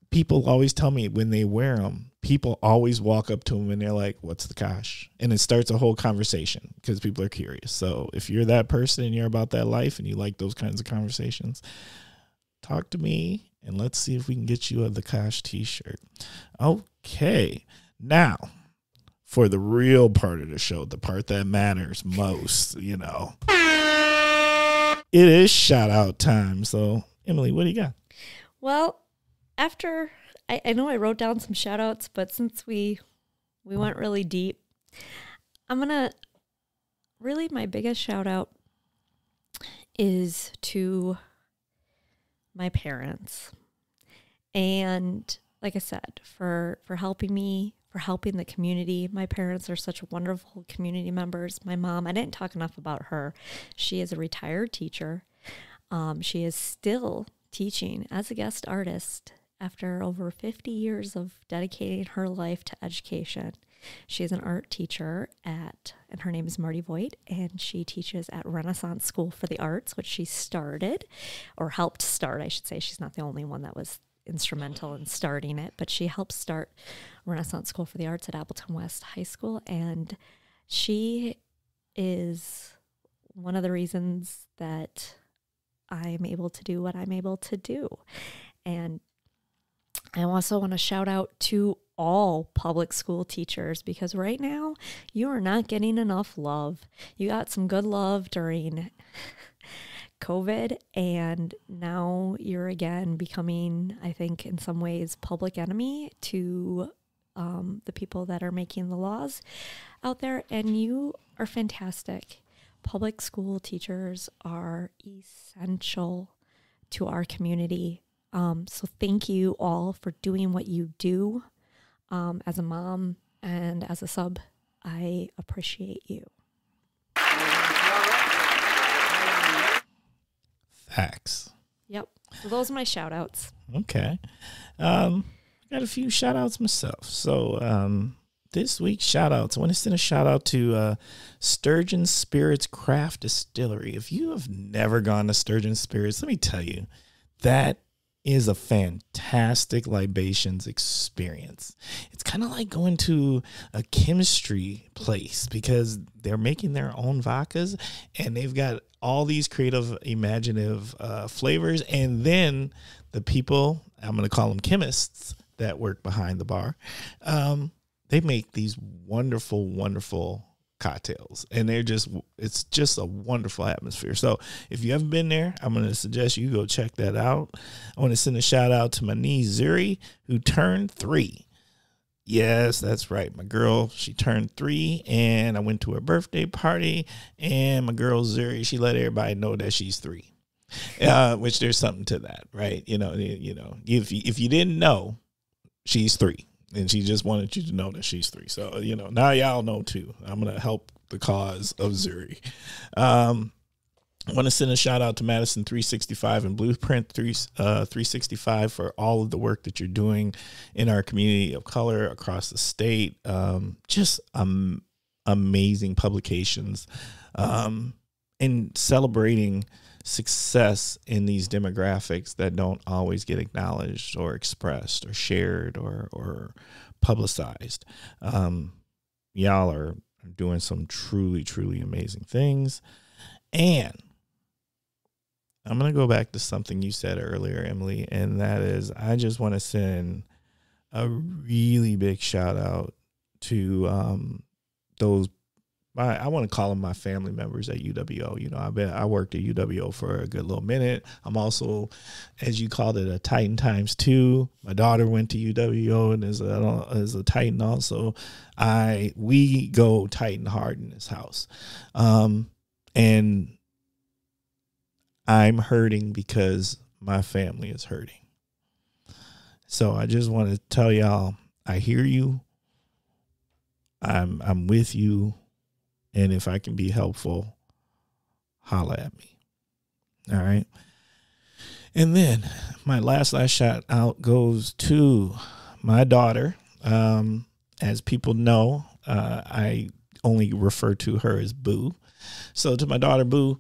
people always tell me when they wear them, people always walk up to them and they're like, what's the Kosh? And it starts a whole conversation because people are curious. So if you're that person and you're about that life and you like those kinds of conversations, talk to me and let's see if we can get you the Kosh t-shirt. Okay. Now, for the real part of the show, the part that matters most, it is shout out time. So Emily, what do you got? Well, after I know I wrote down some shout outs, but since we went really deep, I'm going to really, my biggest shout out is to my parents. And like I said, for helping me, for helping the community. My parents are such wonderful community members. My mom, I didn't talk enough about her. She is a retired teacher. She is still teaching as a guest artist after over 50 years of dedicating her life to education. She is an art teacher and her name is Marty Voight, and she teaches at Renaissance School for the Arts, which she started, or helped start, I should say. She's not the only one that was instrumental in starting it, but she helped start Renaissance School for the Arts at Appleton West High School, and she is one of the reasons that I'm able to do what I'm able to do. And I also want to shout out to all public school teachers, because right now you are not getting enough love. You got some good love during COVID, and now you're again becoming, I think, in some ways, public enemy to the people that are making the laws out there, and you are fantastic. Public school teachers are essential to our community. So thank you all for doing what you do. As a mom and as a sub, I appreciate you. Facts. Yep. So those are my shout outs. Okay. I got a few shout outs myself. So this week's shout outs, I want to send a shout out to Sturgeon Spirits Craft Distillery. If you have never gone to Sturgeon Spirits, let me tell you, that is a fantastic libations experience. It's kind of like going to a chemistry place because they're making their own vodkas and they've got all these creative, imaginative flavors. And then the people, I'm going to call them chemists, that work behind the bar, they make these wonderful, wonderful cocktails, and it's just a wonderful atmosphere. So if you haven't been there, I'm going to suggest you go check that out. I want to send a shout out to my niece Zuri, who turned 3. Yes, that's right. My girl, she turned 3, and I went to her birthday party, and my girl Zuri, she let everybody know that she's 3, which there's something to that, right? You know, if you didn't know, she's 3. And she just wanted you to know that she's 3. So, now y'all know too. I'm going to help the cause of Zuri. I want to send a shout out to Madison 365 and Blueprint 365 for all of the work that you're doing in our community of color across the state. Just amazing publications and celebrating success in these demographics that don't always get acknowledged or expressed or shared or publicized. Y'all are doing some truly, truly amazing things. And I'm going to go back to something you said earlier, Emily, and that is I just want to send a really big shout out to those, I want to call them my family members at UWO. I worked at UWO for a good little minute. I'm also, as you called it, a Titan times 2. My daughter went to UWO and is a Titan also. We go Titan hard in this house. And I'm hurting because my family is hurting. So I just want to tell y'all, I hear you. I'm with you. And if I can be helpful, holla at me. All right. And then my last shout out goes to my daughter. As people know, I only refer to her as Boo. So to my daughter, Boo,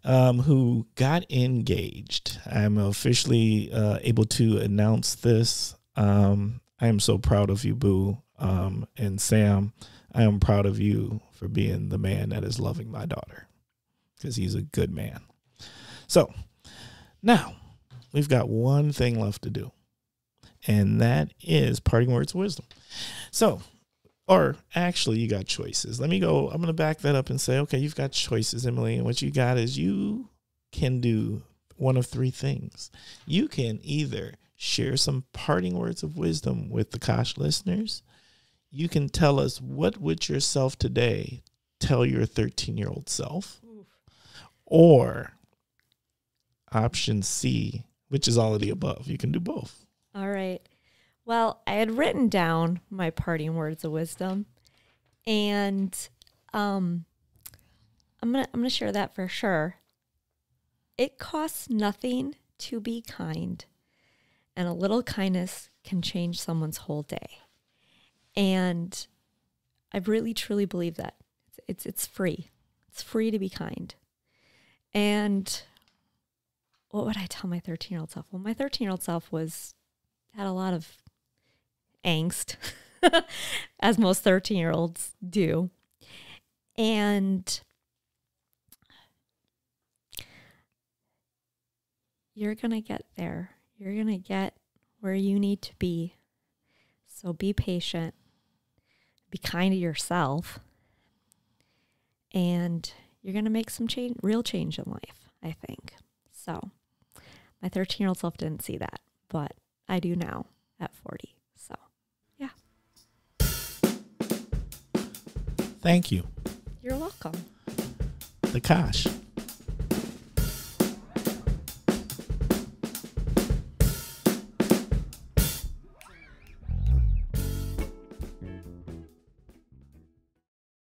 who got engaged. I'm officially able to announce this. I am so proud of you, Boo. And Sam, I am proud of you for being the man that is loving my daughter, because he's a good man. So now we've got one thing left to do, and that is parting words of wisdom. So, or actually you got choices. I'm going to back that up and say, okay, you've got choices, Emily. And what you got is you can do one of 3 things. You can either share some parting words of wisdom with the Kosh listeners. You can tell us, what would yourself today tell your 13-year-old self? Oof. Or option C, which is all of the above. You can do both. All right. Well, I had written down my parting words of wisdom, and I'm gonna share that for sure. It costs nothing to be kind, and a little kindness can change someone's whole day. And I really, truly believe that. It's free. It's free to be kind. And what would I tell my 13-year-old self? Well, my 13-year-old self had a lot of angst, as most 13-year-olds do. And you're going to get there. You're going to get where you need to be. So be patient. Be kind to yourself, and you're going to make some real change in life, I think. So my 13-year-old self didn't see that, but I do now at 40. So, yeah. Thank you. You're welcome. The Kosh.